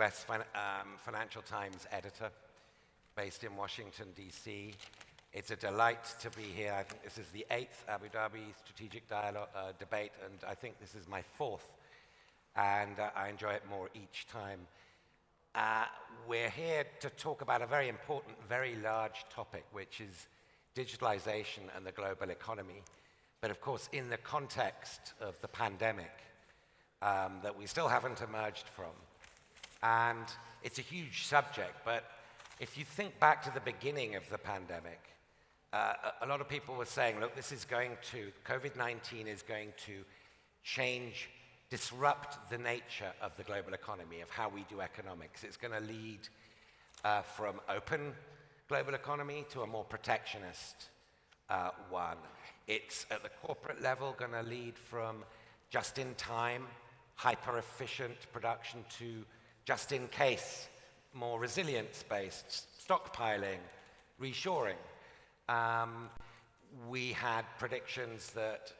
US Financial Times editor based in Washington, D.C. It's a delight to be here. I think this is the 8th Abu Dhabi Strategic Debate, and I think this is my 4th, and I enjoy it more each time. We're here to talk about a very important, very large topic, which is digitalization and the global economy, but of course in the context of the pandemic that we still haven't emerged from. And it's a huge subject, but if you think back to the beginning of the pandemic, a lot of people were saying, look, COVID-19 is going to change, disrupt the nature of the global economy, of how we do economics. It's going to lead from open global economy to a more protectionist one. It's at the corporate level going to lead from just-in-time, hyper-efficient production to just-in-case, more resilience-based, stockpiling, reshoring. We had predictions that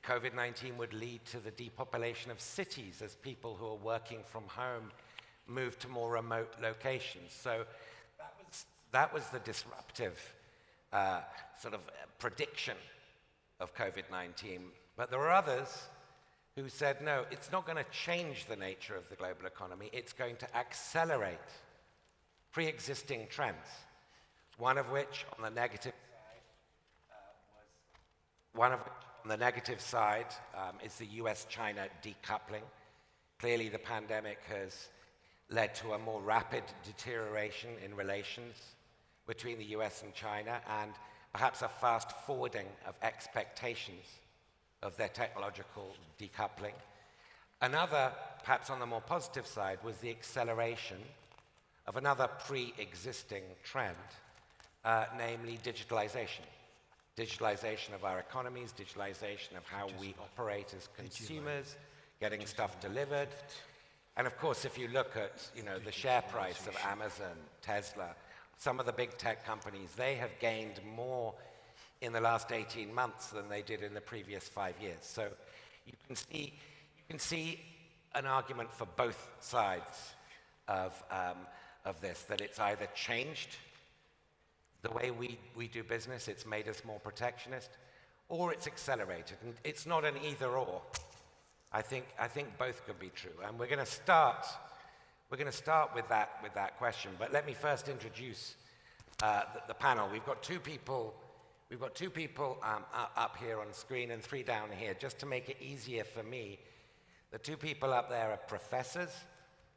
COVID-19 would lead to the depopulation of cities as people who are working from home move to more remote locations. So that was the disruptive sort of prediction of COVID-19. But there were others who said, no, it's not going to change the nature of the global economy. It's going to accelerate pre-existing trends, one of which on the negative side is the US-China decoupling. Clearly, the pandemic has led to a more rapid deterioration in relations between the US and China, and perhaps a fast forwarding of expectations of their technological decoupling. Another, perhaps on the more positive side, was the acceleration of another pre-existing trend, namely digitalization. Digitalization of our economies, digitalization of how we operate as consumers, getting stuff delivered. And of course, if you look at the share price of Amazon, Tesla, some of the big tech companies, they have gained more in the last 18 months than they did in the previous 5 years. So you can see an argument for both sides of this, that it's either changed the way we do business, it's made us more protectionist, or it's accelerated. And it's not an either or. I think both could be true. And we're going to start with that question. But let me first introduce the panel. We've got two people up here on screen and 3 down here. Just to make it easier for me, the 2 people up there are professors,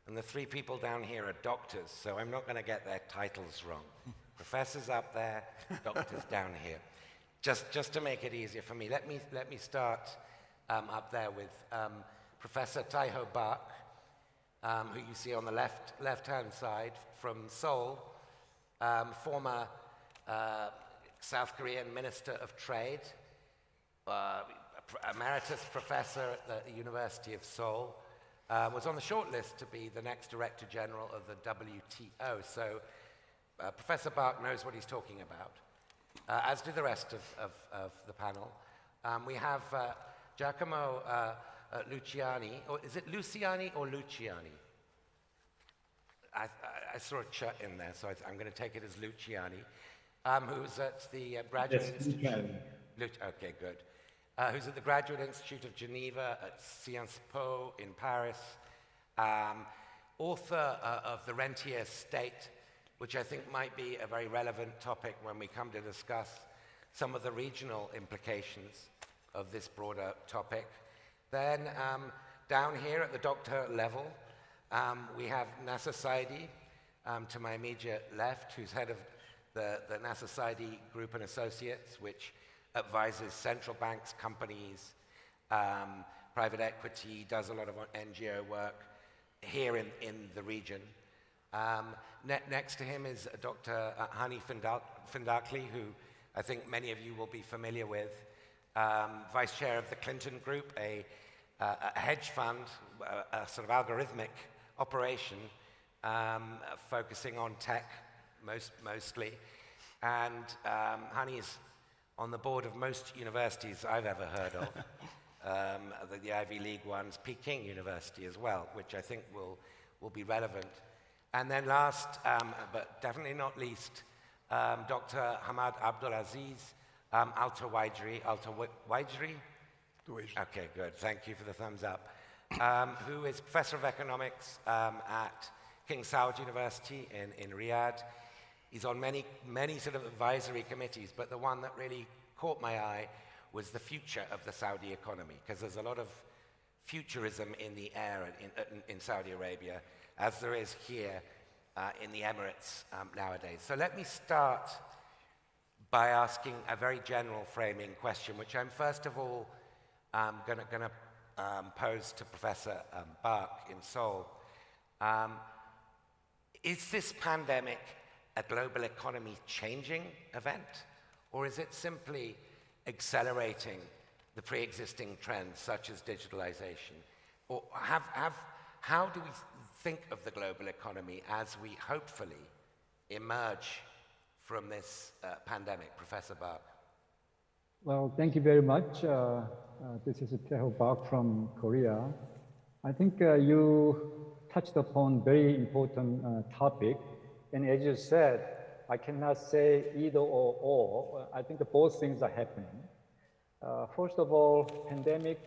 and the 3 people down here are doctors. So I'm not going to get their titles wrong. Professors up there, doctors down here. Just to make it easier for me, let me start up there with Professor Taiho Bach, who you see on the left-hand side from Seoul, former South Korean Minister of Trade, emeritus professor at the University of Seoul, was on the short list to be the next Director General of the WTO. So Professor Bach knows what he's talking about, as do the rest of the panel. We have Giacomo Luciani, or is it Luciani or Luciani? I saw a ch in there, so I'm going to take it as Luciani, who's at the Graduate Institute. Okay, good. Who's at the Graduate Institute of Geneva at Sciences Po in Paris, author of The Rentier State, which I think might be a very relevant topic when we come to discuss some of the regional implications of this broader topic. Then down here at the doctor level, we have Nasser Saidi, to my immediate left, who's head of the Nasser Saidi Group and Associates, which advises central banks, companies, private equity, does a lot of NGO work here in the region. Next to him is Dr. Hani Findakli, who I think many of you will be familiar with, Vice Chair of the Clinton Group, a hedge fund, a sort of algorithmic operation focusing on tech mostly. And Hani is on the board of most universities I've ever heard of, the Ivy League ones, Peking University as well, which I think will will be relevant. And then last, but definitely not least, Dr. Hamad Abdulaziz Al-Tawaijri. Okay, good. Thank you for the thumbs up. Who is Professor of Economics at King Saud University in Riyadh. He's on many sort of advisory committees, but the one that really caught my eye was the future of the Saudi economy, because there's a lot of futurism in the air in Saudi Arabia, as there is here in the Emirates nowadays. So let me start by asking a very general framing question, which I'm first of all going to pose to Professor Bach in Seoul. Is this pandemic a global economy changing event, or is it simply accelerating the pre-existing trends such as digitalization? Or how do we think of the global economy as we hopefully emerge from this pandemic? Professor Bach. Well, thank you very much. This is Taeho Bach from Korea. I think you touched upon very important topic. And as you said, I cannot say either or. I think both things are happening. First of all, pandemic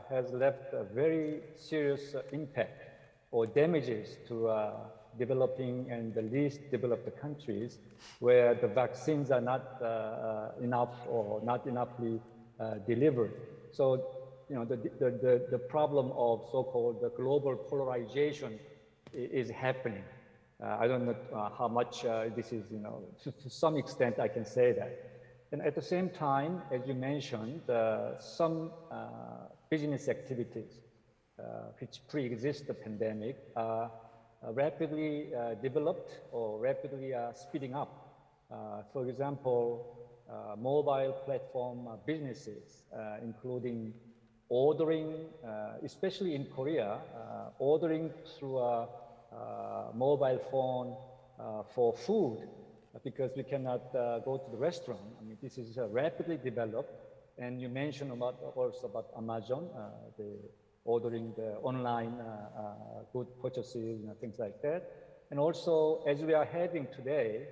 has left a very serious impact or damages to developing and the least developed countries where the vaccines are not enough or not enoughly delivered. So, you know, the problem of so-called the global polarization is happening. I don't know how much this is, you know, to some extent I can say that. And at the same time, as you mentioned, some business activities which pre-exist the pandemic rapidly developed or rapidly speeding up. For example, mobile platform businesses, including ordering, especially in Korea, ordering through a mobile phone for food, because we cannot go to the restaurant. I mean, this is rapidly developed. And you mentioned also about Amazon, the ordering the online good purchases and things like that. And also, as we are having today,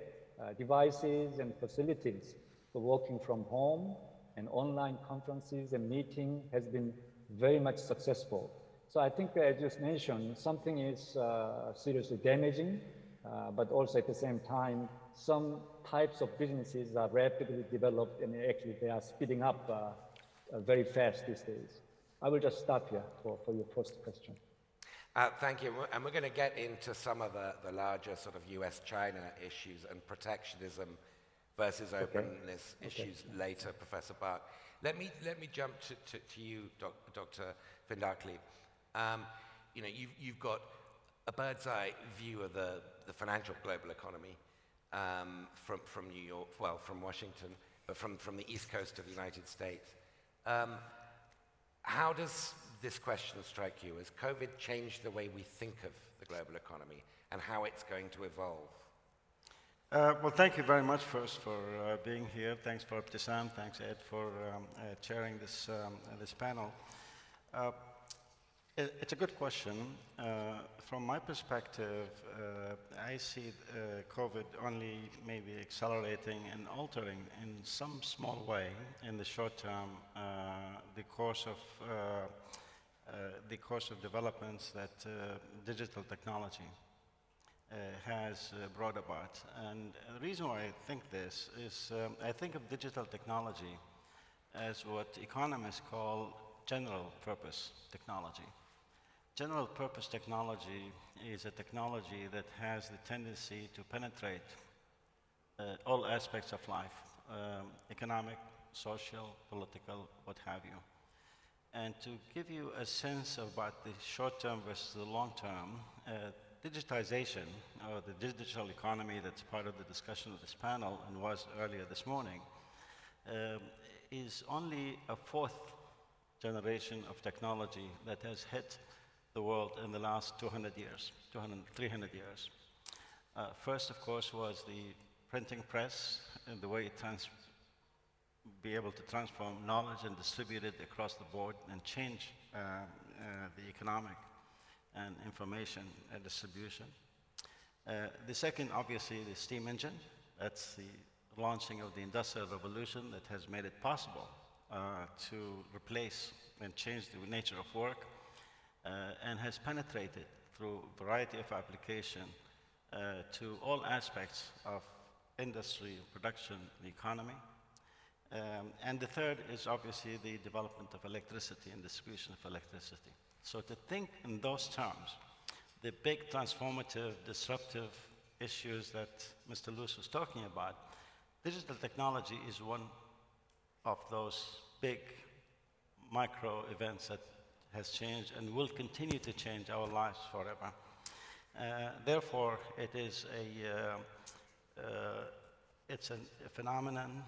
devices and facilities for working from home and online conferences and meeting has been very much successful. So I think, as you mentioned, something is seriously damaging, but also at the same time, some types of businesses are rapidly developed and actually they are speeding up very fast these days. I will just stop here for your first question. Thank you. And we're going to get into some of the larger sort of US-China issues and protectionism versus openness issues later, Professor Bach. Let me jump to you, Dr. Findakli. You know, you've got a bird's eye view of the financial global economy from New York, well, from Washington, but from the East Coast of the United States. How does this question strike you? Has COVID changed the way we think of the global economy and how it's going to evolve? Well, thank you very much first for being here. Thanks for Ibtisam. Thanks, Ed, for chairing this panel. It's a good question. From my perspective, I see COVID only maybe accelerating and altering in some small way in the short term the course of developments that digital technology has brought about. And the reason why I think this is I think of digital technology as what economists call general purpose technology. General purpose technology is a technology that has the tendency to penetrate all aspects of life, economic, social, political, what have you. And to give you a sense about the short term versus the long term, digitization, or the digital economy that's part of the discussion of this panel and was earlier this morning, is only a fourth generation of technology that has hit the world in the last 200 years, 300 years. First, of course, was the printing press and the way it be able to transform knowledge and distribute it across the board and change the economic and information distribution. The second, obviously, the steam engine. That's the launching of the Industrial Revolution that has made it possible to replace and change the nature of work and has penetrated through a variety of application to all aspects of industry, production, the economy. And the third is obviously the development of electricity and distribution of electricity. So to think in those terms, the big transformative, disruptive issues that Mr. Lewis was talking about, digital technology is one of those big micro events that has changed and will continue to change our lives forever. Therefore, it is it's a phenomenon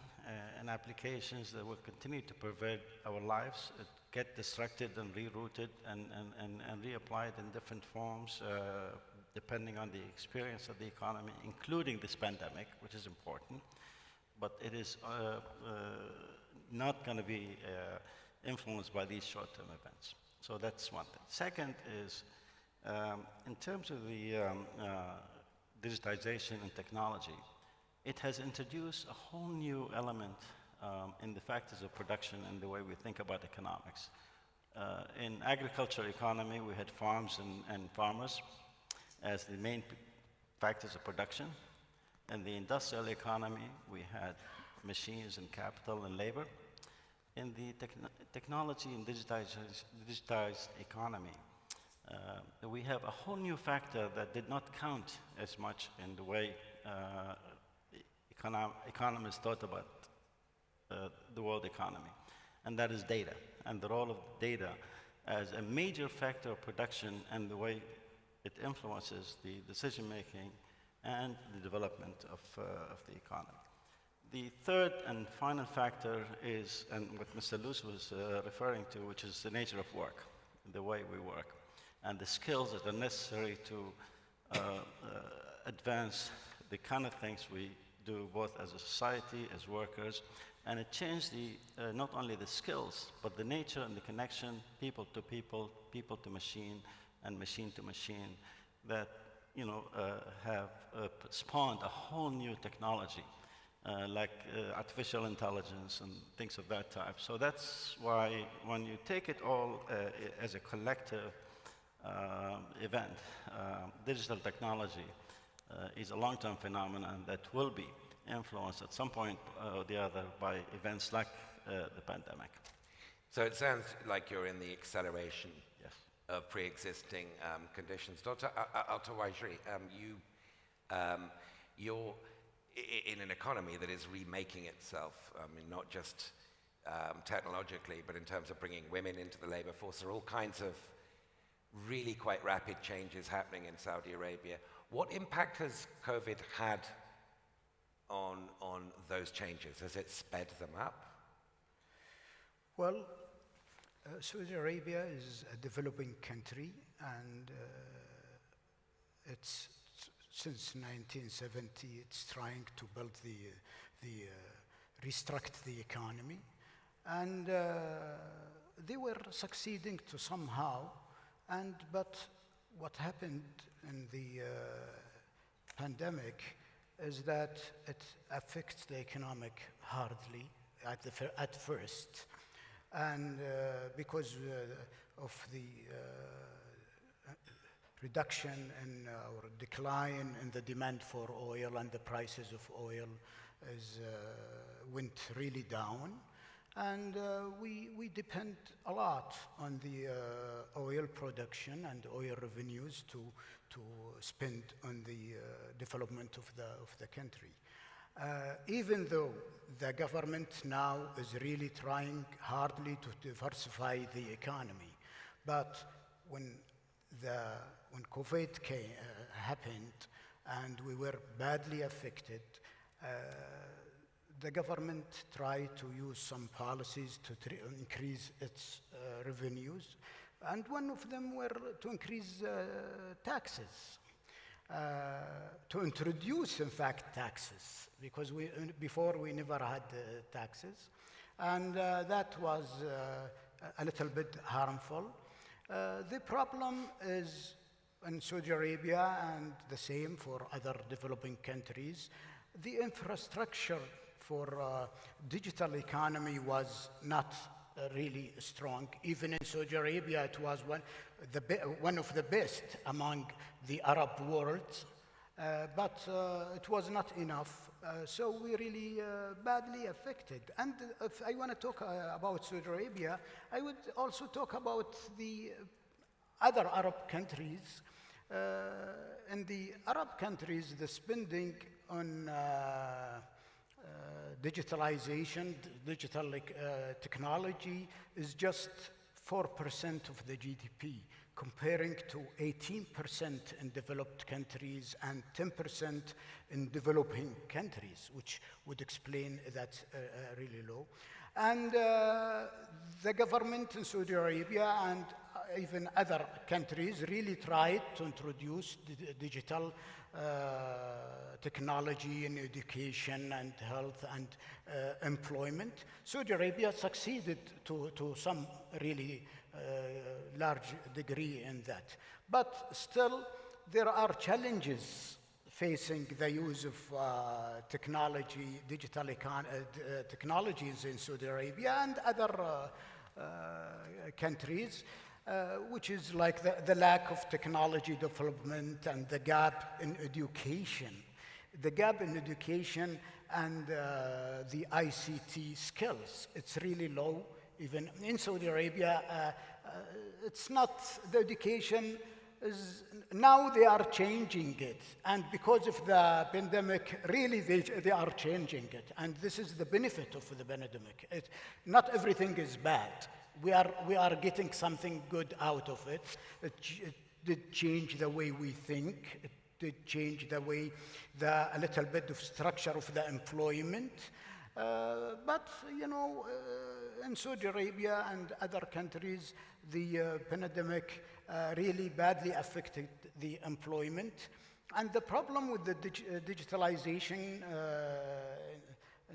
and applications that will continue to pervade our lives, get distracted and rerouted and reapplied in different forms depending on the experience of the economy, including this pandemic, which is important. But it is not going to be influenced by these short-term events. So that's one thing. Second is, in terms of the digitization and technology, it has introduced a whole new element in the factors of production and the way we think about economics. In agriculture economy, we had farms and farmers as the main factors of production. In the industrial economy, we had machines and capital and labor. In the technology and digitized economy, we have a whole new factor that did not count as much in the way economists thought about the world economy, and that is data, and the role of data as a major factor of production and the way it influences the decision-making and the development of the economy. The third and final factor is, and what Mr. Lewis was referring to, which is the nature of work, the way we work, and the skills that are necessary to advance the kind of things we do both as a society, as workers, and it changed not only the skills, but the nature and the connection, people to people, people to machine, and machine to machine, that have spawned a whole new technology, like artificial intelligence and things of that type. So that's why when you take it all as a collective event, digital technology is a long-term phenomenon that will be influenced at some point or the other by events like the pandemic. So it sounds like you're in the acceleration Yes. of pre-existing conditions. Dr. Al-Tawajri, you're in an economy that is remaking itself, I mean, not just technologically, but in terms of bringing women into the labor force. There are all kinds of really quite rapid changes happening in Saudi Arabia. What impact has COVID had on those changes? Has it sped them up? Well, Saudi Arabia is a developing country, and it's since 1970 it's trying to build restructure the economy, and they were succeeding to somehow. But what happened in the pandemic is that it affects the economic hardly at first, and because of the reduction in or decline in the demand for oil, and the prices of oil went really down, and we depend a lot on the oil production and oil revenues to spend on the development of the country. Even though the government now is really trying hardly to diversify the economy, but when COVID happened and we were badly affected, the government tried to use some policies to increase its revenues, and one of them were to increase taxes, to introduce, in fact, taxes, because before we never had taxes, and that was a little bit harmful. The problem is in Saudi Arabia and the same for other developing countries, the infrastructure for digital economy was not really strong. Even in Saudi Arabia, it was one of the best among the Arab world, but it was not enough. So we really badly affected. And if I want to talk about Saudi Arabia, I would also talk about the other Arab countries. In the Arab countries, the spending on digitalization, digital technology is just 4% of the GDP, comparing to 18% in developed countries and 10% in developing countries, which would explain that's really low. And the government in Saudi Arabia and even other countries really tried to introduce digital technology in education and health and employment. Saudi Arabia succeeded to some really large degree in that. But still, there are challenges facing the use of technology, digital technologies in Saudi Arabia and other countries, which is like the lack of technology development and the gap in education. The gap in education and the ICT skills, it's really low. Even in Saudi Arabia, it's not, the education is, now they are changing it. And because of the pandemic, really they are changing it. And this is the benefit of the pandemic. Not everything is bad. We are getting something good out of it. It did change the way we think. It did change the way, a little bit of structure of the employment. But, you know, in Saudi Arabia and other countries, the pandemic really badly affected the employment. And the problem with the digitalization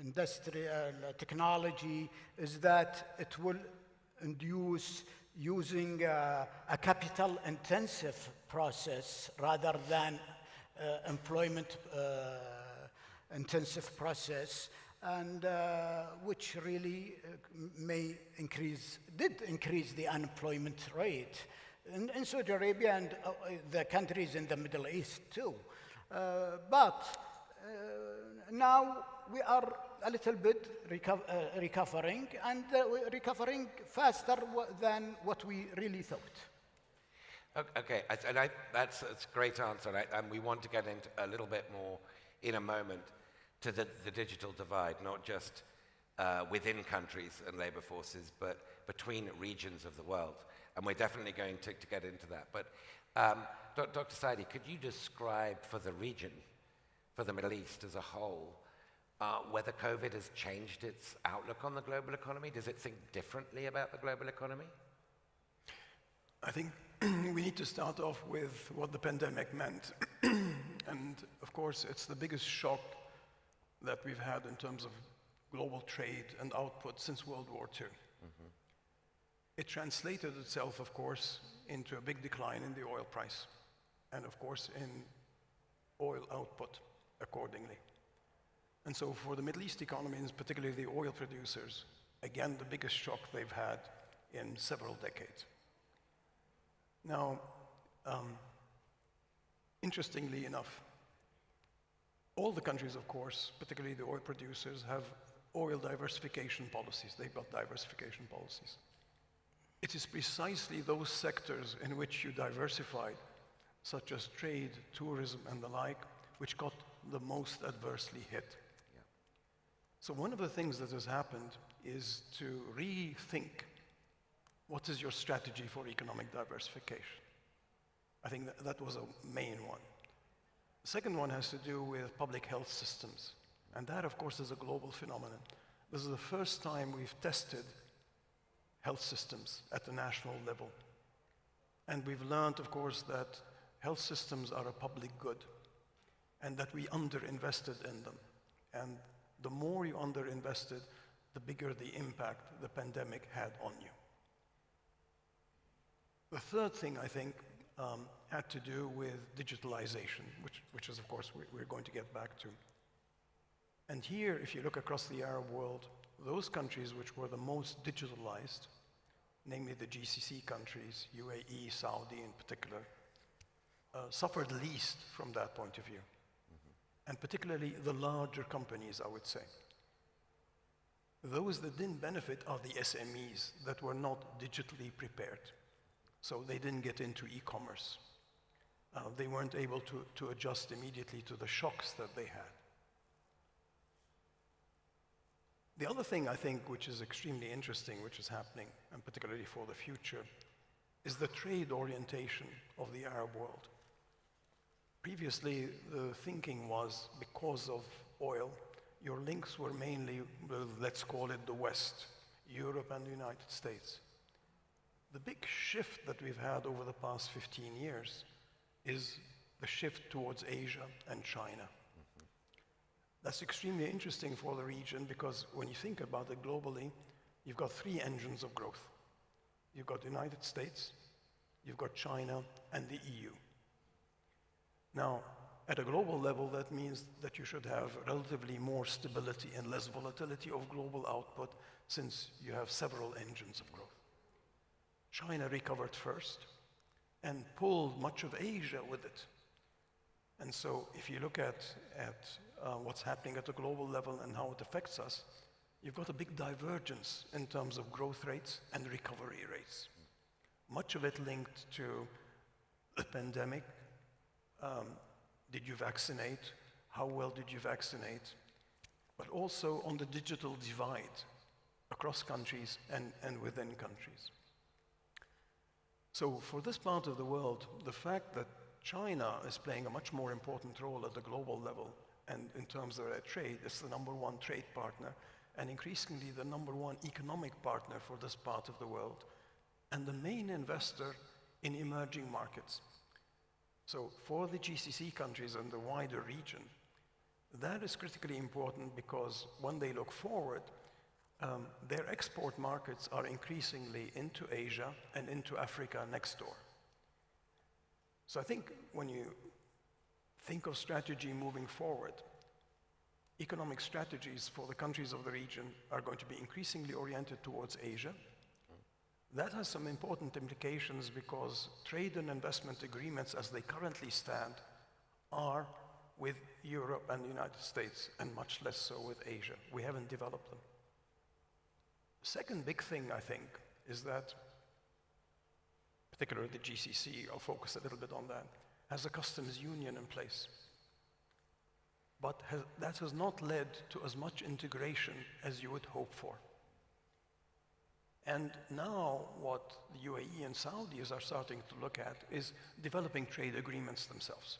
industrial technology is that it will induce using a capital-intensive process rather than employment intensive process, and which really did increase the unemployment rate in Saudi Arabia and the countries in the Middle East too. But now we are a little bit recovering, and recovering faster than what we really thought. Okay, and that's a great answer, and we want to get into a little bit more in a moment to the digital divide, not just within countries and labor forces, but between regions of the world. And we're definitely going to get into that. But Dr. Saidi, could you describe for the region, for the Middle East as a whole, whether COVID has changed its outlook on the global economy? Does it think differently about the global economy? I think we need to start off with what the pandemic meant. And of course, it's the biggest shock that we've had in terms of global trade and output since World War II. Mm-hmm. It translated itself, of course, into a big decline in the oil price, and of course in oil output accordingly. And so for the Middle East economies, particularly the oil producers, again, the biggest shock they've had in several decades. Now, interestingly enough, all the countries, of course, particularly the oil producers, have oil diversification policies. They've got diversification policies. It is precisely those sectors in which you diversified, such as trade, tourism, and the like, which got the most adversely hit. Yeah. So one of the things that has happened is to rethink what is your strategy for economic diversification. I think that was a main one. The second one has to do with public health systems. And that, of course, is a global phenomenon. This is the first time we've tested health systems at the national level. And we've learned, of course, that health systems are a public good and that we underinvested in them. And the more you underinvested, the bigger the impact the pandemic had on you. The third thing, I think, had to do with digitalization, which is, of course, we're going to get back to. And here, if you look across the Arab world, those countries which were the most digitalized, namely the GCC countries, UAE, Saudi in particular, suffered least from that point of view. And particularly the larger companies, I would say. Those that didn't benefit are the SMEs that were not digitally prepared. So they didn't get into e-commerce. They weren't able to adjust immediately to the shocks that they had. The other thing I think which is extremely interesting, which is happening, and particularly for the future, is the trade orientation of the Arab world. Previously, the thinking was because of oil, your links were mainly, let's call it the West, Europe and the United States. The big shift that we've had over the past 15 years is the shift towards Asia and China. That's extremely interesting for the region because when you think about it globally, you've got three engines of growth. You've got the United States, you've got China, and the EU. Now, at a global level, that means that you should have relatively more stability and less volatility of global output since you have several engines of growth. China recovered first and pulled much of Asia with it. And so if you look at what's happening at a global level and how it affects us, you've got a big divergence in terms of growth rates and recovery rates. Much of it linked to the pandemic. Did you vaccinate? How well did you vaccinate? But also on the digital divide across countries and within countries. So for this part of the world, the fact that China is playing a much more important role at the global level and in terms of their trade, it's the #1 trade partner and increasingly the #1 economic partner for this part of the world and the main investor in emerging markets. So for the GCC countries and the wider region, that is critically important because when they look forward, their export markets are increasingly into Asia and into Africa next door. So I think when you think of strategy moving forward, economic strategies for the countries of the region are going to be increasingly oriented towards Asia. That has some important implications because trade and investment agreements as they currently stand are with Europe and the United States and much less so with Asia. We haven't developed them. The second big thing I think is that, particularly the GCC, I'll focus a little bit on that, has a customs union in place. But that has not led to as much integration as you would hope for. And now what the UAE and Saudis are starting to look at is developing trade agreements themselves.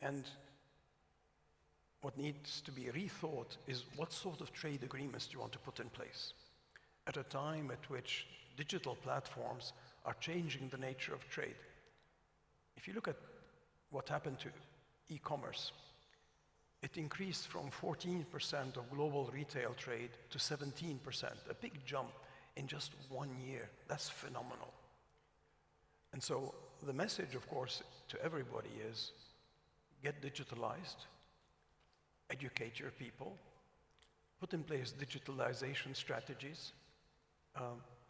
And what needs to be rethought is what sort of trade agreements do you want to put in place at a time at which digital platforms are changing the nature of trade. If you look at what happened to e-commerce, it increased from 14% of global retail trade to 17%, a big jump in just 1 year. That's phenomenal. And so the message, of course, to everybody is get digitalized, educate your people, put in place digitalization strategies,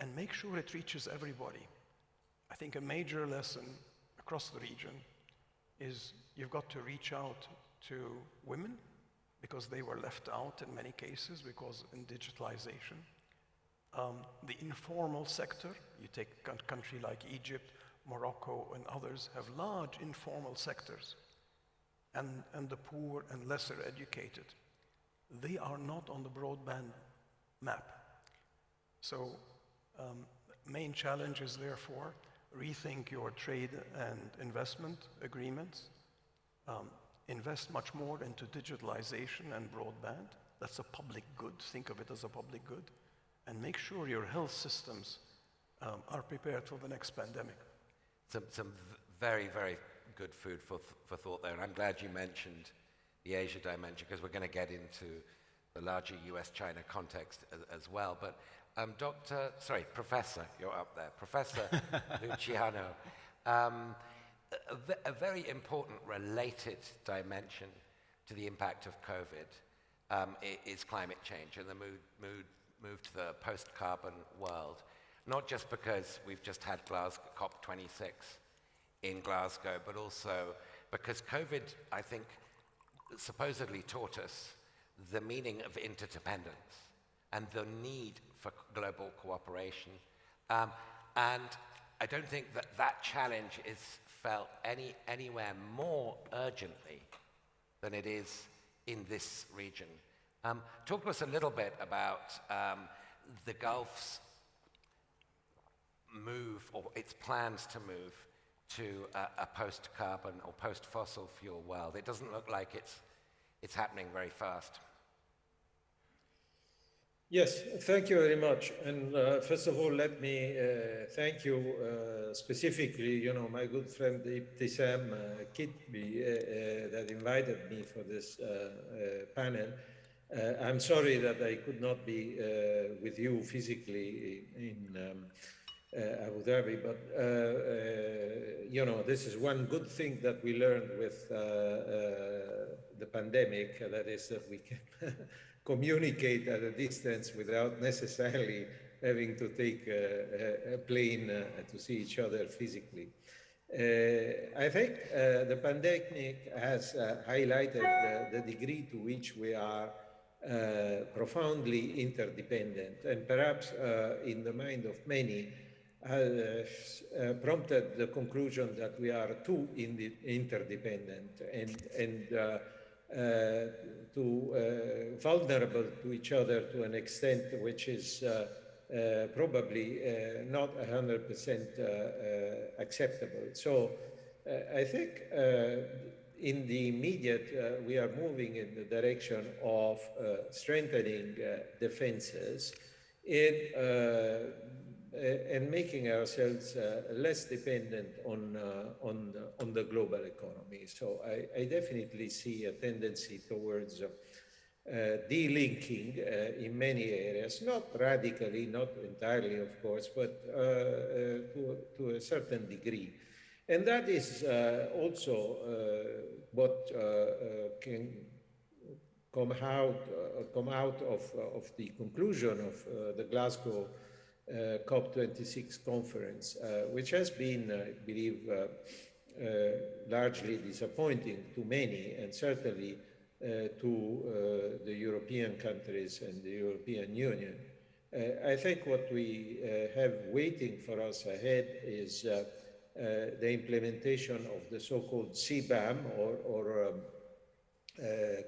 and make sure it reaches everybody. I think a major lesson across the region is you've got to reach out to women because they were left out in many cases because in digitalization. The informal sector, you take a country like Egypt, Morocco and others have large informal sectors and the poor and lesser educated. They are not on the broadband map. So main challenge is therefore rethink your trade and investment agreements, invest much more into digitalization and broadband. That's a public good, think of it as a public good, and make sure your health systems are prepared for the next pandemic. Some very, very good food for thought there, and I'm glad you mentioned the Asia dimension because we're going to get into the larger US-China context as well. But Professor, you're up there, Professor Luciano. A very important related dimension to the impact of COVID is climate change and the move to the post-carbon world. Not just because we've just had COP26 in Glasgow, but also because COVID, I think, supposedly taught us the meaning of interdependence and the need for global cooperation. And I don't think that challenge is felt anywhere more urgently than it is in this region. Talk to us a little bit about the Gulf's move, or its plans to move to a post-carbon or post-fossil fuel world. It doesn't look like it's happening very fast. Yes, thank you very much. And first of all, let me thank you specifically, my good friend Ibtisam Kitbi that invited me for this panel. I'm sorry that I could not be with you physically in Abu Dhabi, but this is one good thing that we learned with the pandemic, that is that we can communicate at a distance without necessarily having to take a plane to see each other physically. I think the pandemic has highlighted the degree to which we are profoundly interdependent, and perhaps in the mind of many prompted the conclusion that we are too interdependent and vulnerable to each other to an extent which is probably not 100% acceptable. So I think in the immediate, we are moving in the direction of strengthening defenses and making ourselves less dependent on the global economy. So I definitely see a tendency towards delinking in many areas, not radically, not entirely, of course, but to a certain degree. And that is also what can come out of the conclusion of the Glasgow COP26 conference, which has been, I believe, largely disappointing to many, and certainly to the European countries and the European Union. I think what we have waiting for us ahead is the implementation of the so-called CBAM, or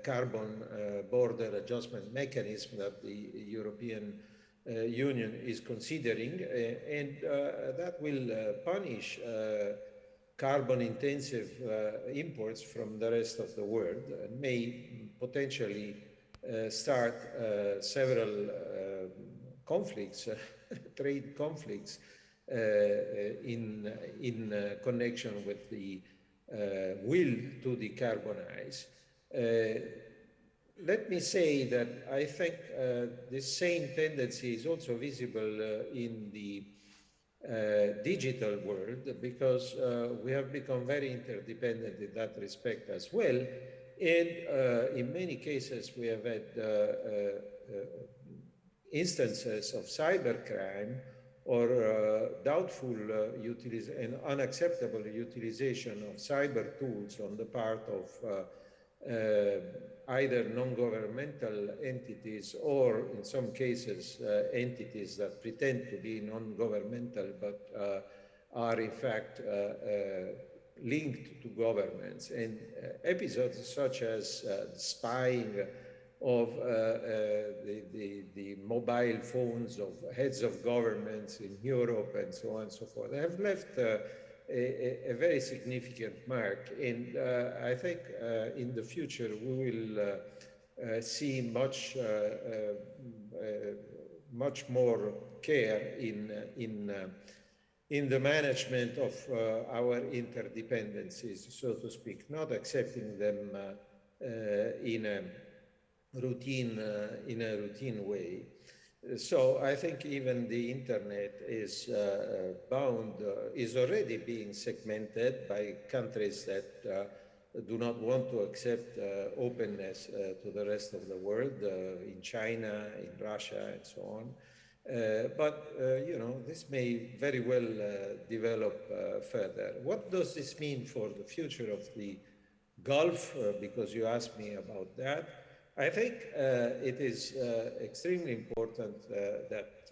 carbon border adjustment mechanism that the European Union is considering, and that will punish carbon-intensive imports from the rest of the world, and may potentially start several conflicts, trade conflicts, in connection with the will to decarbonize. Let me say that I think the same tendency is also visible in the digital world, because we have become very interdependent in that respect as well. And in many cases, we have had instances of cybercrime or doubtful and unacceptable utilization of cyber tools on the part of either non-governmental entities, or in some cases entities that pretend to be non-governmental but are in fact linked to governments. And episodes such as spying of the mobile phones of heads of governments in Europe and so on and so forth have left a very significant mark. And I think in the future we will see much more care in the management of our interdependencies, so to speak, not accepting them in a routine way. So I think even the internet is is already being segmented by countries that do not want to accept openness to the rest of the world, in China, in Russia, and so on. But you know, this may very well develop further. What does this mean for the future of the Gulf? Because you asked me about that. I think it is extremely important that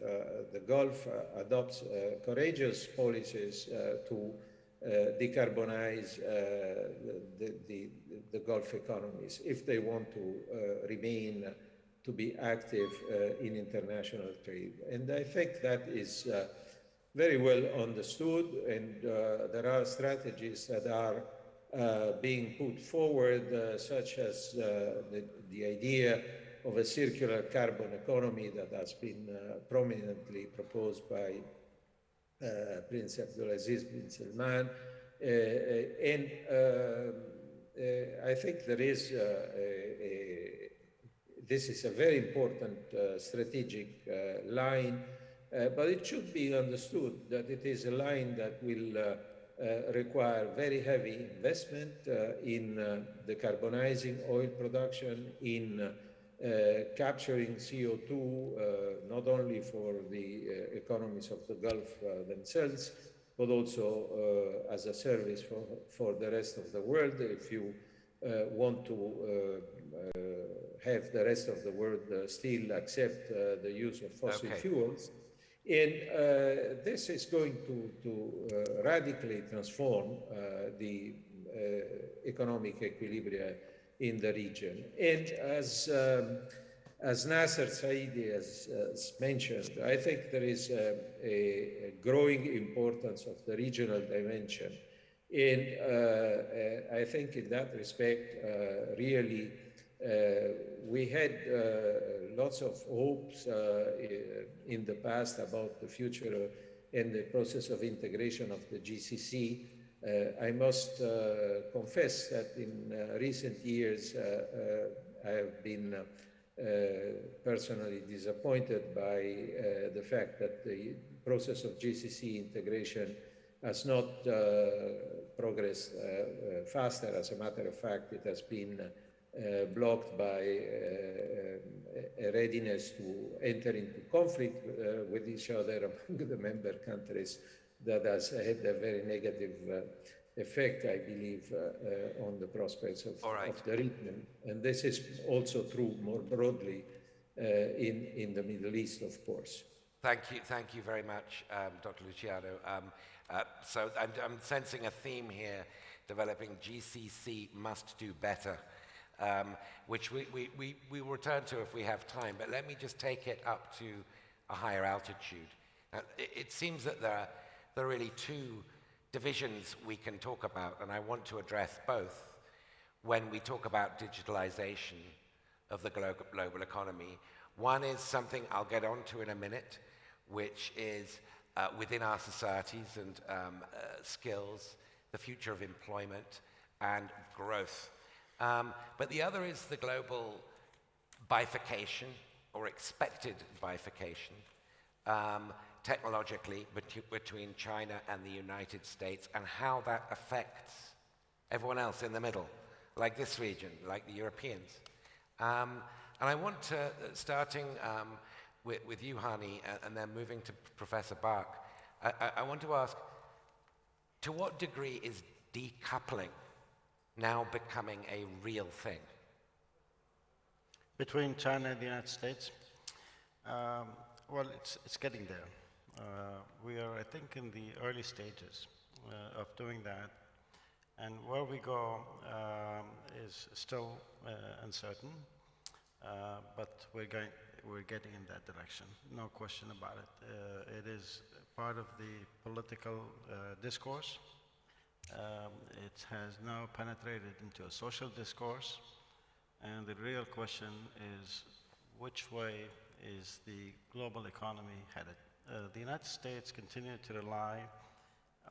the Gulf adopts courageous policies to decarbonize the Gulf economies if they want to be active in international trade. And I think that is very well understood, and there are strategies that are being put forward, such as the idea of a circular carbon economy that has been prominently proposed by Prince Abdulaziz bin Salman. And I think there is this is a very important strategic line, but it should be understood that it is a line that will require very heavy investment in decarbonizing oil production, in capturing CO2, not only for the economies of the Gulf themselves, but also as a service for the rest of the world. If you want to have the rest of the world still accept the use of fossil fuels. And this is going to radically transform the economic equilibria in the region. And as Nasser Saidi has mentioned, I think there is a growing importance of the regional dimension. And I think in that respect, really, we had lots of hopes in the past about the future and the process of integration of the GCC. I must confess that in recent years, I have been personally disappointed by the fact that the process of GCC integration has not progressed faster. As a matter of fact, it has been blocked by a readiness to enter into conflict with each other among the member countries that has had a very negative effect, I believe, on the prospects of the region. And this is also true more broadly in the Middle East, of course. Thank you very much, Dr. Luciano. So I'm sensing a theme here, developing GCC must do better. Which we will return to if we have time, but let me just take it up to a higher altitude. Now, it seems that there are really two divisions we can talk about, and I want to address both when we talk about digitalization of the global economy. One is something I'll get onto in a minute, which is within our societies and skills, the future of employment and growth. But the other is the global bifurcation, or expected bifurcation, technologically between China and the United States, and how that affects everyone else in the middle, like this region, like the Europeans. And I want to, starting with you, Hani, and then moving to Professor Bach, I want to ask, to what degree is decoupling now becoming a real thing? Between China and the United States? Well, it's getting there. We are, I think, in the early stages of doing that. And where we go is still uncertain, but we're getting in that direction, no question about it. It is part of the political discourse. It has now penetrated into a social discourse, and the real question is, which way is the global economy headed? The United States continue to rely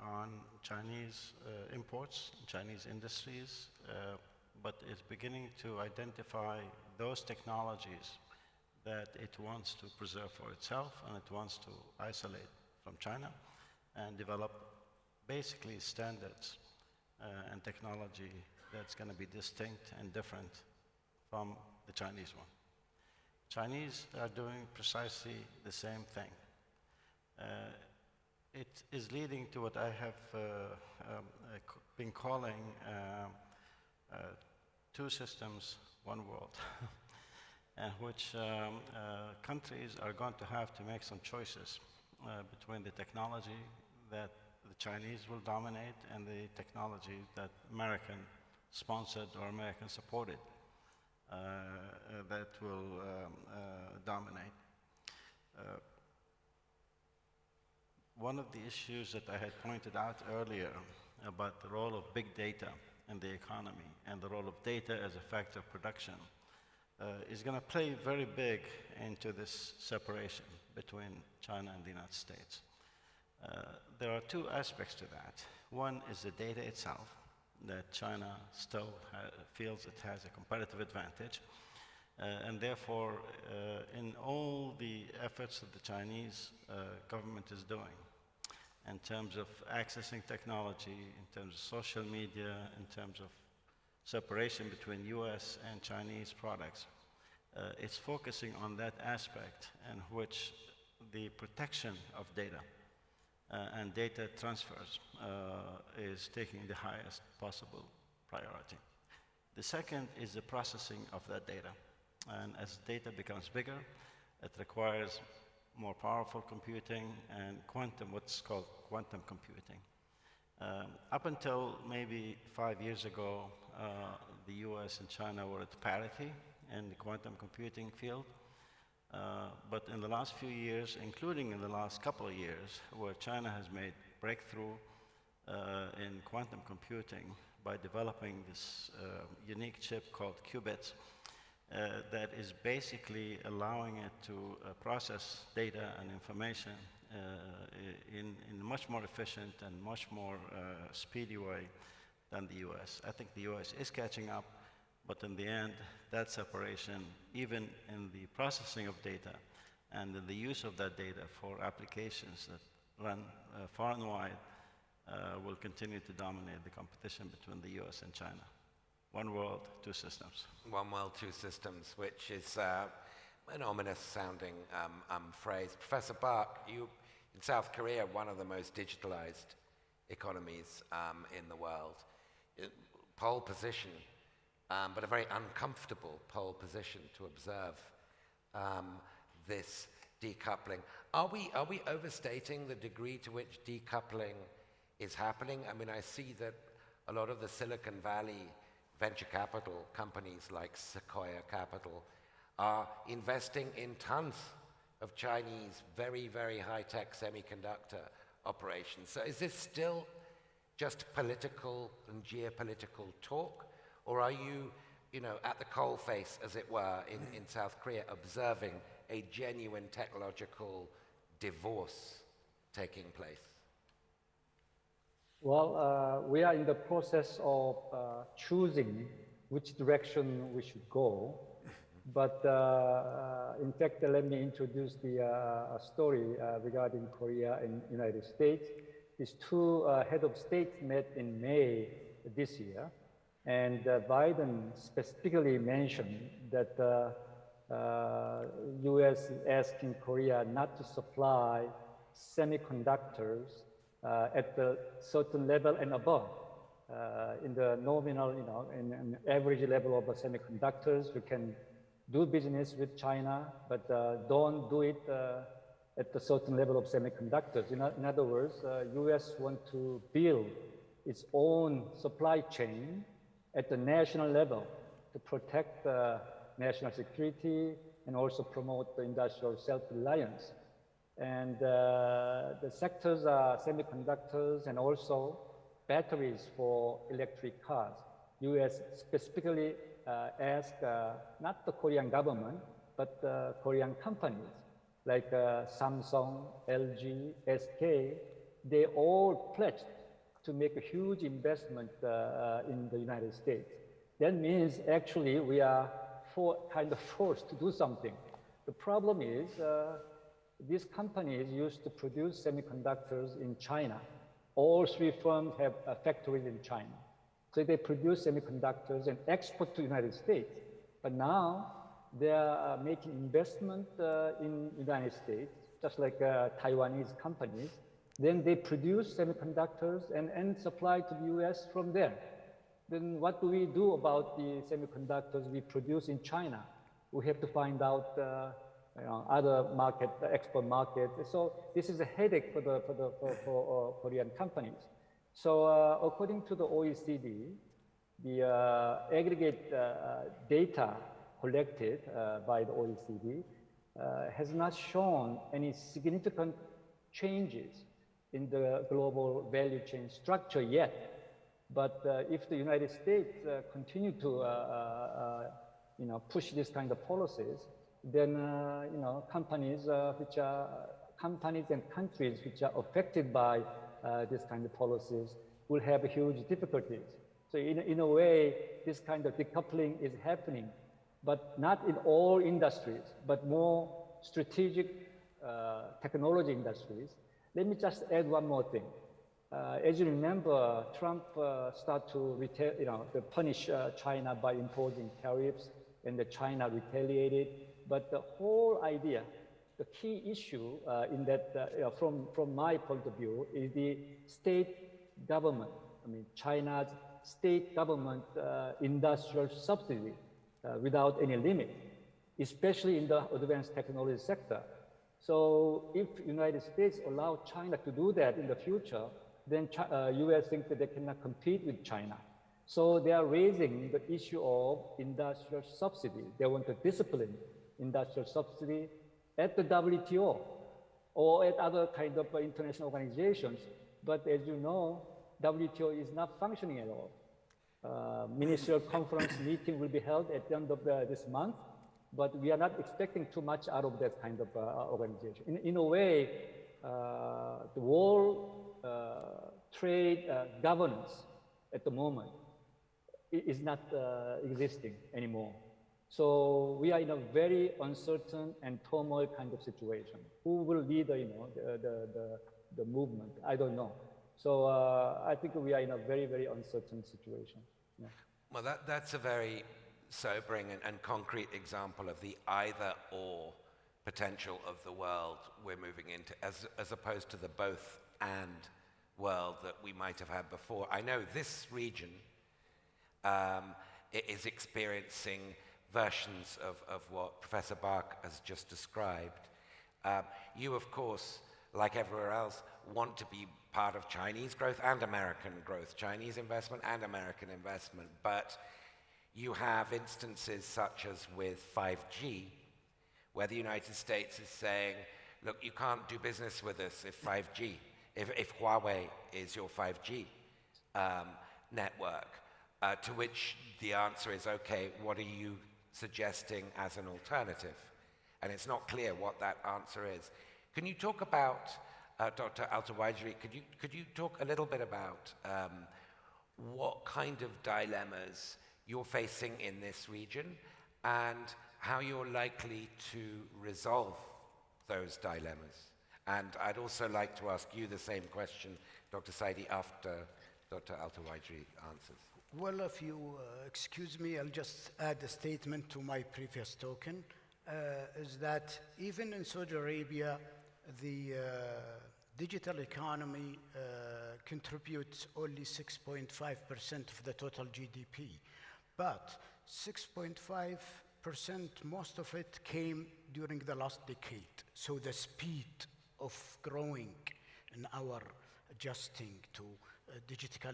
on Chinese imports, Chinese industries, but is beginning to identify those technologies that it wants to preserve for itself, and it wants to isolate from China and develop basically standards and technology that's going to be distinct and different from the Chinese one. Chinese are doing precisely the same thing. It is leading to what I have been calling two systems, one world, in which countries are going to have to make some choices between the technology that the Chinese will dominate and the technology that American sponsored or American supported that will dominate. One of the issues that I had pointed out earlier about the role of big data in the economy and the role of data as a factor of production is going to play very big into this separation between China and the United States. There are two aspects to that. One is the data itself, that China still feels it has a competitive advantage, and therefore in all the efforts that the Chinese government is doing in terms of accessing technology, in terms of social media, in terms of separation between US and Chinese products, it's focusing on that aspect in which the protection of data and data transfers is taking the highest possible priority. The second is the processing of that data. And as data becomes bigger, it requires more powerful computing and what's called quantum computing. Up until maybe 5 years ago, the US and China were at parity in the quantum computing field. But in the last few years, including in the last couple of years, where China has made breakthrough in quantum computing by developing this unique chip called qubits that is basically allowing it to process data and information in a much more efficient and much more speedy way than the US. I think the US is catching up, but in the end, that separation, even in the processing of data and in the use of that data for applications that run far and wide, will continue to dominate the competition between the US and China. One world, two systems. One world, two systems, which is an ominous sounding phrase. Professor Park, you, in South Korea, one of the most digitalized economies in the world. Pole position, but a very uncomfortable pole position to observe this decoupling. Are we overstating the degree to which decoupling is happening? I mean, I see that a lot of the Silicon Valley venture capital companies like Sequoia Capital are investing in tons of Chinese very, very high-tech semiconductor operations. So is this still just political and geopolitical talk? Or are you, at the coalface, as it were, in South Korea, observing a genuine technological divorce taking place? Well, we are in the process of choosing which direction we should go. But in fact, let me introduce the story regarding Korea and United States. These two head of state met in May this year. And Biden specifically mentioned that US is asking Korea not to supply semiconductors at a certain level and above. In the nominal, in an average level of semiconductors, you can do business with China, but don't do it at a certain level of semiconductors. In other words, US want to build its own supply chain at the national level to protect national security and also promote the industrial self-reliance. And the sectors are semiconductors and also batteries for electric cars. US specifically asked not the Korean government, but Korean companies like Samsung, LG, SK. They all pledged to make a huge investment in the United States. That means actually we are kind of forced to do something. The problem is these companies used to produce semiconductors in China. All three firms have factories in China. So they produce semiconductors and export to the United States. But now they are making investment in the United States, just like Taiwanese companies. Then they produce semiconductors and supply to the US from there. Then what do we do about the semiconductors we produce in China? We have to find out other market, export market. So this is a headache for Korean companies. So according to the OECD, the aggregate data collected by the OECD has not shown any significant changes in the global value chain structure yet. But if the United States continue to push this kind of policies, then companies and countries which are affected by this kind of policies will have huge difficulties. So in a way, this kind of decoupling is happening, but not in all industries, but more strategic technology industries. Let me just add one more thing. As you remember, Trump started to punish China by imposing tariffs, and China retaliated. But the whole idea, the key issue in that, from my point of view, is the state government. I mean, China's state government industrial subsidy without any limit, especially in the advanced technology sector. So if United States allow China to do that in the future, then US think that they cannot compete with China. So they are raising the issue of industrial subsidy. They want to discipline industrial subsidy at the WTO or at other kind of international organizations. But as you know, WTO is not functioning at all. Ministerial conference meeting will be held at the end of this month, but we are not expecting too much out of that kind of organization. In a way, the world trade governance at the moment is not existing anymore. So we are in a very uncertain and turmoil kind of situation. Who will lead the movement? I don't know. So I think we are in a very, very uncertain situation. Yeah. Well, that's a very sobering and concrete example of the either-or potential of the world we're moving into, as opposed to the both-and world that we might have had before. I know this region is experiencing versions of what Professor Bach has just described. You, of course, like everywhere else, want to be part of Chinese growth and American growth, Chinese investment and American investment, but you have instances such as with 5G, where the United States is saying, look, you can't do business with us if 5G, if Huawei is your 5G network, to which the answer is, okay, what are you suggesting as an alternative? And it's not clear what that answer is. Can you talk about, Dr. Al-Tuwaijri, could you talk a little bit about what kind of dilemmas you're facing in this region and how you're likely to resolve those dilemmas? And I'd also like to ask you the same question, Dr. Saidi, after Dr. Al-Tuwaijri answers. Well, if you excuse me, I'll just add a statement to my previous token, is that even in Saudi Arabia, the digital economy contributes only 6.5% of the total GDP. But 6.5%, most of it came during the last decade. So the speed of growing in our adjusting to digital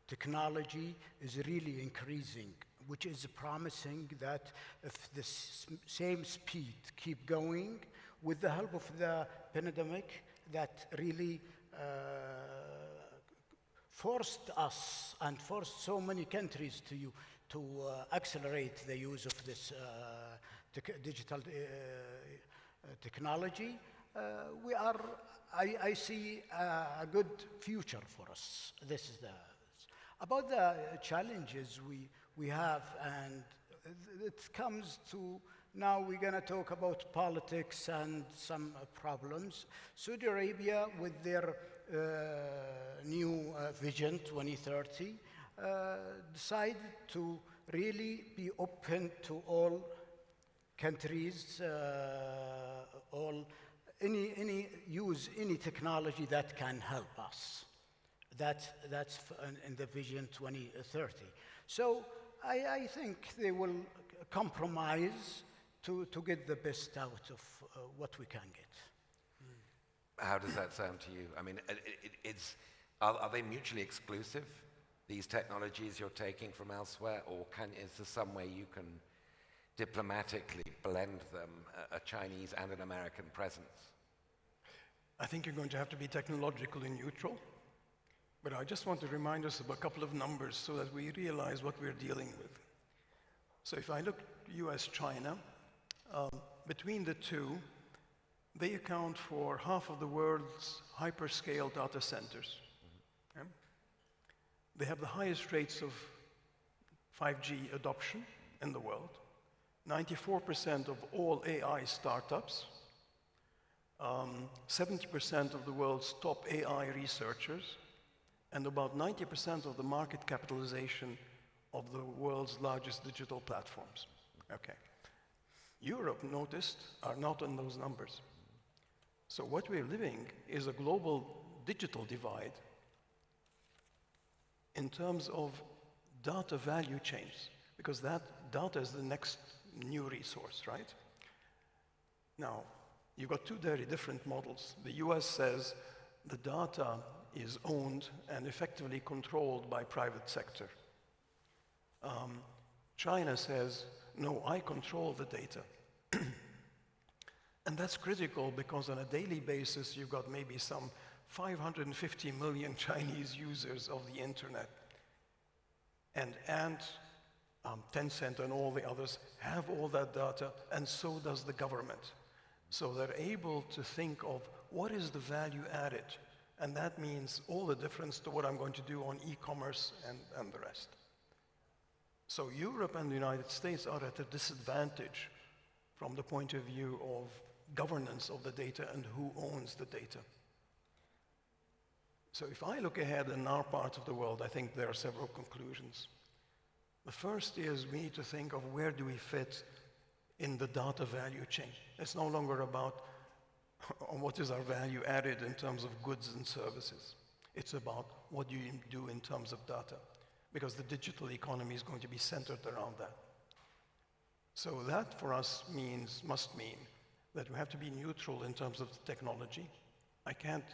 technology is really increasing, which is promising that if this same speed keep going with the help of the pandemic, that really forced us and forced so many countries to accelerate the use of this digital technology. I see a good future for us. This is about the challenges we have, and it comes to Now we're going to talk about politics and some problems. Saudi Arabia, with their new vision 2030, decided to really be open to all countries, use any technology that can help us. That's in the vision 2030. So I think they will compromise to get the best out of what we can get. How does that sound to you? I mean, are they mutually exclusive, these technologies you're taking from elsewhere, or is there some way you can diplomatically blend them, a Chinese and an American presence? I think you're going to have to be technologically neutral, but I just want to remind us of a couple of numbers so that we realize what we're dealing with. So if I look at US-China, between the two, they account for half of the world's hyperscale data centers. Okay? They have the highest rates of 5G adoption in the world, 94% of all AI startups, 70% of the world's top AI researchers, and about 90% of the market capitalization of the world's largest digital platforms. Okay. Europe, noticed, are not in those numbers. So what we're living is a global digital divide in terms of data value chains, because that data is the next new resource, right? Now, you've got two very different models. The US says the data is owned and effectively controlled by private sector. China says, no, I control the data. And that's critical because on a daily basis, you've got maybe some 550 million Chinese users of the internet. And Tencent and all the others have all that data, and so does the government. So they're able to think of what is the value added, and that means all the difference to what I'm going to do on e-commerce and the rest. So Europe and the United States are at a disadvantage from the point of view of governance of the data and who owns the data. So if I look ahead in our part of the world, I think there are several conclusions. The first is we need to think of where do we fit in the data value chain. It's no longer about what is our value added in terms of goods and services. It's about what do you do in terms of data, because the digital economy is going to be centered around that. So that for us must mean that we have to be neutral in terms of the technology. I can't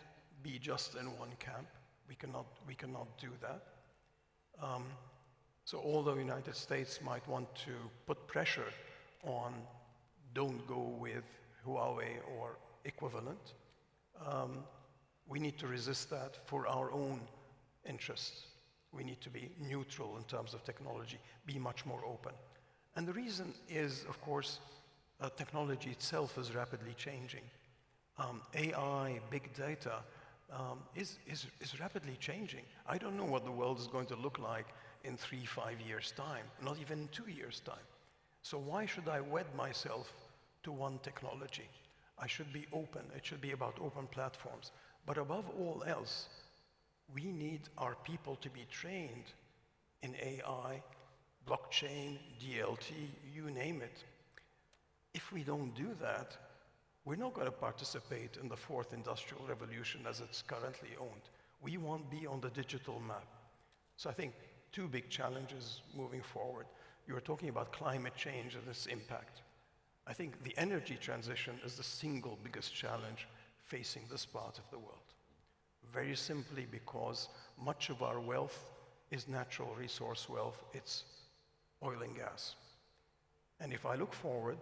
be just in one camp. We cannot do that. So although the United States might want to put pressure on don't go with Huawei or equivalent, we need to resist that for our own interests. We need to be neutral in terms of technology, be much more open. And the reason is, of course, technology itself is rapidly changing. AI, big data, is rapidly changing. I don't know what the world is going to look like in 3-5 years' time, not even in 2 years' time. So why should I wed myself to one technology? I should be open. It should be about open platforms. But above all else, we need our people to be trained in AI, blockchain, DLT, you name it. If we don't do that, we're not going to participate in the fourth industrial revolution as it's currently owned. We won't be on the digital map. So I think two big challenges moving forward. You were talking about climate change and its impact. I think the energy transition is the single biggest challenge facing this part of the world. Very simply because much of our wealth is natural resource wealth. It's oil and gas. And if I look forward,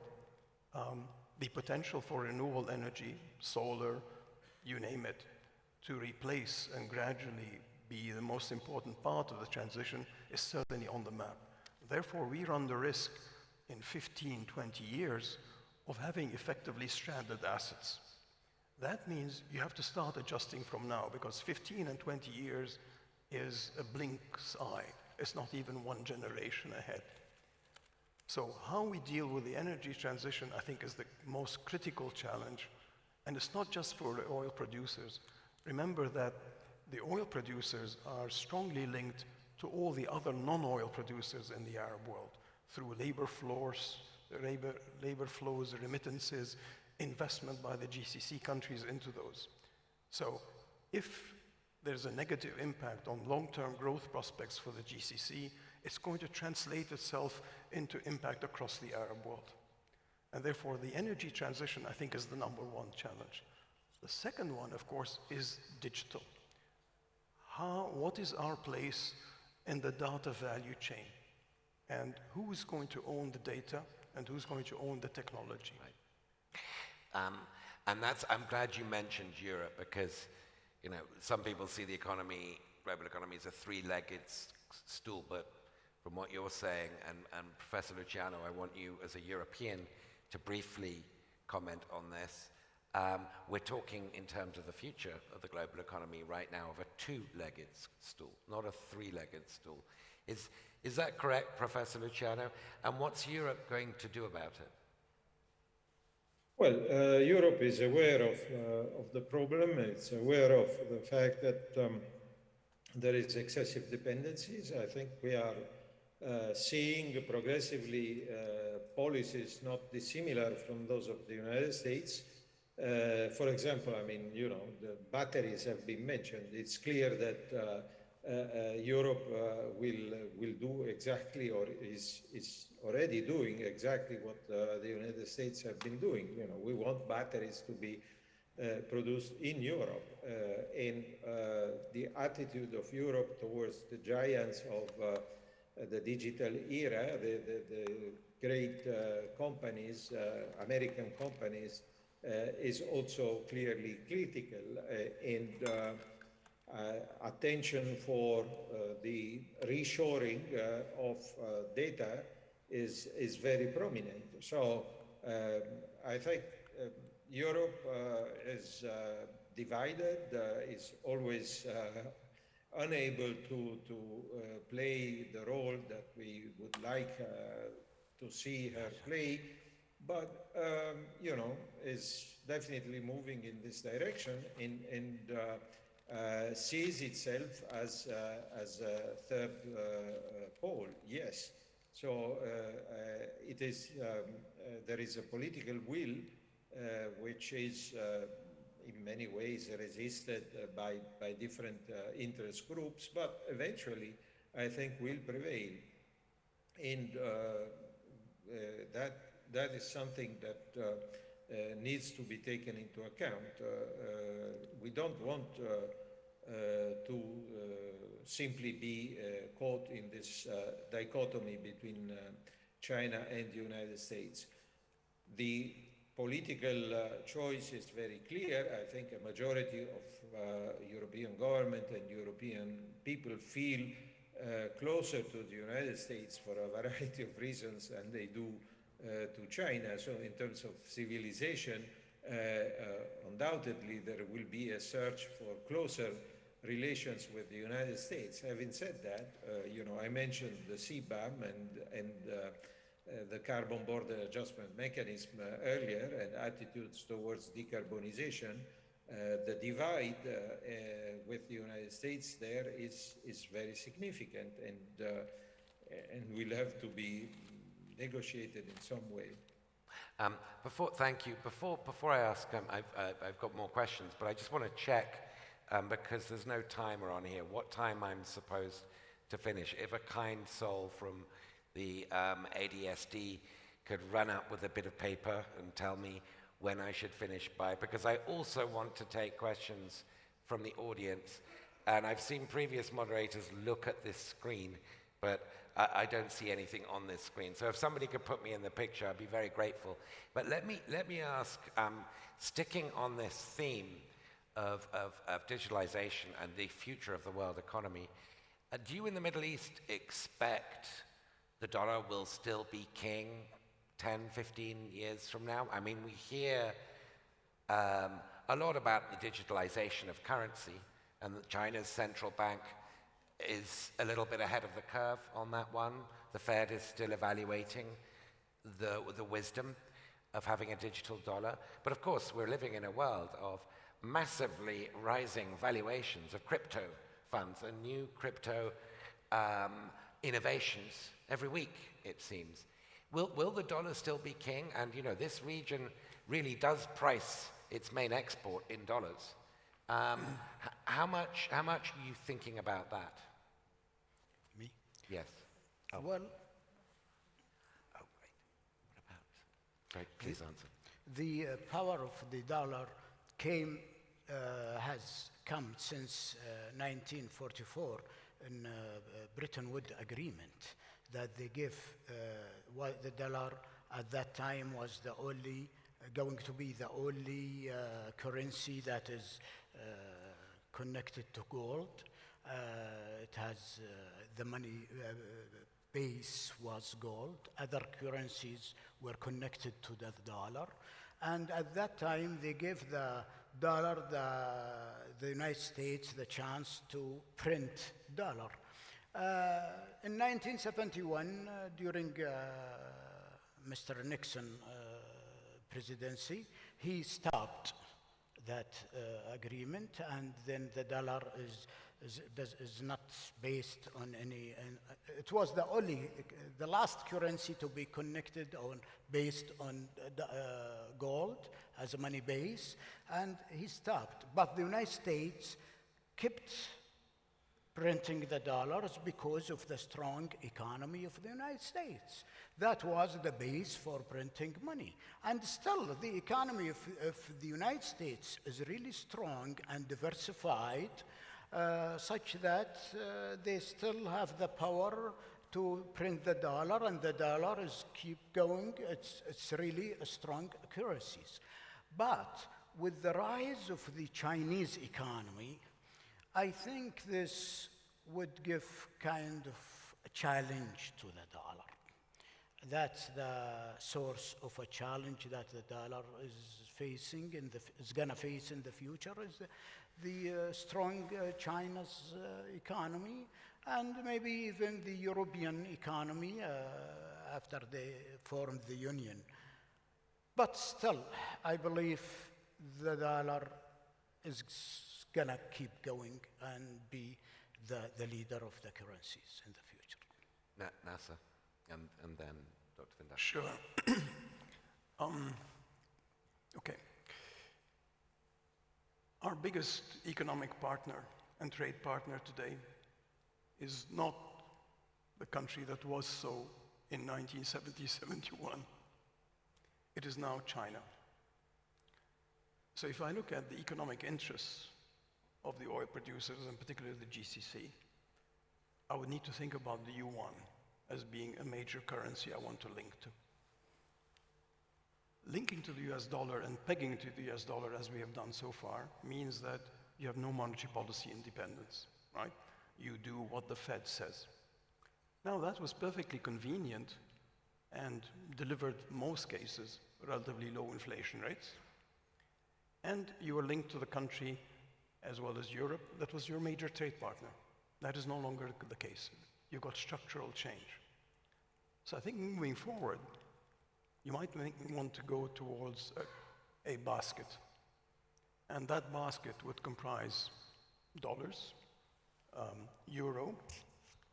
the potential for renewable energy, solar, you name it, to replace and gradually be the most important part of the transition is certainly on the map. Therefore, we run the risk in 15, 20 years of having effectively stranded assets. That means you have to start adjusting from now, because 15 and 20 years is a blink's eye. It's not even one generation ahead. So how we deal with the energy transition, I think, is the most critical challenge. And it's not just for the oil producers. Remember that the oil producers are strongly linked to all the other non-oil producers in the Arab world through labor flows, remittances, investment by the GCC countries into those. So if there's a negative impact on long-term growth prospects for the GCC, it's going to translate itself into impact across the Arab world. And therefore, the energy transition, I think, is the #1 challenge. The second one, of course, is digital. What is our place in the data value chain? And who's going to own the data and who's going to own the technology? Right. I'm glad you mentioned Europe because, you know, some people see the economy, global economy, as a three-legged stool, but from what you're saying, and Professor Luciano, I want you as a European to briefly comment on this. We're talking in terms of the future of the global economy right now of a two-legged stool, not a three-legged stool. Is that correct, Professor Luciano? And what's Europe going to do about it? Well, Europe is aware of the problem. It's aware of the fact that there is excessive dependencies. I think we are seeing progressively policies not dissimilar from those of the United States. For example, I mean, you know, the batteries have been mentioned. It's clear that Europe will do exactly, or is already doing exactly what the United States have been doing. You know, we want batteries to be produced in Europe, and the attitude of Europe towards the giants of the digital era, the great companies, American companies, is also clearly critical, and attention for the reshoring of data is very prominent. So I think Europe is divided, is always unable to play the role that we would like to see her play, but you know, is definitely moving in this direction, and sees itself as a third pole. Yes. So it is there is a political will which is in many ways resisted by different interest groups, but eventually I think will prevail. And that is something that needs to be taken into account. We don't want to simply be caught in this dichotomy between China and the United States. The political choice is very clear. I think a majority of European government and European people feel closer to the United States for a variety of reasons than they do to China. So in terms of civilization, undoubtedly there will be a search for closer relations with the United States. Having said that, you know, I mentioned the CBAM and the carbon border adjustment mechanism earlier, and attitudes towards decarbonization. The divide with the United States there is very significant, and will have to be negotiated in some way. Thank you. Before I ask, I've got more questions, but I just want to check, because there's no timer on here, what time I'm supposed to finish. If a kind soul from the ADSD could run up with a bit of paper and tell me when I should finish by, because I also want to take questions from the audience. And I've seen previous moderators look at this screen, but I don't see anything on this screen. So if somebody could put me in the picture, I'd be very grateful. But let me ask, sticking on this theme of digitalization and the future of the world economy, do you in the Middle East expect the dollar will still be king 10, 15 years from now? I mean, we hear a lot about the digitalization of currency, and that China's central bank is a little bit ahead of the curve on that one. The Fed is still evaluating the wisdom of having a digital dollar. But of course, we're living in a world of massively rising valuations of crypto funds and new crypto innovations every week, it seems. Will the dollar still be king? And this region really does price its main export in dollars. How much are you thinking about that? Me? Yes. Oh. Well, Oh, wait. What about? Right, please answer. the power of the dollar has come since 1944 in Bretton Woods Agreement, that they give the dollar at that time was the only going to be the only currency that is connected to gold. It has the money base was gold. Other currencies were connected to the dollar. And at that time, they gave the dollar, the United States, the chance to print dollar. In 1971, during Mr. Nixon presidency, he stopped that agreement, and then the dollar is not based on any. It was the last currency to be connected on, based on gold as a money base, and he stopped. But the United States kept printing the dollars because of the strong economy of the United States. That was the base for printing money. And still, the economy of the United States is really strong and diversified, such that they still have the power to print the dollar, and the dollar is keep going. It's really a strong currencies. But with the rise of the Chinese economy, I think this would give kind of a challenge to the dollar. That's the source of a challenge that the dollar is facing is going to face in the future, is the strong China's economy, and maybe even the European economy after they formed the Union. But still, I believe the dollar is going to keep going and be the leader of the currencies in the future. Nasser, and then Dr. Vindar. Sure. Okay. Our biggest economic partner and trade partner today is not the country that was so in 1970-71. It is now China. So if I look at the economic interests of the oil producers, and particularly the GCC, I would need to think about the yuan as being a major currency I want to link to. Linking to the US dollar and pegging to the US dollar, as we have done so far, means that you have no monetary policy independence, right? You do what the Fed says. Now, that was perfectly convenient and delivered, most cases, relatively low inflation rates. And you were linked to the country, as well as Europe, that was your major trade partner. That is no longer the case. You've got structural change. So I think moving forward, you might want to go towards a basket. And that basket would comprise dollars, euro,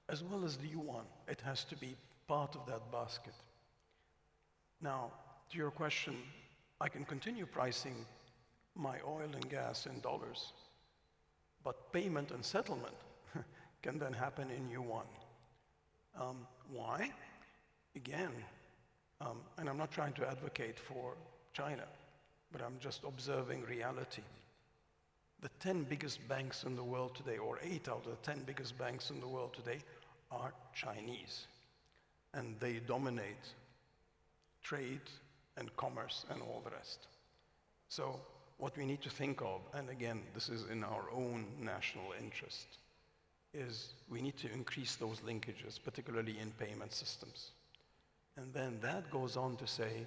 as well as the yuan. It has to be part of that basket. Now, to your question, I can continue pricing my oil and gas in dollars, but payment and settlement can then happen in yuan. Why? Again, and I'm not trying to advocate for China, but I'm just observing reality. The 10 biggest banks in the world today, or 8 out of the 10 biggest banks in the world today, are Chinese. And they dominate trade and commerce and all the rest. So what we need to think of, and again, this is in our own national interest, is we need to increase those linkages, particularly in payment systems. And then that goes on to say,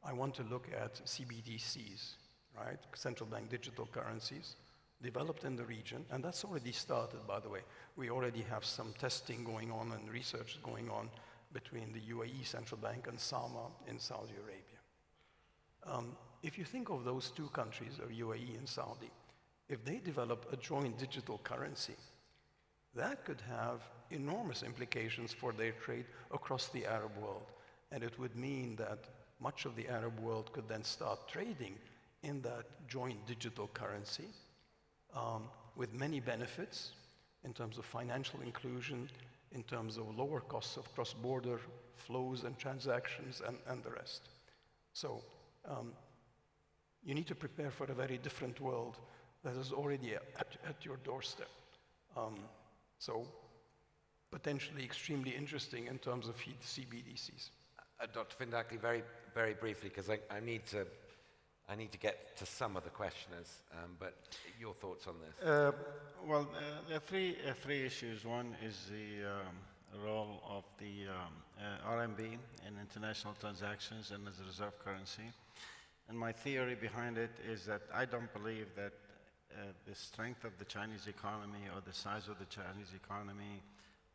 I want to look at CBDCs, right? Central bank digital currencies, developed in the region, and that's already started, by the way. We already have some testing going on and research going on between the UAE Central Bank and SAMA in Saudi Arabia. If you think of those two countries, of UAE and Saudi, if they develop a joint digital currency, that could have enormous implications for their trade across the Arab world. And it would mean that much of the Arab world could then start trading in that joint digital currency with many benefits in terms of financial inclusion, in terms of lower costs of cross-border flows and transactions and the rest. So you need to prepare for a very different world that is already at your doorstep. So potentially extremely interesting in terms of CBDCs. Dr. Findakli, very, very briefly, because I need to get to some of the questioners, but your thoughts on this? Well, there are three issues. One is the role of the RMB in international transactions and as a reserve currency. And my theory behind it is that I don't believe that the strength of the Chinese economy or the size of the Chinese economy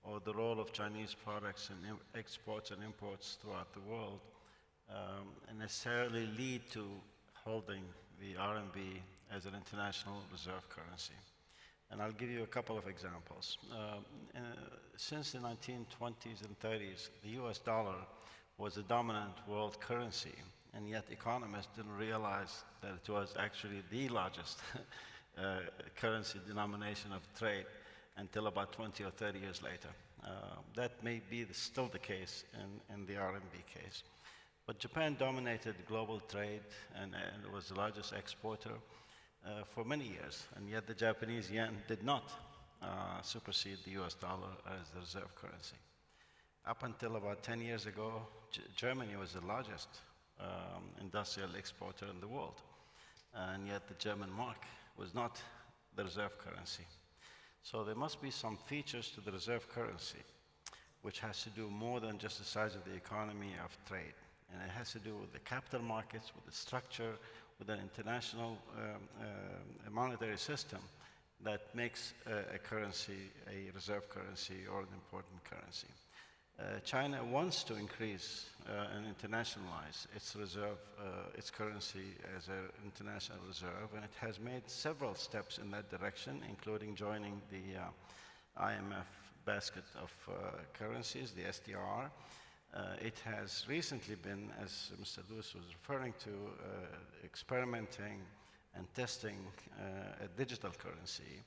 or the role of Chinese products in exports and imports throughout the world necessarily lead to holding the RMB as an international reserve currency. And I'll give you a couple of examples. Since the 1920s and 30s, the US dollar was the dominant world currency, and yet economists didn't realize that it was actually the largest currency denomination of trade until about 20 or 30 years later. That may be still the case in the RMB case. But Japan dominated global trade and was the largest exporter for many years, and yet the Japanese yen did not supersede the US dollar as the reserve currency. Up until about 10 years ago, Germany was the largest industrial exporter in the world, and yet the German mark was not the reserve currency. So there must be some features to the reserve currency which has to do more than just the size of the economy of trade. And it has to do with the capital markets, with the structure, with an international monetary system that makes a currency a reserve currency or an important currency. China wants to increase and internationalize its currency as an international reserve, and it has made several steps in that direction, including joining the IMF basket of currencies, the SDR. It has recently been, as Mr. Lewis was referring to, experimenting and testing a digital currency,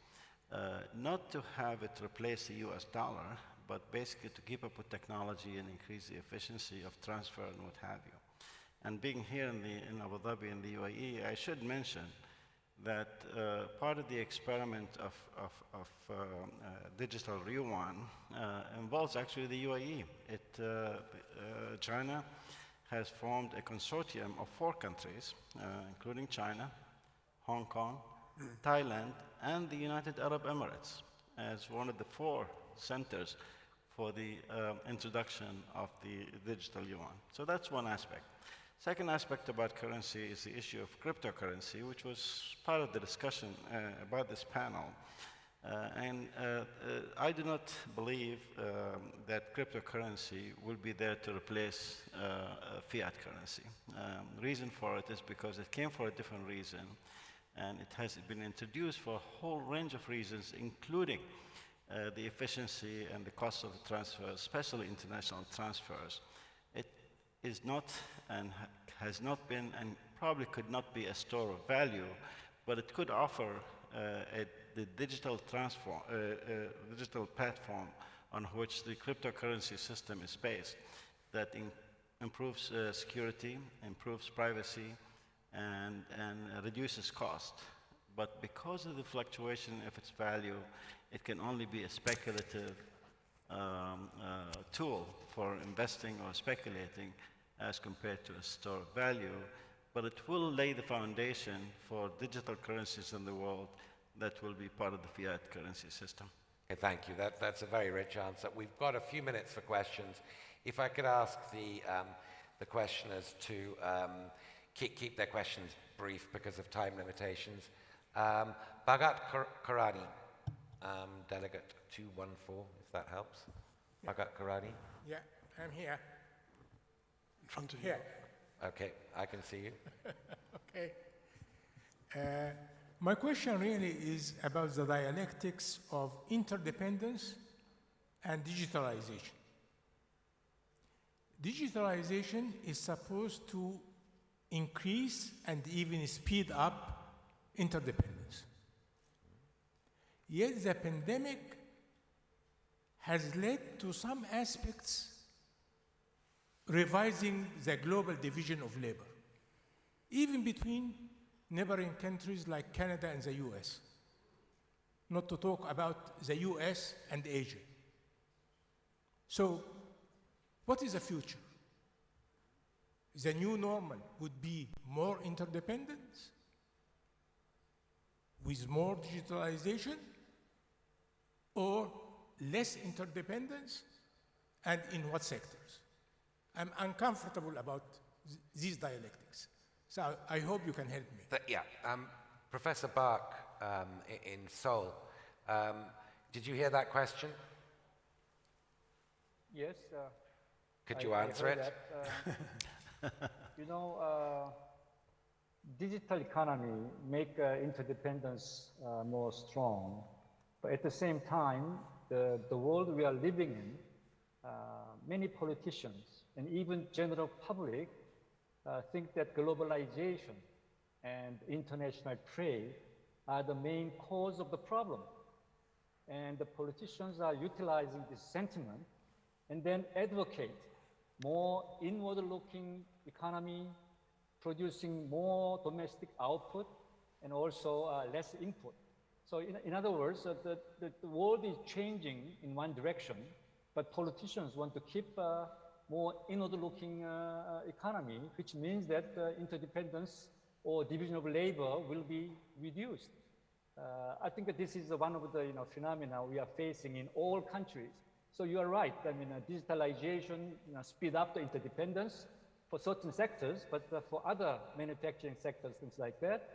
not to have it replace the US dollar, but basically to keep up with technology and increase the efficiency of transfer and what have you. And being here in Abu Dhabi in the UAE, I should mention that part of the experiment of digital yuan involves actually the UAE. China has formed a consortium of 4 countries, including China, Hong Kong, Thailand, and the United Arab Emirates, as one of the 4 centers for the introduction of the digital yuan. So that's one aspect. Second aspect about currency is the issue of cryptocurrency, which was part of the discussion about this panel. I do not believe that cryptocurrency will be there to replace fiat currency. The reason for it is because it came for a different reason, and it has been introduced for a whole range of reasons, including the efficiency and the cost of the transfer, especially international transfers. It is not and has not been and probably could not be a store of value, but it could offer the digital platform on which the cryptocurrency system is based that improves security, improves privacy, and reduces cost. But because of the fluctuation of its value, it can only be a speculative tool for investing or speculating as compared to a store of value, but it will lay the foundation for digital currencies in the world that will be part of the fiat currency system. Okay, thank you. That's a very rich answer. We've got a few minutes for questions. If I could ask the questioners to keep their questions brief because of time limitations. Bhagat Karani, Delegate 214, if that helps. Bhagat Karani. Yeah, I'm here. In front of you. Here. Okay, I can see you. Okay. My question really is about the dialectics of interdependence and digitalization. Digitalization is supposed to increase and even speed up interdependence. Yet the pandemic has led to some aspects revising the global division of labor, even between neighboring countries like Canada and the US, not to talk about the US and Asia. So, what is the future? The new normal would be more interdependence with more digitalization, or less interdependence, and in what sectors? I'm uncomfortable about these dialectics. So I hope you can help me. Professor Bach in Seoul, did you hear that question? Yes. Could you answer it? You know, digital economy make interdependence more strong, but at the same time, the world we are living in, many politicians and even general public think that globalization and international trade are the main cause of the problem. And the politicians are utilizing this sentiment and then advocate more inward-looking economy, producing more domestic output and also less input. So in other words, the world is changing in one direction, but politicians want to keep more inward-looking economy, which means that interdependence or division of labor will be reduced. I think that this is one of the phenomena we are facing in all countries. So you are right. I mean, digitalization speed up the interdependence for certain sectors, but for other manufacturing sectors, things like that,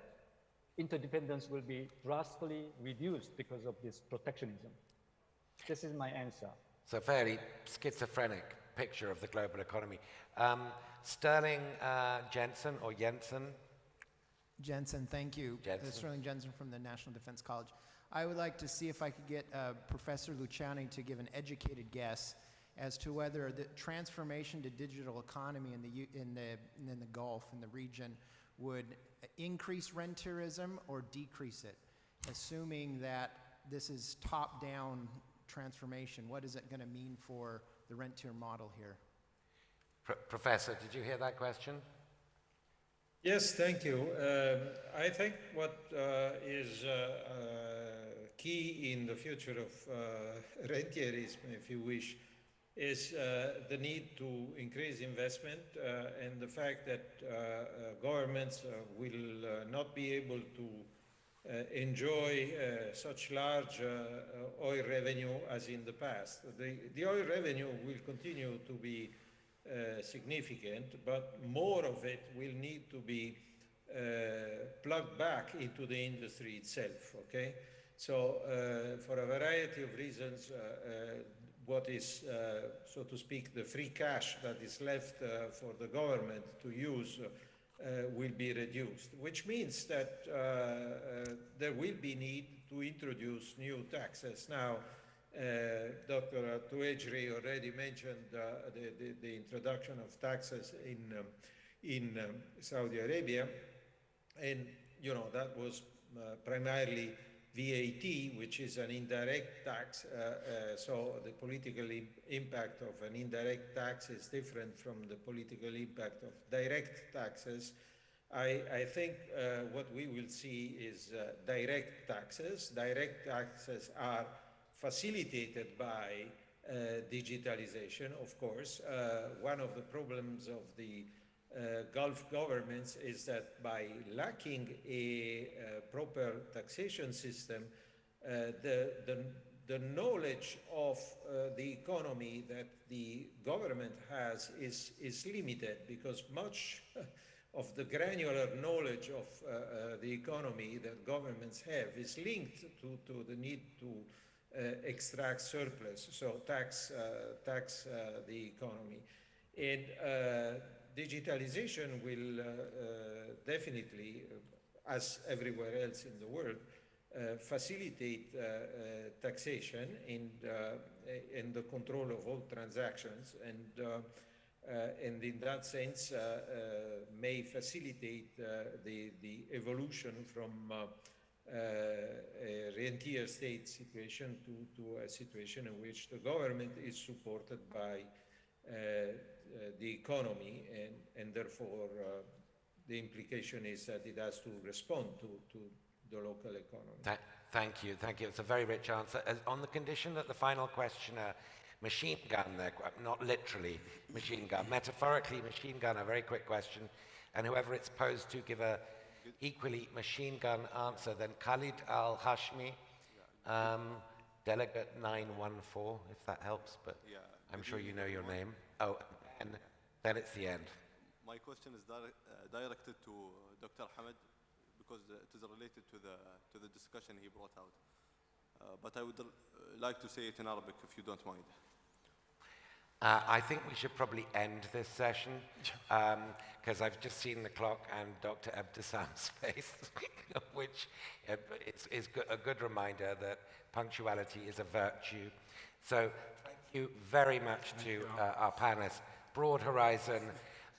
interdependence will be drastically reduced because of this protectionism. This is my answer. So fairly schizophrenic picture of the global economy. Sterling Jensen or Jensen? Jensen, thank you. Jensen. Sterling Jensen from the National Defense College. I would like to see if I could get Professor Luciani to give an educated guess as to whether the transformation to digital economy in the Gulf, in the region, would increase rentierism or decrease it, assuming that this is top-down transformation. What is it going to mean for the rentier model here? Professor, did you hear that question? Yes, thank you. I think what is key in the future of rentierism, if you wish, is the need to increase investment and the fact that governments will not be able to enjoy such large oil revenue as in the past. The oil revenue will continue to be significant, but more of it will need to be plugged back into the industry itself, okay? So for a variety of reasons, what is, so to speak, the free cash that is left for the government to use will be reduced, which means that there will be need to introduce new taxes. Now, Dr. Tuejri already mentioned the introduction of taxes in Saudi Arabia, and that was primarily VAT, which is an indirect tax. So the political impact of an indirect tax is different from the political impact of direct taxes. I think what we will see is direct taxes. Direct taxes are facilitated by digitalization, of course. One of the problems of the Gulf governments is that by lacking a proper taxation system, the knowledge of the economy that the government has is limited, because much of the granular knowledge of the economy that governments have is linked to the need to extract surplus, so tax the economy. And digitalization will definitely, as everywhere else in the world, facilitate taxation and the control of all transactions, and in that sense may facilitate the evolution from a rentier state situation to a situation in which the government is supported by the economy, and therefore the implication is that it has to respond to the local economy. Thank you. It's a very rich answer. On the condition that the final questioner machine gun their, not literally machine gun, metaphorically machine gun, a very quick question, and whoever it's posed to give a equally machine gun answer, then Khalid Al-Hashmi, delegate 914, if that helps, but Yeah, I'm sure you know your name. Oh, and then it's the end. my question is directed to Dr. Hamid because it is related to the discussion he brought out. But I would like to say it in Arabic if you don't mind. I think we should probably end this session because I've just seen the clock and Dr. Abdesam's face, which is a good reminder that punctuality is a virtue. So thank you very much to our panelists. Broad horizon,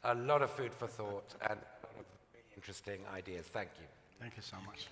a lot of food for thought, and a lot of really interesting ideas. Thank you. Thank you so much.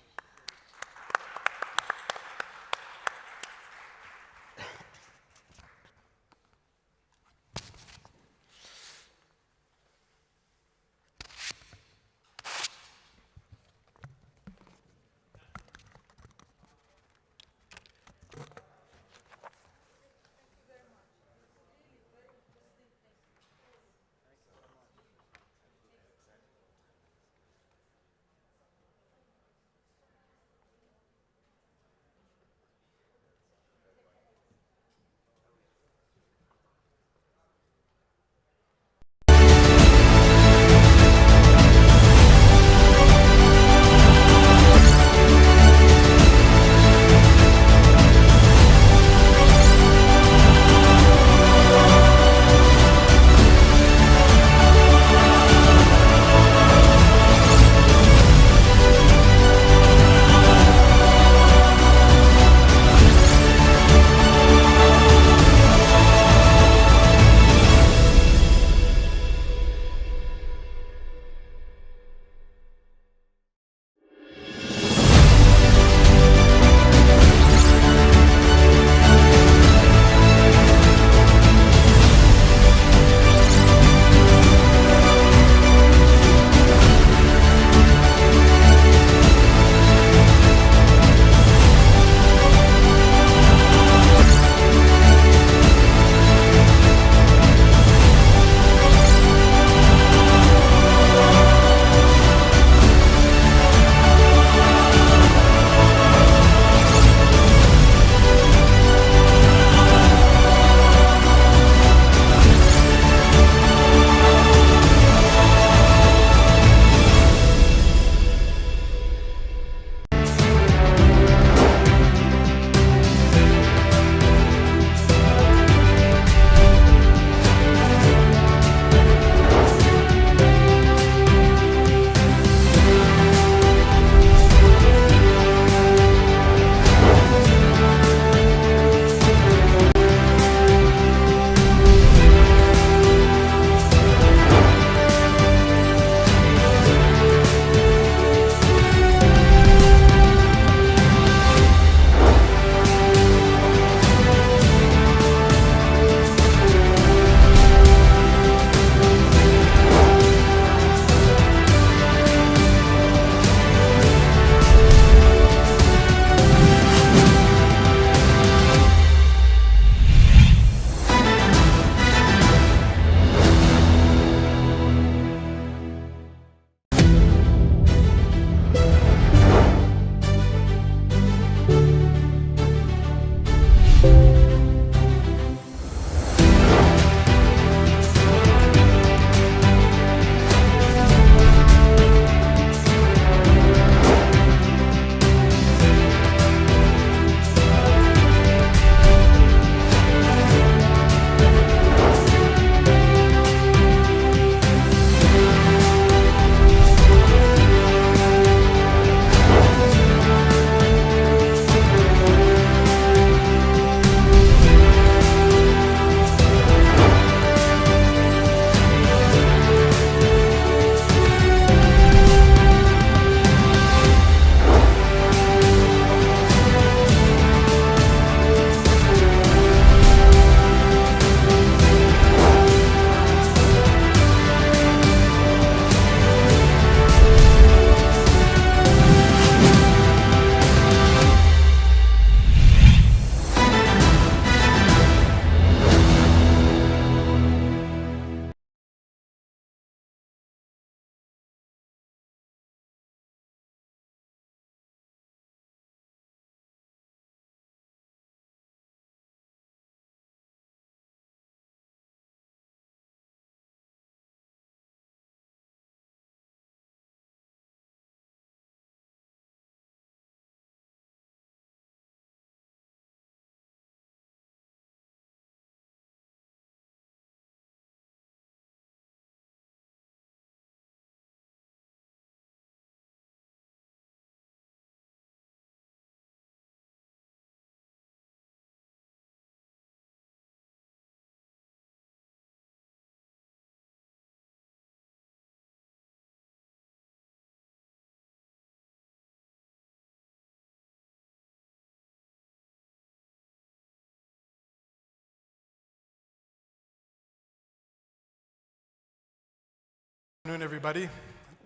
Good afternoon, everybody.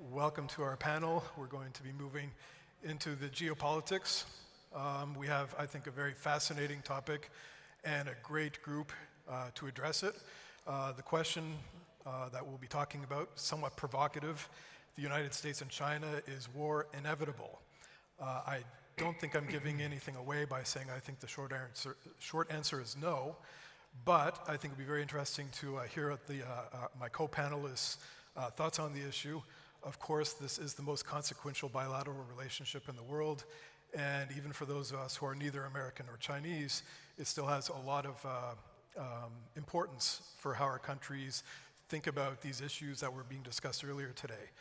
Welcome to our panel. We're going to be moving into the geopolitics. We have, I think, a very fascinating topic and a great group to address it. The question that we'll be talking about, somewhat provocative, the United States and China, is war inevitable? I don't think I'm giving anything away by saying I think the short answer is no, but I think it'll be very interesting to hear my co-panelists' thoughts on the issue. Of course, this is the most consequential bilateral relationship in the world, and even for those of us who are neither American or Chinese, it still has a lot of importance for how our countries think about these issues that were being discussed earlier today.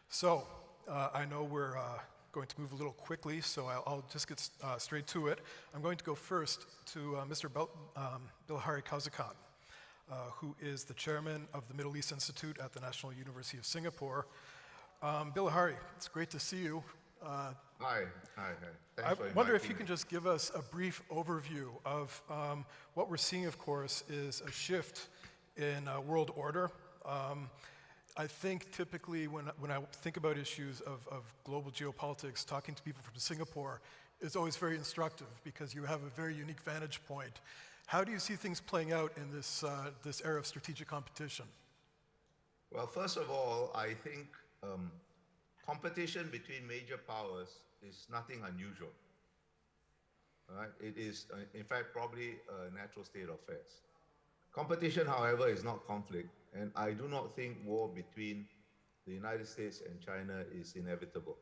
So I know we're going to move a little quickly, so I'll just get straight to it. I'm going to go first to Mr. Bilahari Kauzikan, who is the chairman of the Middle East Institute at the National University of Singapore. Bilahari, it's great to see you. Hi. Thanks I wonder if you can just give us a brief overview of what we're seeing, of course, is a shift in world order. I think typically when I think about issues of global geopolitics, talking to people from Singapore is always very instructive because you have a very unique vantage point. How do you see things playing out in this era of strategic competition? Well, first of all, I think competition between major powers is nothing unusual. Right? It is, in fact, probably a natural state of affairs. Competition, however, is not conflict, and I do not think war between the United States and China is inevitable.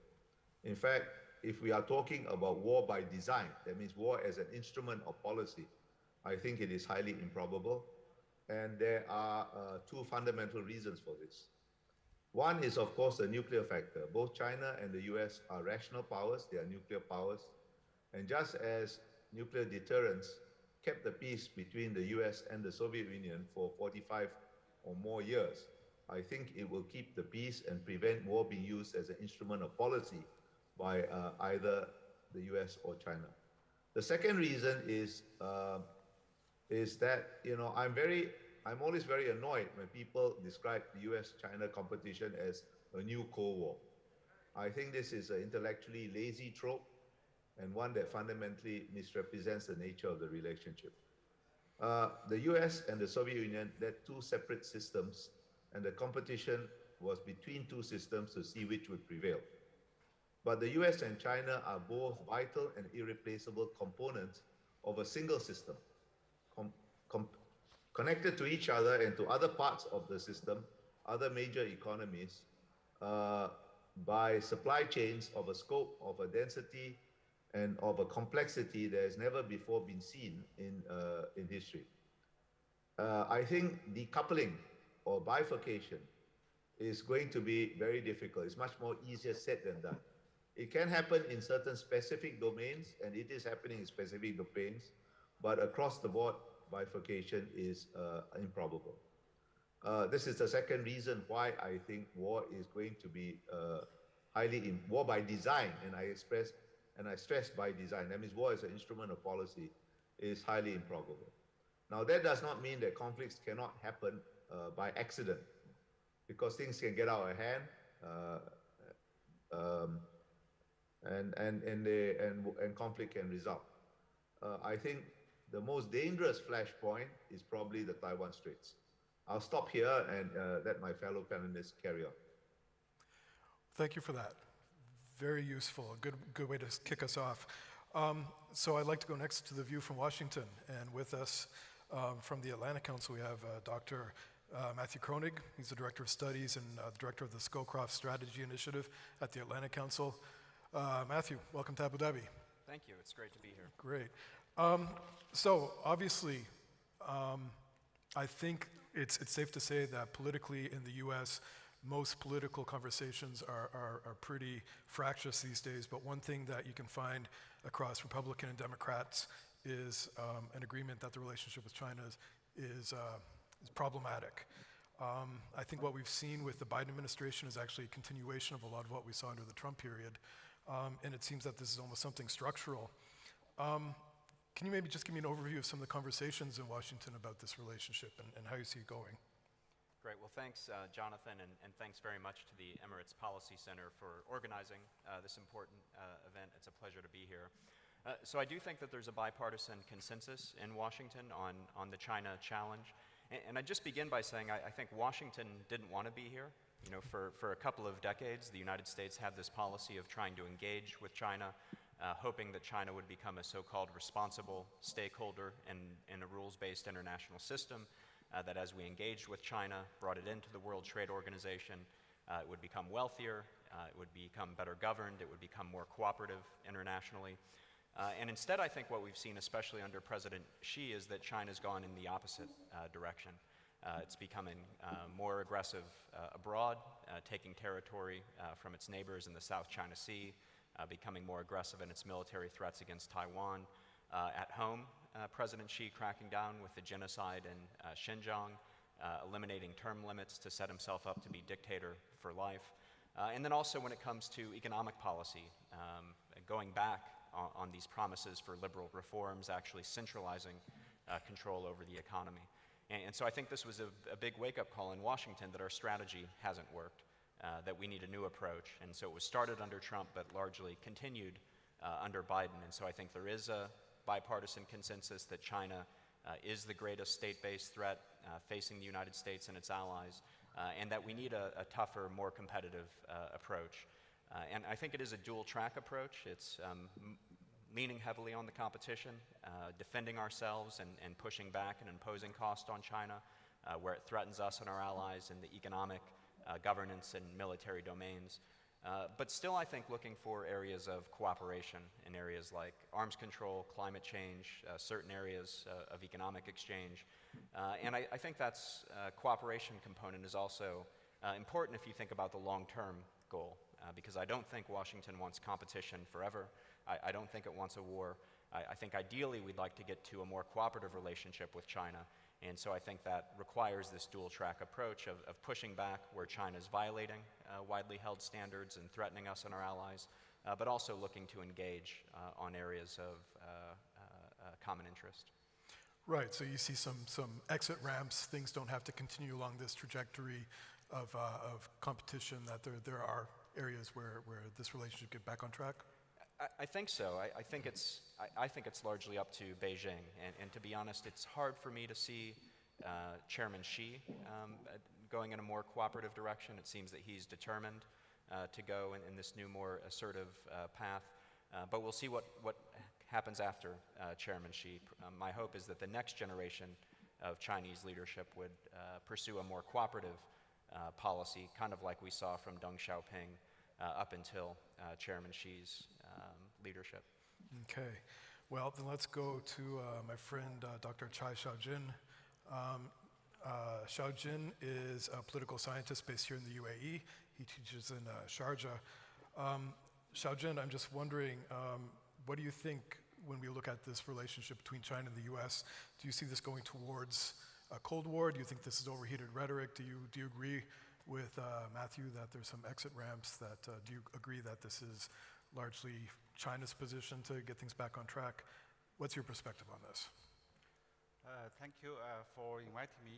In fact, if we are talking about war by design, that means war as an instrument of policy, I think it is highly improbable, and there are two fundamental reasons for this. One is, of course, the nuclear factor. Both China and the US are rational powers, they are nuclear powers, and just as nuclear deterrence kept the peace between the US and the Soviet Union for 45 or more years, I think it will keep the peace and prevent war being used as an instrument of policy by either the US or China. The second reason is that, you know, I'm always very annoyed when people describe the US-China competition as a new Cold War. I think this is an intellectually lazy trope and one that fundamentally misrepresents the nature of the relationship. The US and the Soviet Union, they're two separate systems, and the competition was between two systems to see which would prevail. But the US and China are both vital and irreplaceable components of a single system, connected to each other and to other parts of the system, other major economies, by supply chains of a scope, of a density, and of a complexity that has never before been seen in history. I think decoupling or bifurcation is going to be very difficult. It's much more easier said than done. It can happen in certain specific domains, and it is happening in specific domains, but across the board, bifurcation is improbable. This is the second reason why I think war is going to be war by design, and I stress by design. That means war as an instrument of policy is highly improbable. Now, that does not mean that conflicts cannot happen by accident, because things can get out of hand, and conflict can result. I think the most dangerous flashpoint is probably the Taiwan Straits. I'll stop here and let my fellow panelists carry on. Thank you for that. Very useful, good way to kick us off. So I'd like to go next to the view from Washington, and with us from the Atlantic Council we have Dr. Matthew Kronig. He's the Director of Studies and the Director of the Scowcroft Strategy Initiative at the Atlantic Council. Matthew, welcome to Abu Dhabi. Thank you, it's great to be here. Great. So obviously, I think it's safe to say that politically in the US, most political conversations are pretty fractious these days, but one thing that you can find across Republican and Democrats is an agreement that the relationship with China is problematic. I think what we've seen with the Biden administration is actually a continuation of a lot of what we saw under the Trump period, and it seems that this is almost something structural. Can you maybe just give me an overview of some of the conversations in Washington about this relationship and how you see it going? Great. Well, thanks, Jonathan, and thanks very much to the Emirates Policy Center for organizing this important event. It's a pleasure to be here. So I do think that there's a bipartisan consensus in Washington on the China challenge. And I'd just begin by saying I think Washington didn't want to be here. You know, for a couple of decades, the United States had this policy of trying to engage with China, hoping that China would become a so-called responsible stakeholder in a rules-based international system, that as we engaged with China, brought it into the World Trade Organization, it would become wealthier, it would become better governed, it would become more cooperative internationally. And instead, I think what we've seen, especially under President Xi, is that China's gone in the opposite direction. It's becoming more aggressive abroad, taking territory from its neighbors in the South China Sea, becoming more aggressive in its military threats against Taiwan. At home, President Xi cracking down with the genocide in Xinjiang, eliminating term limits to set himself up to be dictator for life. And then also when it comes to economic policy, going back on these promises for liberal reforms, actually centralizing control over the economy. And so I think this was a big wake-up call in Washington that our strategy hasn't worked, that we need a new approach. And so it was started under Trump, but largely continued under Biden. And so I think there is a bipartisan consensus that China is the greatest state-based threat facing the United States and its allies, and that we need a tougher, more competitive approach. And I think it is a dual-track approach. It's leaning heavily on the competition, defending ourselves and pushing back and imposing cost on China, where it threatens us and our allies in the economic, governance, and military domains. But still, I think, looking for areas of cooperation in areas like arms control, climate change, certain areas of economic exchange. And I think that's cooperation component is also important if you think about the long-term goal, because I don't think Washington wants competition forever. I don't think it wants a war. I think ideally we'd like to get to a more cooperative relationship with China. And so I think that requires this dual-track approach of pushing back where China is violating widely held standards and threatening us and our allies, but also looking to engage on areas of common interest. Right, so you see some exit ramps. Things don't have to continue along this trajectory of competition, that there are areas where this relationship get back on track? I think so. I think it's largely up to Beijing, and to be honest, it's hard for me to see Chairman Xi going in a more cooperative direction. It seems that he's determined to go in this new, more assertive path. But we'll see what happens after Chairman Xi. My hope is that the next generation of Chinese leadership would pursue a more cooperative policy, kind of like we saw from Deng Xiaoping up until Chairman Xi's leadership. Okay, well then let's go to my friend Dr. Chai Xiaojin. Xiaojin is a political scientist based here in the UAE. He teaches in Sharjah. Xiaojin, I'm just wondering, what do you think when we look at this relationship between China and the US? Do you see this going towards a Cold War? Do you think this is overheated rhetoric? Do you agree with Matthew that there's some exit ramps? Do you agree that this is largely China's position to get things back on track? What's your perspective on this? Thank you for inviting me.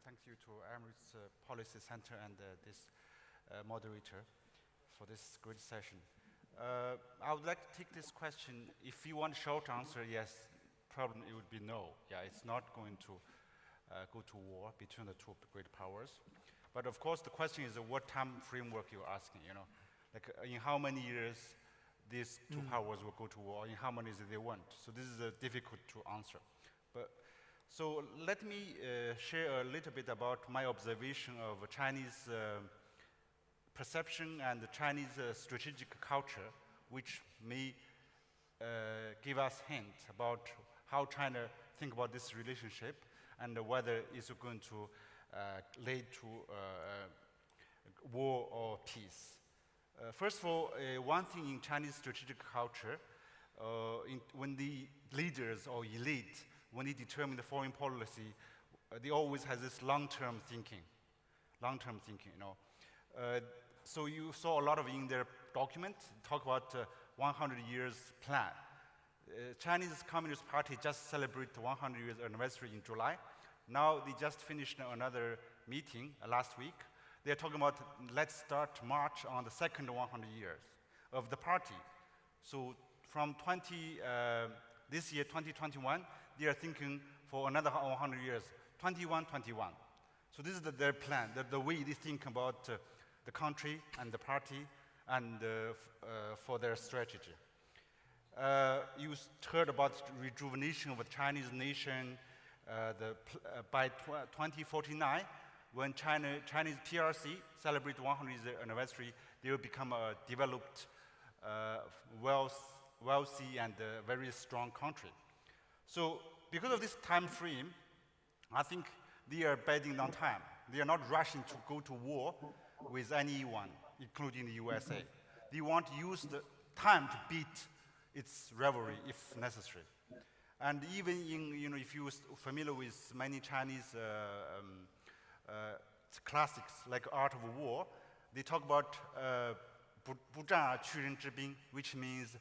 Thank you to Emirates Policy Center and this moderator for this great session. I would like to take this question. If you want a short answer, yes, probably it would be no. Yeah, it's not going to go to war between the two great powers. But of course, the question is what time framework you're asking, you know? Like in how many years these two powers will go to war, in how many years they won't. So this is difficult to answer. So let me share a little bit about my observation of Chinese perception and the Chinese strategic culture, which may give us hint about how China think about this relationship and whether it's going to lead to war or peace. First of all, one thing in Chinese strategic culture, when the leaders or elite, when they determine the foreign policy, they always have this long-term thinking, you know. So you saw a lot of in their document talk about 100 years plan. Chinese Communist Party just celebrated the 100 years anniversary in July. Now they just finished another meeting last week. They're talking about let's start March on the second 100 years of the party. So from this year, 2021, they are thinking for another 100 years, 21. So this is their plan, the way they think about the country and the party and for their strategy. You heard about rejuvenation of the Chinese nation by 2049, when Chinese PRC celebrate 100th anniversary, they will become a developed, wealthy and very strong country. So because of this time frame, I think they are betting on time. They are not rushing to go to war with anyone, including the USA. They want to use the time to beat its rivalry if necessary. And even in, if you're familiar with many Chinese classics like Art of War, they talk about 不战而屈人之兵, which means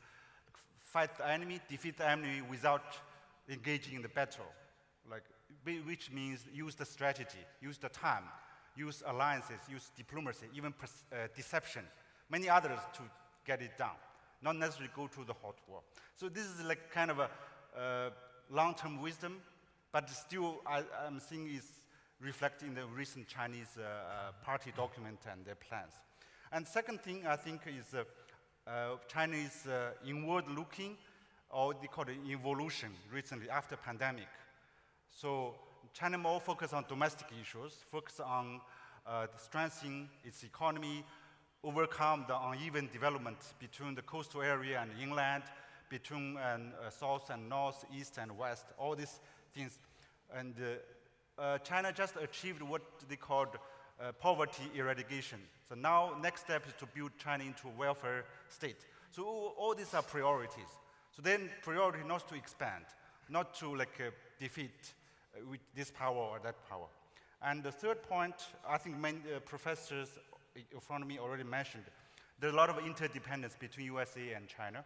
fight the enemy, defeat the enemy without engaging in the battle. Which means use the strategy, use the time, use alliances, use diplomacy, even deception, many others to get it done, not necessarily go to the hot war. So this is like kind of a long-term wisdom, but still I'm seeing is reflected in the recent Chinese party document and their plans. And second thing I think is China is inward-looking, or they call it evolution recently after pandemic. So China more focus on domestic issues, focus on strengthening its economy, overcome the uneven development between the coastal area and inland, between south and north, east and west, all these things. And China just achieved what they called poverty eradication. So now next step is to build China into a welfare state. So all these are priorities. So then priority not to expand, not to defeat with this power or that power. And the third point, I think many professors in front of me already mentioned, there's a lot of interdependence between USA and China.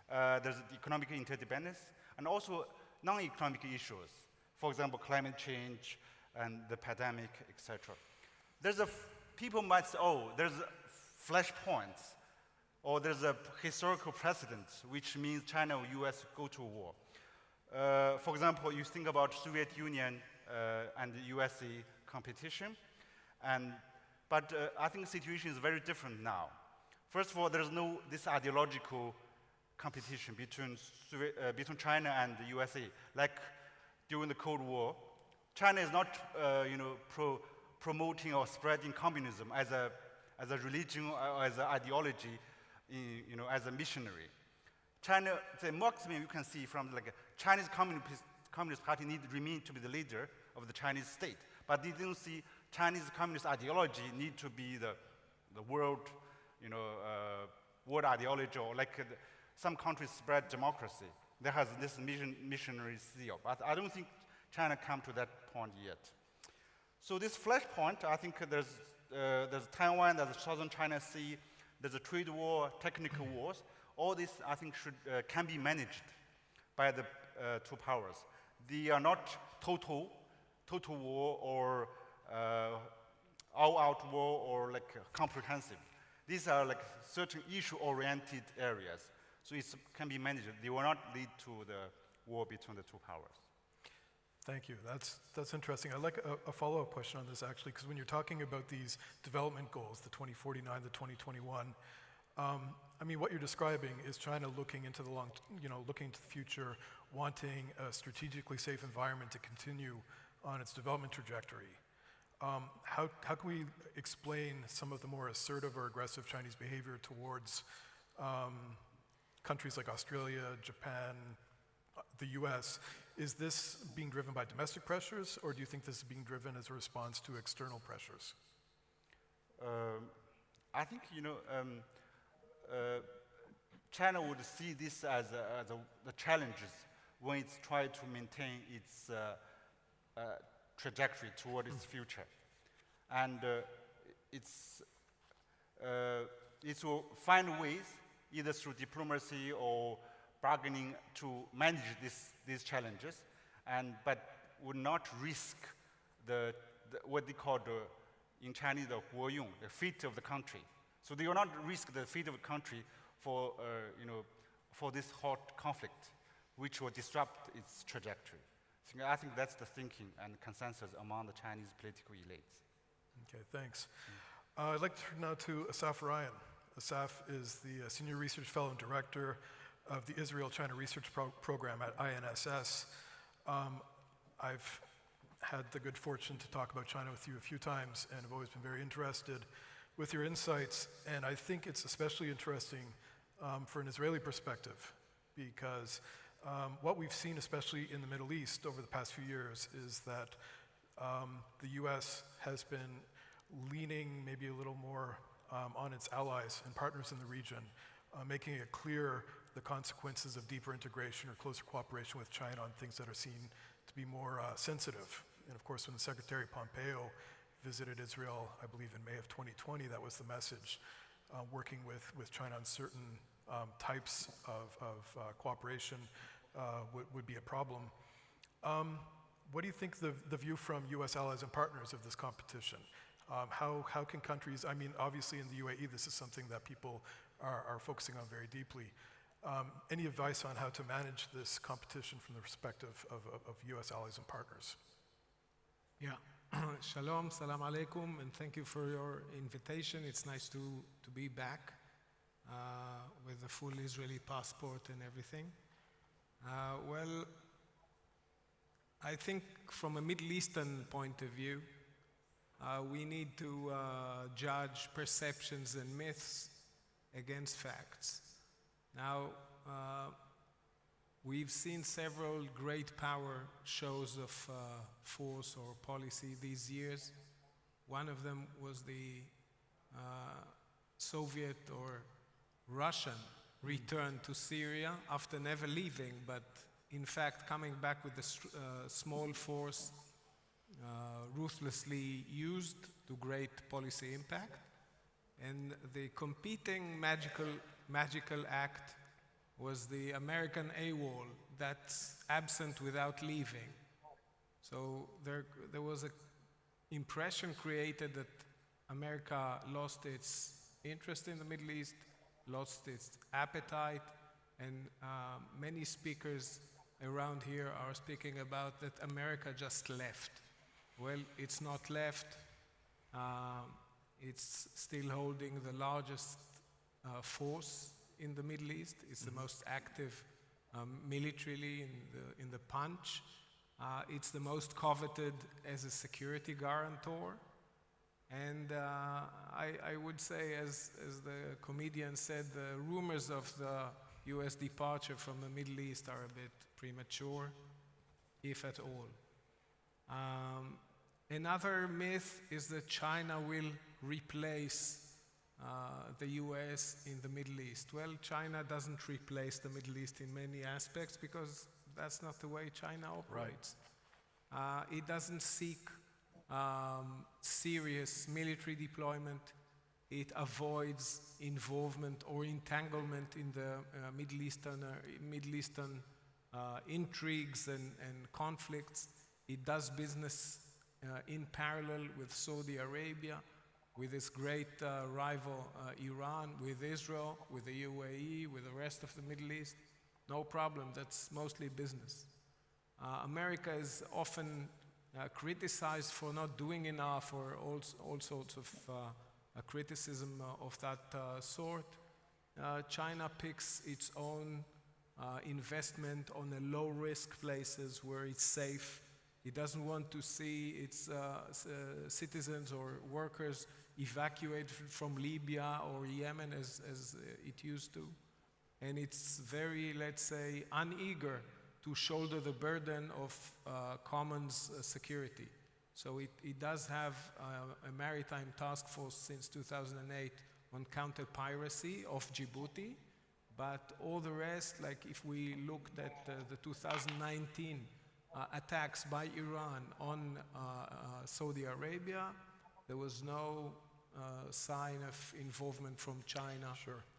There's economic interdependence and also non-economic issues. For example, climate change and the pandemic, etc. People might say, oh, there's flashpoints, or there's a historical precedent, which means China or US go to war. For example, you think about Soviet Union and the USA competition, but I think the situation is very different now. First of all, there's no this ideological competition between China and the USA, like during the Cold War. China is not promoting or spreading communism as a religion or as an ideology, as a missionary. China, the maximum you can see from Chinese Communist Party remain to be the leader of the Chinese state, but they don't see Chinese communist ideology need to be the world, world ideology, or some countries spread democracy. There has this missionary seal, but I don't think China come to that point yet. So this flashpoint, I think there's Taiwan, there's Southern China Sea, there's a trade war, technical wars. All this, I think, can be managed by the two powers. They are not total war or all-out war or comprehensive. These are certain issue-oriented areas. So it can be managed. They will not lead to the war between the two powers. Thank you. That's interesting. I'd like a follow-up question on this, actually, because when you're talking about these development goals, the 2049, the 2021, I mean, what you're describing is China looking into the looking into the future, wanting a strategically safe environment to continue on its development trajectory. How can we explain some of the more assertive or aggressive Chinese behavior towards countries like Australia, Japan, the US? Is this being driven by domestic pressures, or do you think this is being driven as a response to external pressures? I think, China would see this as the challenges when it's trying to maintain its trajectory toward its future. And it will find ways, either through diplomacy or bargaining, to manage these challenges, but would not risk what they call in Chinese the guoyong, the fate of the country. So they will not risk the fate of the country for for this hot conflict, which will disrupt its trajectory. So I think that's the thinking and consensus among the Chinese political elites. Okay, thanks. I'd like to turn now to Asaf Ryan. Asaf is the Senior Research Fellow and Director of the Israel-China Research Program at INSS. I've had the good fortune to talk about China with you a few times, and I've always been very interested with your insights. And I think it's especially interesting for an Israeli perspective, because what we've seen, especially in the Middle East over the past few years, is that the US has been leaning maybe a little more on its allies and partners in the region, making it clear the consequences of deeper integration or closer cooperation with China on things that are seen to be more sensitive. And of course, when the Secretary Pompeo visited Israel, I believe in May of 2020, that was the message, working with China on certain types of cooperation would be a problem. What do you think the view from US allies and partners of this competition? How can countries, I mean, obviously in the UAE, this is something that people are focusing on very deeply. Any advice on how to manage this competition from the perspective of US allies and partners? Yeah. Shalom, salam alaikum, and thank you for your invitation. It's nice to be back with a full Israeli passport and everything. Well, I think from a Middle Eastern point of view, we need to judge perceptions and myths against facts. Now, we've seen several great power shows of force or policy these years. One of them was the Soviet or Russian return to Syria after never leaving, but in fact coming back with a small force ruthlessly used to great policy impact. And the competing magical act was the American AWOL, that's absent without leaving. So there was an impression created that America lost its interest in the Middle East, lost its appetite, and many speakers around here are speaking about that America just left. Well, it's not left. It's still holding the largest force in the Middle East. It's the most active militarily in the punch. It's the most coveted as a security guarantor. And I would say, as the comedian said, the rumors of the US departure from the Middle East are a bit premature, if at all. Another myth is that China will replace the US in the Middle East. Well, China doesn't replace the Middle East in many aspects because that's not the way China operates. Right. It doesn't seek serious military deployment. It avoids involvement or entanglement in the Middle Eastern intrigues and conflicts. It does business in parallel with Saudi Arabia, with its great rival Iran, with Israel, with the UAE, with the rest of the Middle East. No problem, that's mostly business. America is often criticized for not doing enough, or all sorts of criticism of that sort. China picks its own investment on the low-risk places where it's safe. It doesn't want to see its citizens or workers evacuated from Libya or Yemen as it used to. And it's very, let's say, uneager to shoulder the burden of commons security. So it does have a maritime task force since 2008 on counter-piracy of Djibouti, but all the rest, like if we looked at the 2019 attacks by Iran on Saudi Arabia, there was no sign of involvement from China,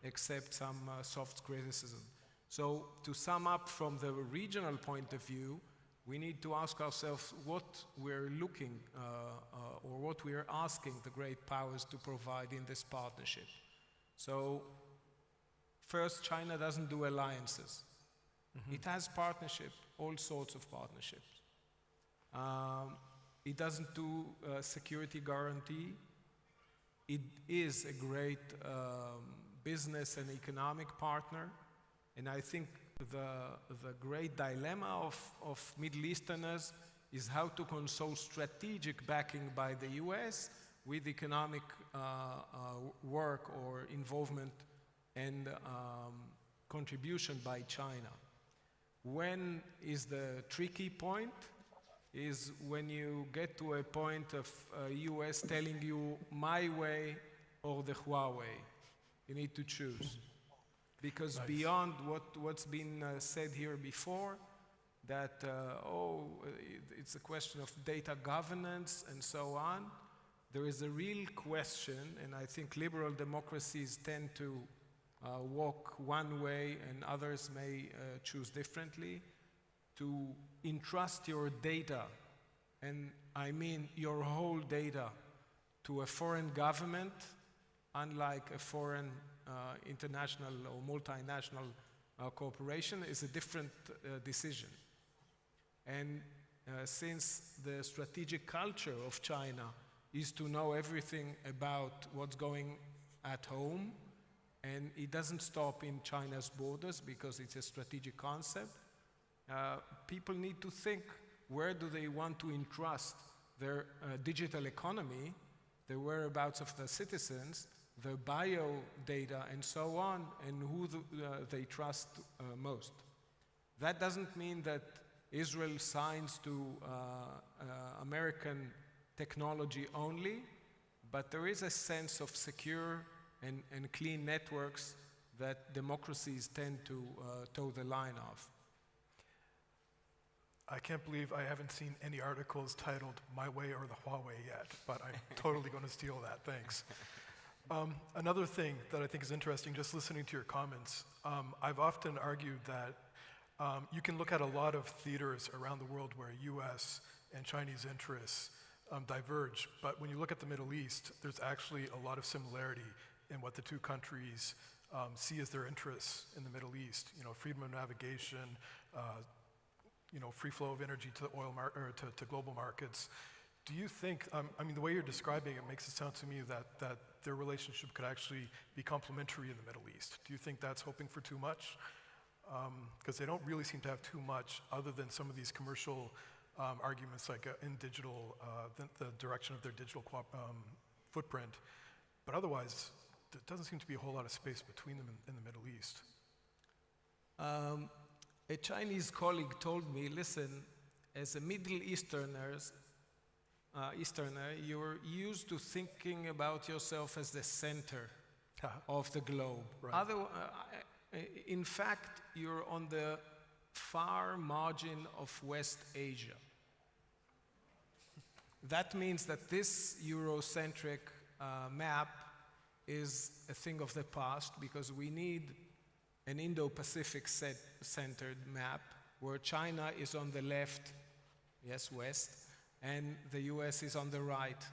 except some soft criticism. So to sum up, from the regional point of view, we need to ask ourselves what we're looking or what we're asking the great powers to provide in this partnership. So first, China doesn't do alliances. It has partnership, all sorts of partnerships. It doesn't do security guarantee. It is a great business and economic partner. And I think the great dilemma of Middle Easterners is how to console strategic backing by the US with economic work or involvement and contribution by China. When is the tricky point? Is when you get to a point of US telling you my way or the Huawei. You need to choose. Because beyond what's been said here before, that, it's a question of data governance and so on, there is a real question, and I think liberal democracies tend to walk one way and others may choose differently, to entrust your data, and I mean your whole data, to a foreign government, unlike a foreign international or multinational corporation, is a different decision. And since the strategic culture of China is to know everything about what's going at home, and it doesn't stop in China's borders because it's a strategic concept, people need to think, where do they want to entrust their digital economy, the whereabouts of the citizens, the bio data and so on, and who they trust most. That doesn't mean that Israel signs to American technology only, but there is a sense of secure and clean networks that democracies tend to toe the line of. I can't believe I haven't seen any articles titled My Way or the Huawei yet, but I'm totally going to steal that, thanks. Another thing that I think is interesting, just listening to your comments, I've often argued that you can look at a lot of theaters around the world where US and Chinese interests diverge, but when you look at the Middle East, there's actually a lot of similarity in what the two countries see as their interests in the Middle East. You know, freedom of navigation, free flow of energy to the oil to global markets. Do you think, I mean, the way you're describing it makes it sound to me that their relationship could actually be complementary in the Middle East. Do you think that's hoping for too much? Because they don't really seem to have too much other than some of these commercial arguments like in digital, the direction of their digital footprint. But otherwise, there doesn't seem to be a whole lot of space between them in the Middle East. A Chinese colleague told me, listen, as a Middle Easterner, you're used to thinking about yourself as the center of the globe. Right. In fact, you're on the far margin of West Asia. That means that this Eurocentric map is a thing of the past because we need an Indo-Pacific centered map where China is on the left, yes, west, and the US is on the right.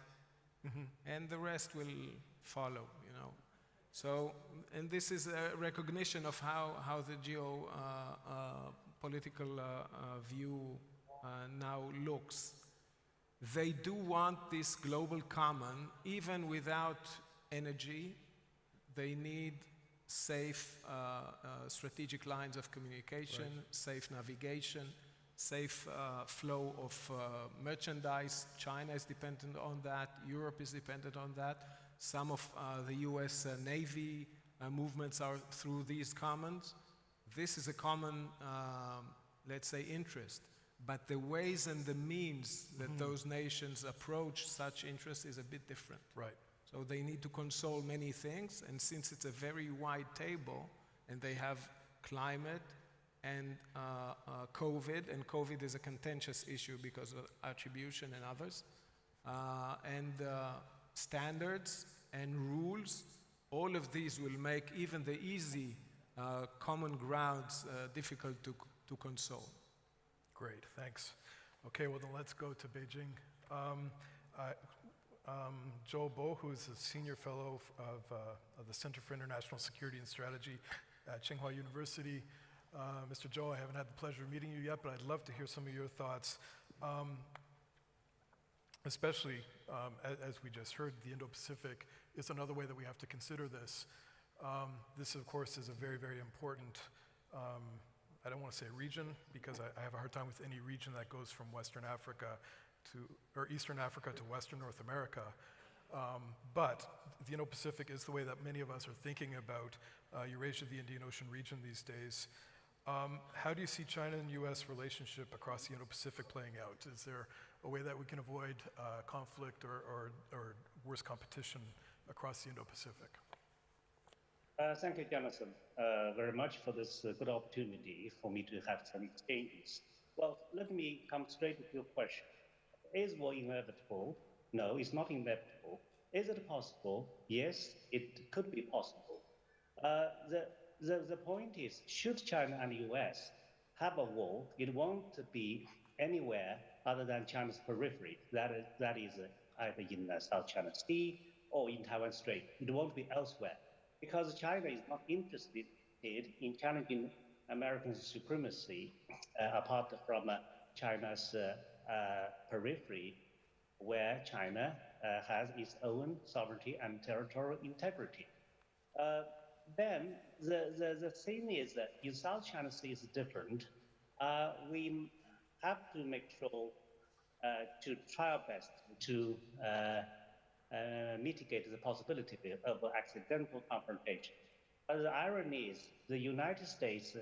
And the rest will follow, you know. So, and this is a recognition of how the geopolitical view now looks. They do want this global common, even without energy. They need safe strategic lines of communication, safe navigation, safe flow of merchandise. China is dependent on that. Europe is dependent on that. Some of the US Navy movements are through these commons. This is a common, let's say, interest. But the ways and the means that those nations approach such interests is a bit different. Right. So they need to console many things, and since it's a very wide table, and they have climate and COVID, and COVID is a contentious issue because of attribution and others, and standards and rules, all of these will make even the easy common grounds difficult to console. Great, thanks. Okay, well then let's go to Beijing. Joe Bo, who is a senior fellow of the Center for International Security and Strategy at Tsinghua University. Mr. Joe, I haven't had the pleasure of meeting you yet, but I'd love to hear some of your thoughts, especially as we just heard, the Indo-Pacific is another way that we have to consider this. This, of course, is a very, very important, I don't want to say region, because I have a hard time with any region that goes from Western Africa or Eastern Africa to Western North America. But the Indo-Pacific is the way that many of us are thinking about Eurasia, the Indian Ocean region these days. How do you see China and US relationship across the Indo-Pacific playing out? Is there a way that we can avoid conflict or worse competition across the Indo-Pacific? Thank you, Jonathan, very much for this good opportunity for me to have some exchanges. Well, let me come straight to your question. Is war inevitable? No, it's not inevitable. Is it possible? Yes, it could be possible. The point is, should China and the US have a war, it won't be anywhere other than China's periphery. That is either in the South China Sea or in Taiwan Strait. It won't be elsewhere, because China is not interested in challenging American supremacy apart from China's periphery, where China has its own sovereignty and territorial integrity. Then the thing is that in South China Sea is different. We have to make sure to try our best to mitigate the possibility of accidental confrontation. But the irony is the United States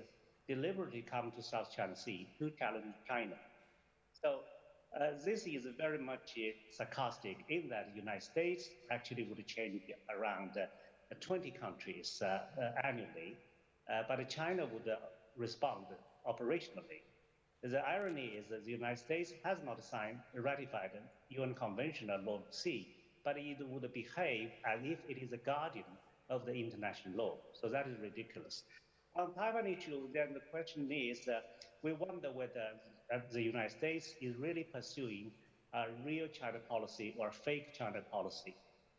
deliberately come to South China Sea to challenge China. So this is very much sarcastic in that the United States actually would change around 20 countries annually, but China would respond operationally. The irony is that the United States has not ratified the UN Convention on Law of the Sea, but it would behave as if it is a guardian of the international law. So that is ridiculous. On Taiwan issue, then the question is, we wonder whether the United States is really pursuing a real China policy or a fake China policy.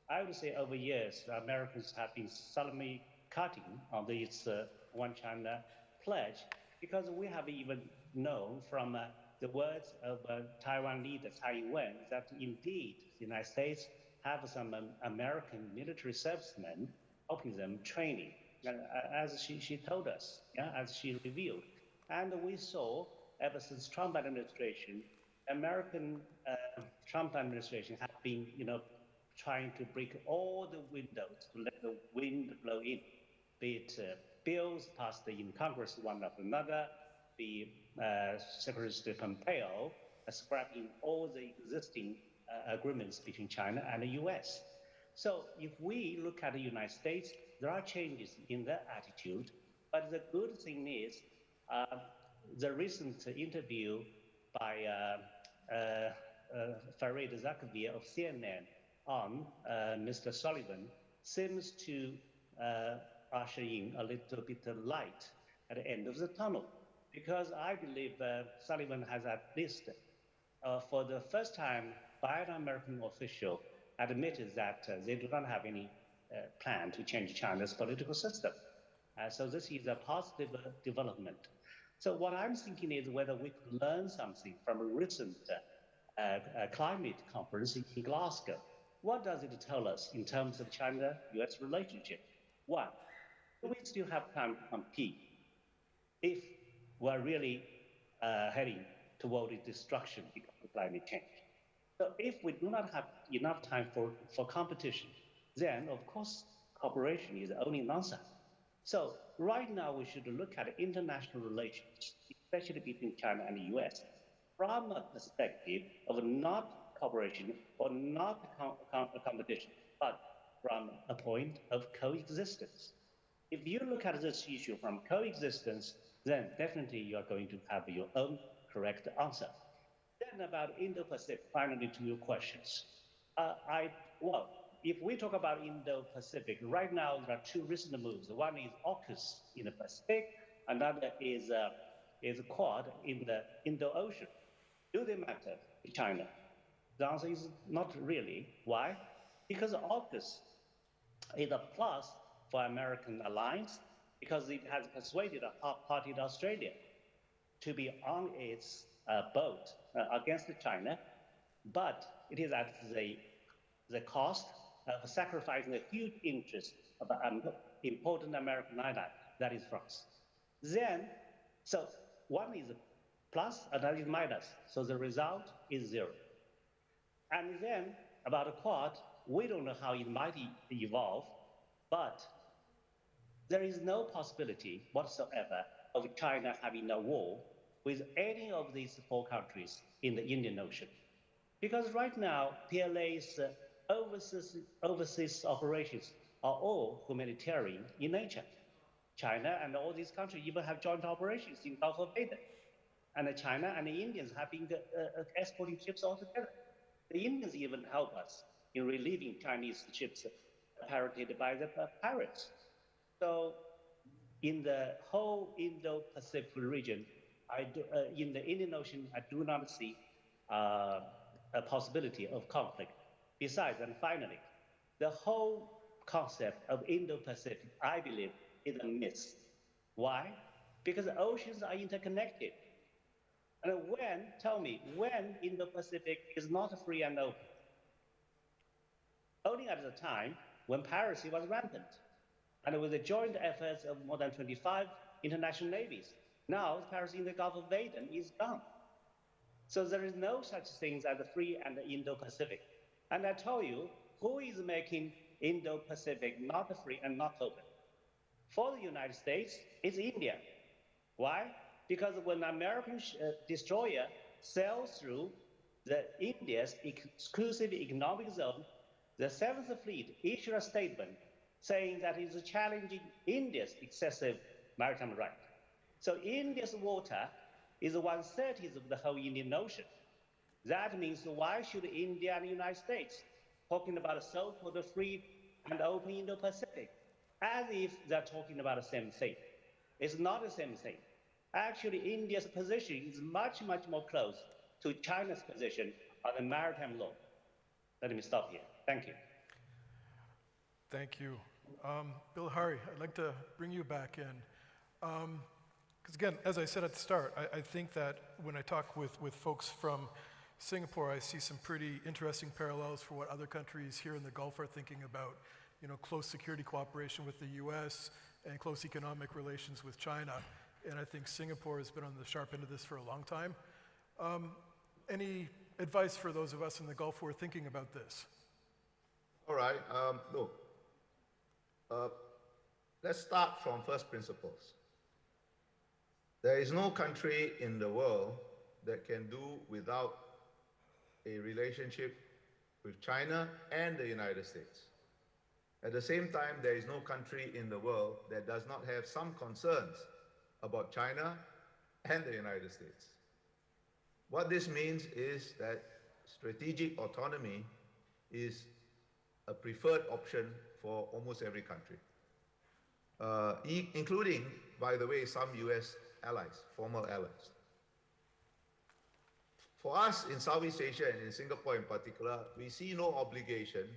I would say over years, the Americans have been solemnly cutting on this One China pledge, because we have even known from the words of Taiwan leader Tsai Ing-wen that indeed the United States have some American military servicemen helping them training, as she told us, as she revealed. And we saw ever since Trump administration, American Trump administration have been, trying to break all the windows to let the wind blow in, be it bills passed in Congress one after another, the Secretary of State Pompeo scrapping all the existing agreements between China and the US. So if we look at the United States, there are changes in their attitude, but the good thing is the recent interview by Fareed Zakaria of CNN on Mr. Sullivan seems to usher in a little bit of light at the end of the tunnel, because I believe Sullivan has at least, for the first time, by an American official, admitted that they do not have any plan to change China's political system. So this is a positive development. So what I'm thinking is whether we could learn something from a recent climate conference in Glasgow. What does it tell us in terms of China-US relationship? One, do we still have time to compete if we're really heading toward the destruction because of climate change? So if we do not have enough time for competition, then of course cooperation is only nonsense. So right now we should look at international relations, especially between China and the US, from a perspective of not cooperation or not competition, but from a point of coexistence. If you look at this issue from coexistence, then definitely you are going to have your own correct answer. Then about Indo-Pacific, finally to your questions. Well, if we talk about Indo-Pacific, right now there are two recent moves. One is AUKUS in the Pacific, another is is Quad in the Indo-Ocean. Do they matter to China? The answer is not really. Why? Because AUKUS is a plus for American alliance because it has persuaded a half-parted Australia to be on its boat against China, but it is at the cost of sacrificing a huge interest of an important American ally, that is France. Then, so one is plus, another is minus, so the result is 0. And then, about a Quad, we don't know how it might evolve, but there is no possibility whatsoever of China having a war with any of these 4 countries in the Indian Ocean. Because right now, PLA's overseas operations are all humanitarian in nature. China and all these countries even have joint operations in Gulf of Aden. And China and the Indians have been exporting ships altogether. The Indians even help us in relieving Chinese ships pirated by the pirates. So in the whole Indo-Pacific region, in the Indian Ocean, I do not see a possibility of conflict. Besides, and finally, the whole concept of Indo-Pacific, I believe, is a myth. Why? Because the oceans are interconnected. And tell me, when Indo-Pacific is not free and open? Only at the time when piracy was rampant, and with the joint efforts of more than 25 international navies. Now, piracy in the Gulf of Aden is gone. So there is no such thing as the free and the Indo-Pacific. And I tell you, who is making Indo-Pacific not free and not open? For the United States, it's India. Why? Because when an American destroyer sails through India's exclusive economic zone, the 7th Fleet issued a statement saying that it is challenging India's excessive maritime right. So India's water is 1/30 of the whole Indian Ocean. That means why should India and the United States talking about a so-called free and open Indo-Pacific as if they're talking about the same thing? It's not the same thing. Actually, India's position is much, much more close to China's position on the maritime law. Let me stop here. Thank you. Thank you. Bill Hari, I'd like to bring you back in. Because again, as I said at the start, I think that when I talk with folks from Singapore, I see some pretty interesting parallels for what other countries here in the Gulf are thinking about. You know, close security cooperation with the US and close economic relations with China. And I think Singapore has been on the sharp end of this for a long time. Any advice for those of us in the Gulf who are thinking about this? All right, look, let's start from first principles. There is no country in the world that can do without a relationship with China and the United States. At the same time, there is no country in the world that does not have some concerns about China and the United States. What this means is that strategic autonomy is a preferred option for almost every country, including, by the way, some US allies, former allies. For us in Southeast Asia and in Singapore in particular, we see no obligation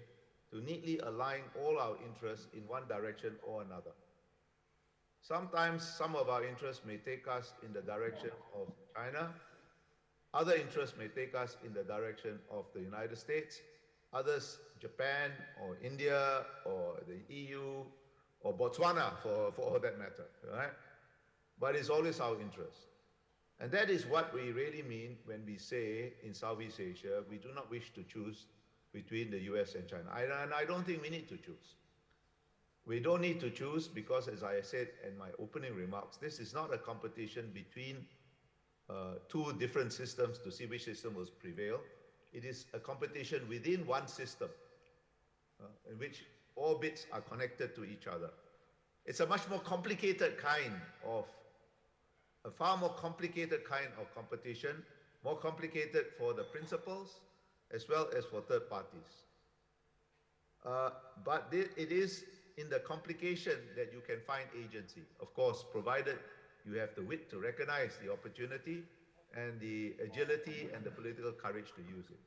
to neatly align all our interests in one direction or another. Sometimes some of our interests may take us in the direction of China. Other interests may take us in the direction of the United States. Others, Japan or India or the EU or Botswana for all that matter, right? But it's always our interest. And that is what we really mean when we say in Southeast Asia, we do not wish to choose between the US and China. And I don't think we need to choose. We don't need to choose because, as I said in my opening remarks, this is not a competition between two different systems to see which system will prevail. It is a competition within one system in which all bits are connected to each other. It's a much more complicated kind of, a far more complicated kind of competition, more complicated for the principals as well as for third parties. But it is in the complication that you can find agency, of course, provided you have the wit to recognize the opportunity and the agility and the political courage to use it.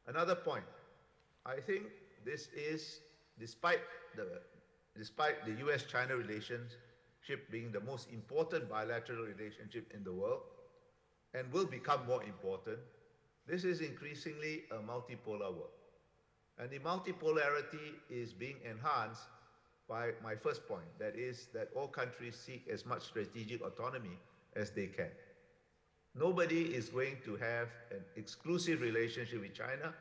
Another point, I think this is, despite the US-China relationship being the most important bilateral relationship in the world, and will become more important, this is increasingly a multipolar world. And the multipolarity is being enhanced by my first point, that is that all countries seek as much strategic autonomy as they can. Nobody is going to have an exclusive relationship with China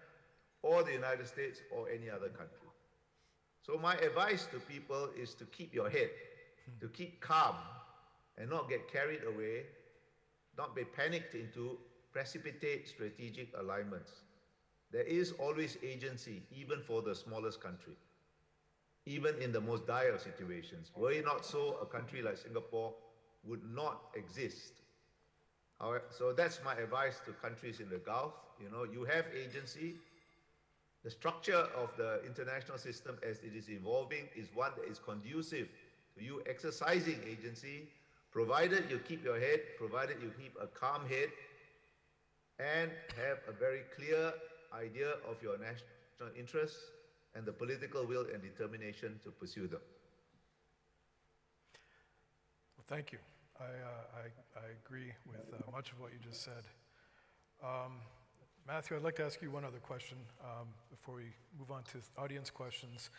or the United States or any other country. So my advice to people is to keep your head, to keep calm and not get carried away, not be panicked into precipitate strategic alignments. There is always agency, even for the smallest country, even in the most dire situations. Were it not so, a country like Singapore would not exist. So that's my advice to countries in the Gulf. You know, you have agency. The structure of the international system as it is evolving is one that is conducive to you exercising agency, provided you keep your head, provided you keep a calm head, and have a very clear idea of your national interests and the political will and determination to pursue them. Well, thank you. I agree with much of what you just said. Matthew, I'd like to ask you one other question before we move on to audience questions.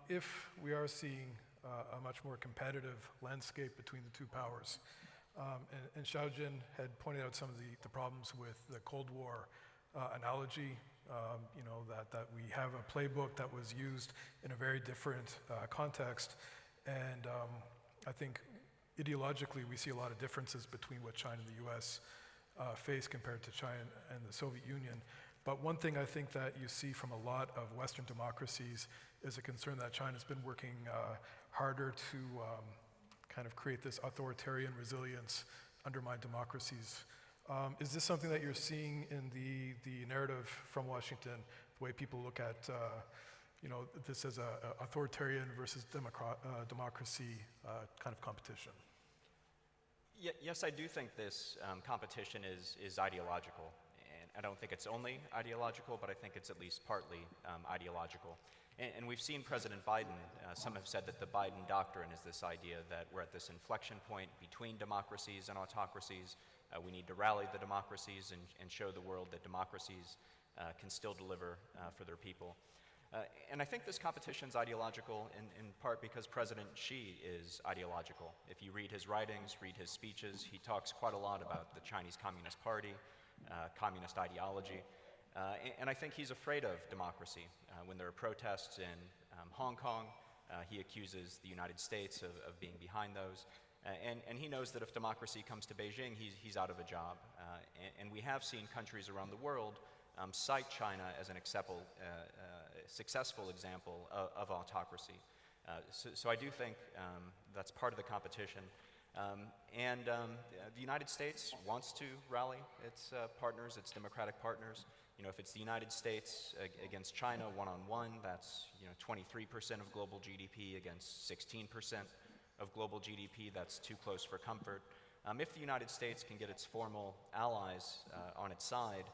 If we are seeing a much more competitive landscape between the two powers, and Xiaojin had pointed out some of the problems with the Cold War analogy, you know, that we have a playbook that was used in a very different context, and I think ideologically we see a lot of differences between what China and the US face compared to China and the Soviet Union. But one thing I think that you see from a lot of Western democracies is a concern that China's been working harder to kind of create this authoritarian resilience, undermine democracies. Is this something that you're seeing in the narrative from Washington, the way people look at you know, this as a authoritarian versus democracy kind of competition? Yes, I do think this competition is ideological. And I don't think it's only ideological, but I think it's at least partly ideological. And we've seen President Biden, some have said that the Biden doctrine is this idea that we're at this inflection point between democracies and autocracies. We need to rally the democracies and show the world that democracies can still deliver for their people. And I think this competition is ideological in part because President Xi is ideological. If you read his writings, read his speeches, he talks quite a lot about the Chinese Communist Party, communist ideology. And I think he's afraid of democracy. When there are protests in Hong Kong, he accuses the United States of being behind those. And he knows that if democracy comes to Beijing, he's out of a job. And we have seen countries around the world cite China as an successful example of autocracy. So I do think that's part of the competition. The United States wants to rally its partners, its democratic partners. You know, if it's the United States against China one-on-one, that's 23% of global GDP against 16% of global GDP. That's too close for comfort. If the United States can get its formal allies on its side,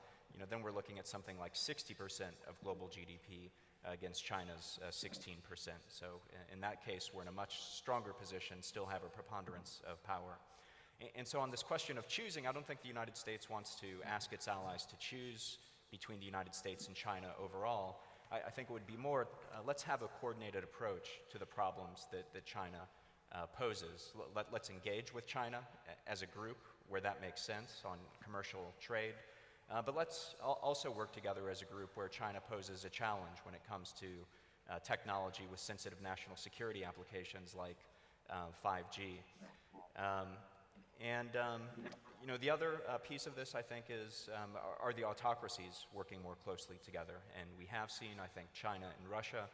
then we're looking at something like 60% of global GDP against China's 16%. So in that case, we're in a much stronger position, still have a preponderance of power. And so on this question of choosing, I don't think the United States wants to ask its allies to choose between the United States and China overall. I think it would be more, let's have a coordinated approach to the problems that China poses. Let's engage with China as a group where that makes sense on commercial trade. But let's also work together as a group where China poses a challenge when it comes to technology with sensitive national security applications like 5G. The other piece of this, I think, are the autocracies working more closely together. And we have seen, I think, China and Russia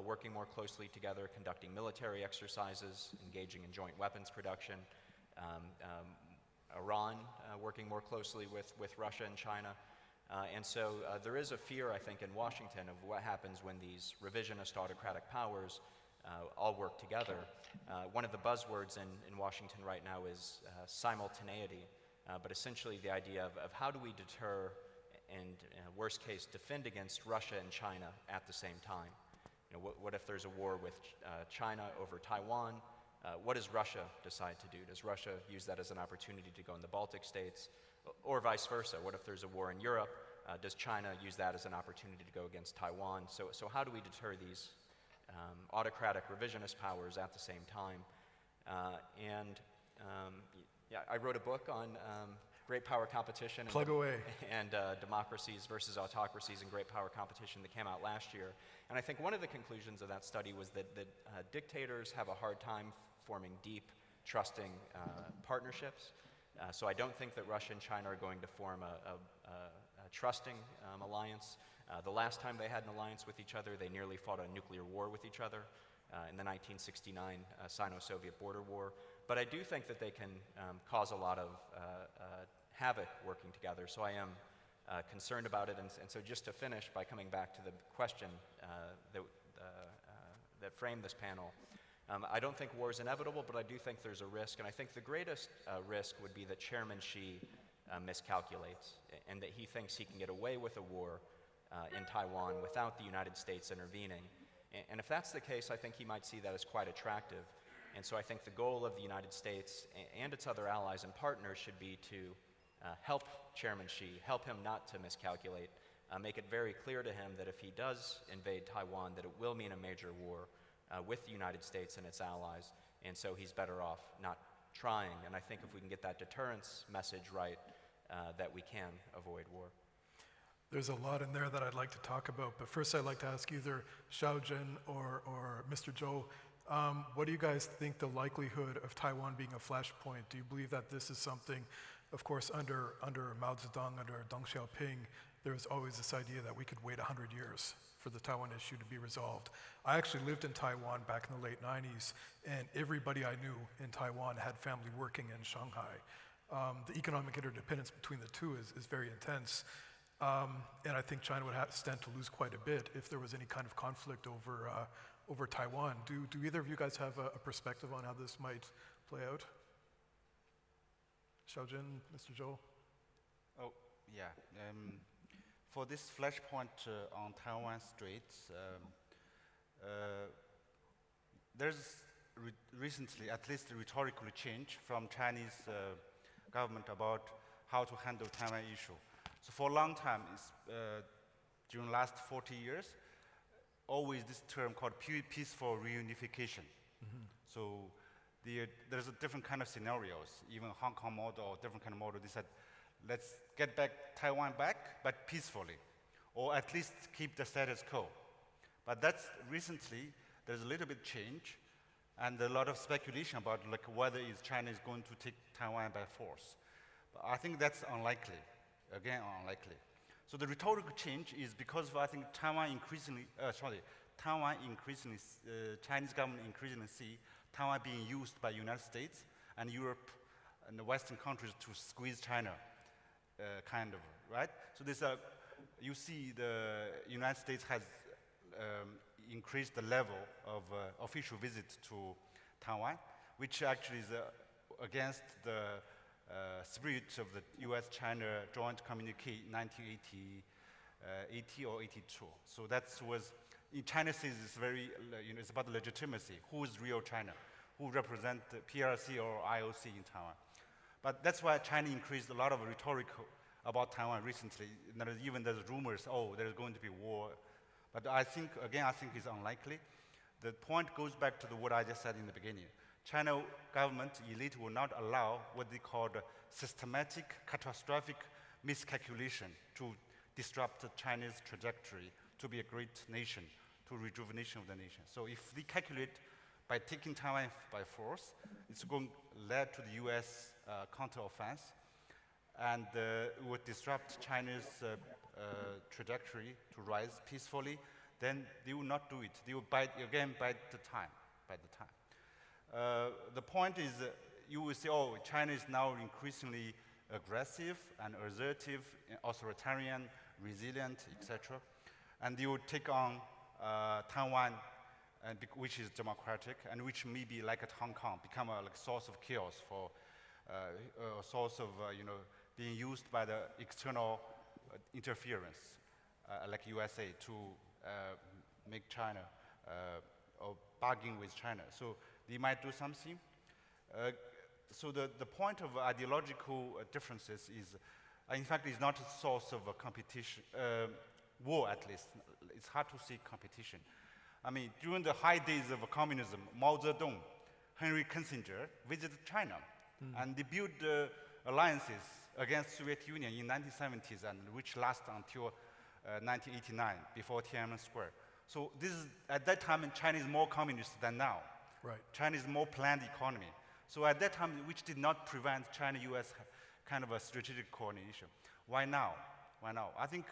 working more closely together, conducting military exercises, engaging in joint weapons production. Iran working more closely with Russia and China. And so there is a fear, I think, in Washington of what happens when these revisionist autocratic powers all work together. One of the buzzwords in Washington right now is simultaneity, but essentially the idea of how do we deter and, worst case, defend against Russia and China at the same time. You know, what if there's a war with China over Taiwan? What does Russia decide to do? Does Russia use that as an opportunity to go in the Baltic states? Or vice versa? What if there's a war in Europe? Does China use that as an opportunity to go against Taiwan? So how do we deter these autocratic revisionist powers at the same time? Yeah, I wrote a book on great power competition and democracies versus autocracies and great power competition that came out last year. And I think one of the conclusions of that study was that dictators have a hard time forming deep, trusting partnerships. So I don't think that Russia and China are going to form a trusting alliance. The last time they had an alliance with each other, they nearly fought a nuclear war with each other in the 1969 Sino-Soviet border war. But I do think that they can cause a lot of havoc working together. So I am concerned about it. And so just to finish by coming back to the question that framed this panel, I don't think war is inevitable, but I do think there's a risk. And I think the greatest risk would be that Chairman Xi miscalculates and that he thinks he can get away with a war in Taiwan without the United States intervening. And if that's the case, I think he might see that as quite attractive. And so I think the goal of the United States and its other allies and partners should be to help Chairman Xi, help him not to miscalculate, make it very clear to him that if he does invade Taiwan, that it will mean a major war with the United States and its allies, and so he's better off not trying. And I think if we can get that deterrence message right, that we can avoid war. There's a lot in there that I'd like to talk about, but first I'd like to ask either Xiaojun or Mr. Zhou, what do you guys think the likelihood of Taiwan being a flashpoint? Do you believe that this is something, of course, under Mao Zedong, under Deng Xiaoping, there was always this idea that we could wait 100 years for the Taiwan issue to be resolved. I actually lived in Taiwan back in the late 90s, and everybody I knew in Taiwan had family working in Shanghai. The economic interdependence between the two is very intense. And I think China would stand to lose quite a bit if there was any kind of conflict over Taiwan. Do either of you guys have a perspective on how this might play out? Xiaojun, Mr. Zhou? Oh, yeah. For this flashpoint on Taiwan Straits, there's recently, at least a rhetorical change from Chinese government about how to handle Taiwan issue. So for a long time, during the last 40 years, always this term called peaceful reunification. Mm-hmm. So there's a different kind of scenarios, even Hong Kong model or different kind of model. They said, let's get back Taiwan back, but peacefully, or at least keep the status quo. But that's recently, there's a little bit change, and a lot of speculation about like whether China is going to take Taiwan by force. But I think that's unlikely. Again, unlikely. So the rhetorical change is because of, I think, Chinese government increasingly see Taiwan being used by United States and Europe and the Western countries to squeeze China, kind of, right? So this, you see the United States has increased the level of official visits to Taiwan, which actually is against the spirit of the U.S.-China joint communique in 1980 or 82. So that was, in China says it's very, it's about legitimacy. Who is real China? Who represent the PRC or IOC in Taiwan? But that's why China increased a lot of rhetoric about Taiwan recently. Even there's rumors, oh, there's going to be war. But I think, again, I think it's unlikely. The point goes back to what I just said in the beginning. China government elite will not allow what they call the systematic, catastrophic miscalculation to disrupt the Chinese trajectory to be a great nation, to rejuvenation of the nation. So if they calculate by taking Taiwan by force, it's going to lead to the U.S. Counteroffense, and would disrupt China's trajectory to rise peacefully, then they will not do it. They will bide the time. The point is, you will see, oh, China is now increasingly aggressive and assertive, authoritarian, resilient, etc. And they will take on Taiwan and which is democratic, and which may be like at Hong Kong, become a like source of chaos for a source of being used by the external interference, like USA, to make China or bargain with China. So they might do something. So the point of ideological differences is, in fact, is not a source of a competition, war at least. It's hard to see competition. I mean, during the high days of communism, Mao Zedong, Henry Kissinger visited China, and they built alliances against Soviet Union in 1970s, and which last until 1989, before Tiananmen Square. So this is, at that time, China is more communist than now. Right. China is more planned economy. So at that time, which did not prevent China-US kind of a strategic coordination. Why now? Why now? I think,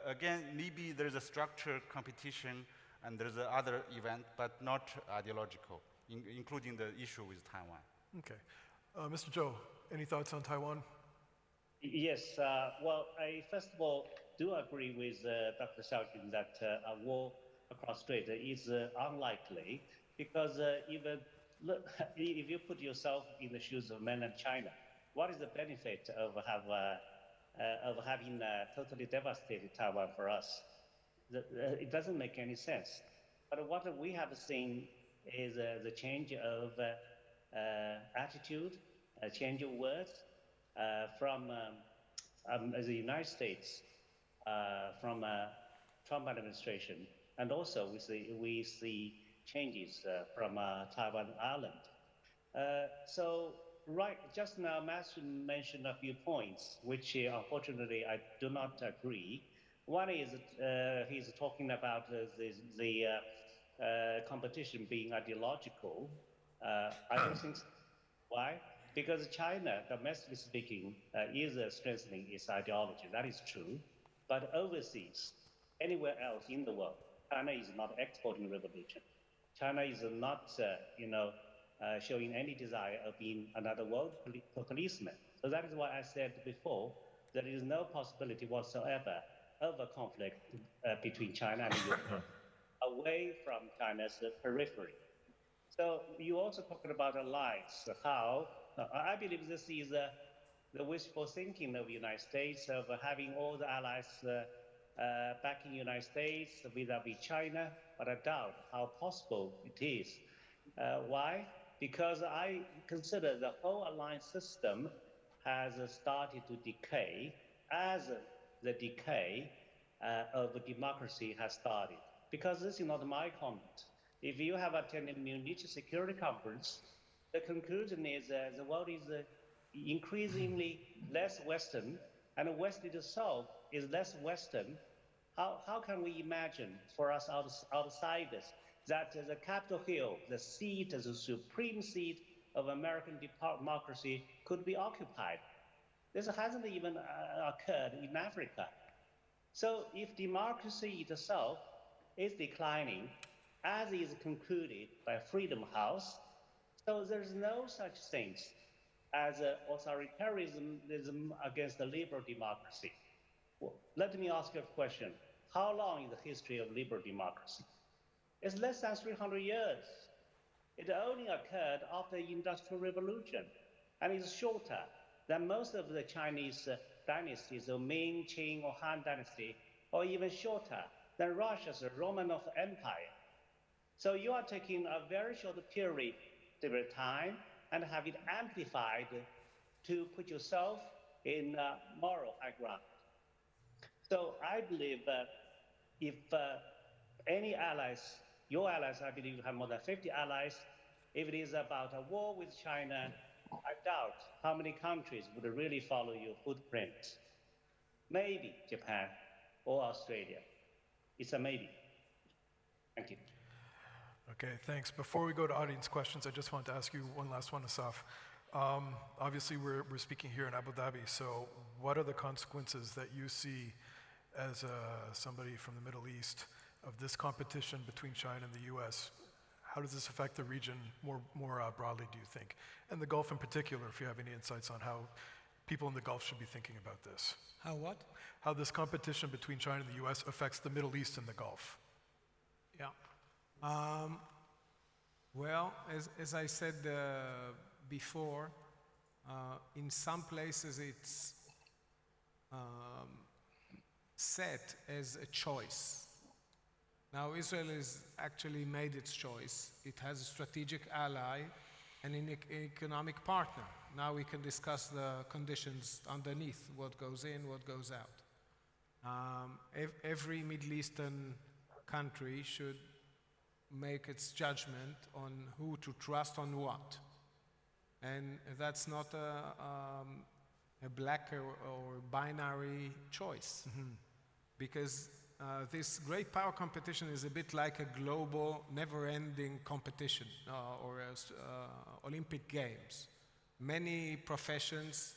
again, maybe there's a structured competition and there's a other event, but not ideological, including the issue with Taiwan. Okay. Mr. Zhou, any thoughts on Taiwan? Yes. Well, I first of all do agree with Dr. Xiaojun that a war across strait is unlikely, because even look, if you put yourself in the shoes of mainland China, what is the benefit of having totally devastated Taiwan for us? It doesn't make any sense. But what we have seen is the change of attitude, a change of words from the United States, from Trump administration, and also we see changes from Taiwan Island. So right, just now Matthew mentioned a few points, which unfortunately I do not agree. One is he's talking about the competition being ideological. I don't think so. Why? Because China, domestically speaking, is strengthening its ideology. That is true. But overseas, anywhere else in the world, China is not exporting revolution. China is not, showing any desire of being another world policeman. So that is why I said before, there is no possibility whatsoever of a conflict between China and Europe, away from China's periphery. So you also talked about alliance, how I believe this is the wishful thinking of the United States of having all the allies back in the United States vis-a-vis China, but I doubt how possible it is. Why? Because I consider the whole alliance system has started to decay as the decay of democracy has started. Because this is not my comment. If you have attended Munich Security Conference, the conclusion is the world is increasingly less Western, and the West itself is less Western. How can we imagine for us outsiders that the Capitol Hill, the seat, the supreme seat of American democracy, could be occupied? This hasn't even occurred in Africa. So if democracy itself is declining, as is concluded by Freedom House, so there's no such things as authoritarianism against the liberal democracy. Well, let me ask you a question. How long is the history of liberal democracy? It's less than 300 years. It only occurred after the Industrial Revolution, and it's shorter than most of the Chinese dynasties, the Ming, Qing, or Han dynasty, or even shorter than Russia's Romanov Empire. So you are taking a very short period of time and have it amplified to put yourself in moral high ground. So I believe that if any allies, your allies, I believe you have more than 50 allies, if it is about a war with China, I doubt how many countries would really follow your footprint. Maybe Japan or Australia. It's a maybe. Thank you. Okay, thanks. Before we go to audience questions, I just want to ask you one last one, Asaf. Obviously, we're speaking here in Abu Dhabi, so what are the consequences that you see as somebody from the Middle East of this competition between China and the US? How does this affect the region more broadly, do you think? And the Gulf in particular, if you have any insights on how people in the Gulf should be thinking about this. How what? How this competition between China and the US affects the Middle East and the Gulf. Yeah. Well, as I said before, in some places it's set as a choice. Now Israel has actually made its choice. It has a strategic ally and an economic partner. Now we can discuss the conditions underneath, what goes in, what goes out. Every Middle Eastern country should make its judgment on who to trust on what. And that's not a black or binary choice. Because this great power competition is a bit like a global, never-ending competition or Olympic Games. Many professions,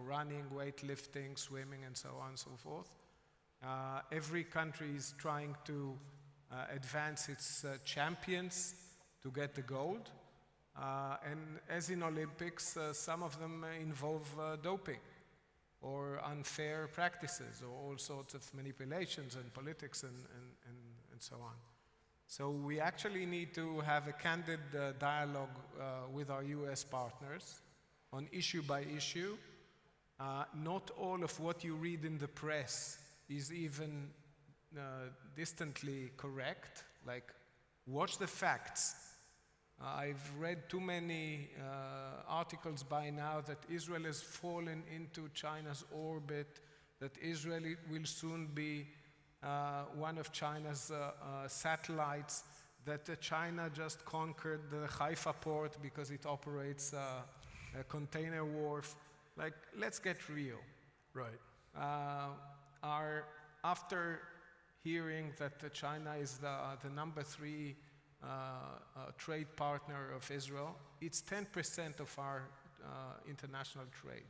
running, weightlifting, swimming, and so on and so forth. Every country is trying to advance its champions to get the gold. And as in Olympics, some of them involve doping or unfair practices or all sorts of manipulations and politics and so on. So we actually need to have a candid dialogue with our US partners on issue by issue. Not all of what you read in the press is even distantly correct. Like, watch the facts. I've read too many articles by now that Israel has fallen into China's orbit, that Israel will soon be one of China's satellites, that China just conquered the Haifa port because it operates a container wharf. Like, let's get real. Right. After hearing that China is the number 3 trade partner of Israel, it's 10% of our international trade.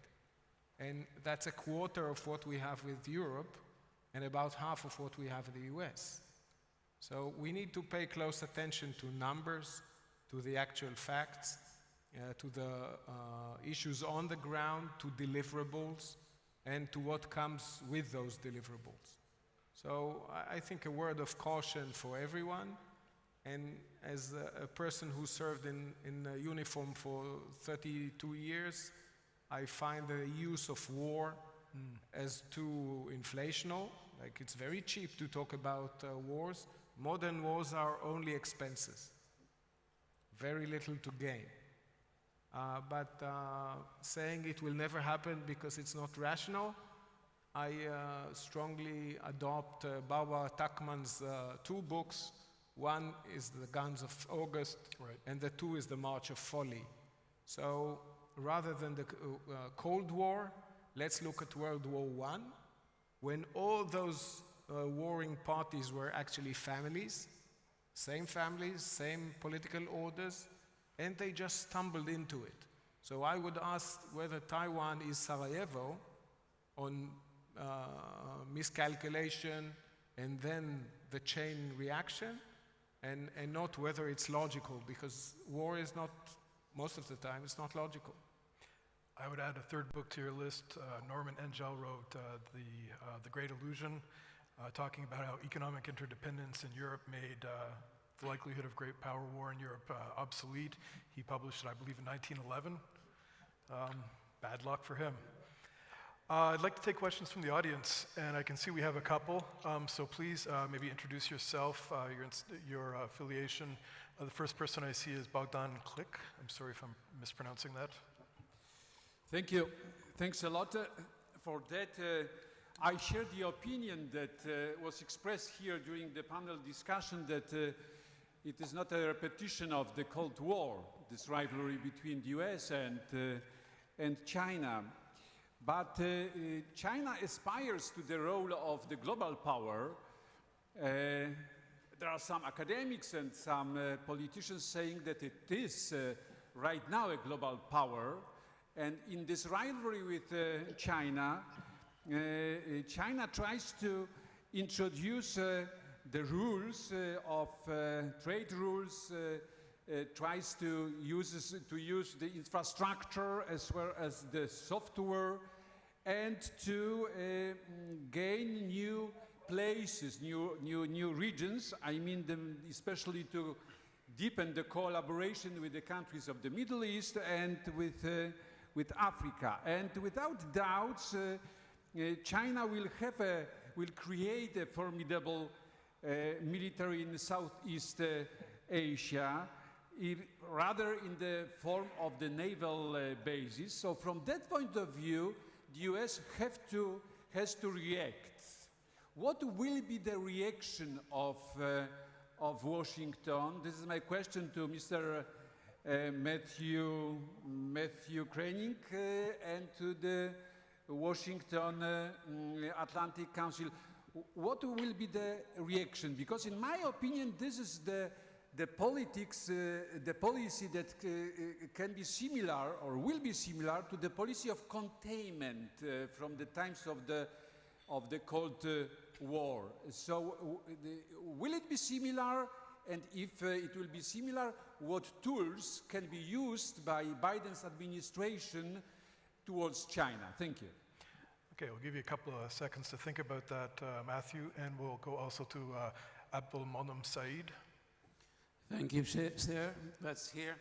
And that's a quarter of what we have with Europe and about half of what we have in the US. So we need to pay close attention to numbers, to the actual facts, to the issues on the ground, to deliverables, and to what comes with those deliverables. So I think a word of caution for everyone. And as a person who served in uniform for 32 years, I find the use of war as too inflational. Like, it's very cheap to talk about wars. Modern wars are only expenses. Very little to gain. But saying it will never happen because it's not rational, I strongly adopt Barbara Tuchman's 2 books. One is The Guns of August, right, and the 2 is The March of Folly. So rather than the Cold War, let's look at World War I, when all those warring parties were actually families, same political orders, and they just stumbled into it. So I would ask whether Taiwan is Sarajevo on miscalculation and then the chain reaction, and not whether it's logical, because war is not, most of the time, it's not logical. I would add a 3rd book to your list. Norman Angell wrote The Great Illusion, talking about how economic interdependence in Europe made the likelihood of great power war in Europe obsolete. He published it, I believe, in 1911. Bad luck for him. I'd like to take questions from the audience, and I can see we have a couple. So please maybe introduce yourself, your affiliation. The first person I see is Bogdan Klik. I'm sorry if I'm mispronouncing that. Thank you. Thanks a lot for that. I share the opinion that was expressed here during the panel discussion that it is not a repetition of the Cold War, this rivalry between the US and China. But China aspires to the role of the global power. There are some academics and some politicians saying that it is right now a global power. And in this rivalry with China, China tries to introduce the rules of trade rules, tries to use the infrastructure as well as the software, and to gain new places, new regions. I mean them especially to deepen the collaboration with the countries of the Middle East and with Africa. And without doubts, China will create a formidable military in Southeast Asia, rather in the form of the naval bases. So from that point of view, the US has to react. What will be the reaction of Washington? This is my question to Mr. Matthew Kraning and to the Washington Atlantic Council. What will be the reaction? Because in my opinion, this is the politics, the policy that can be similar or will be similar to the policy of containment from the times of the Cold War. So will it be similar? And if it will be similar, what tools can be used by Biden's administration towards China? Thank you. Okay, we'll give you a couple of seconds to think about that, Matthew, and we'll go also to Abdul Monam Saeed. Thank you, sir. That's here.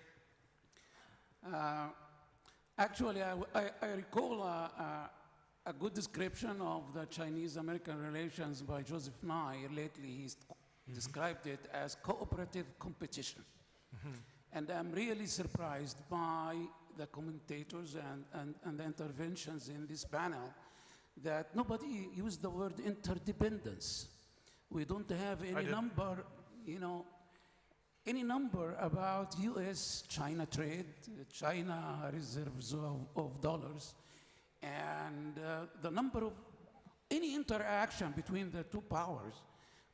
Actually, I recall a good description of the Chinese-American relations by Joseph Nye. Lately, he's described it as cooperative competition. And I'm really surprised by the commentators and the interventions in this panel that nobody used the word interdependence. We don't have any number, any number about US-China trade, China reserves of dollars, and the number of any interaction between the two powers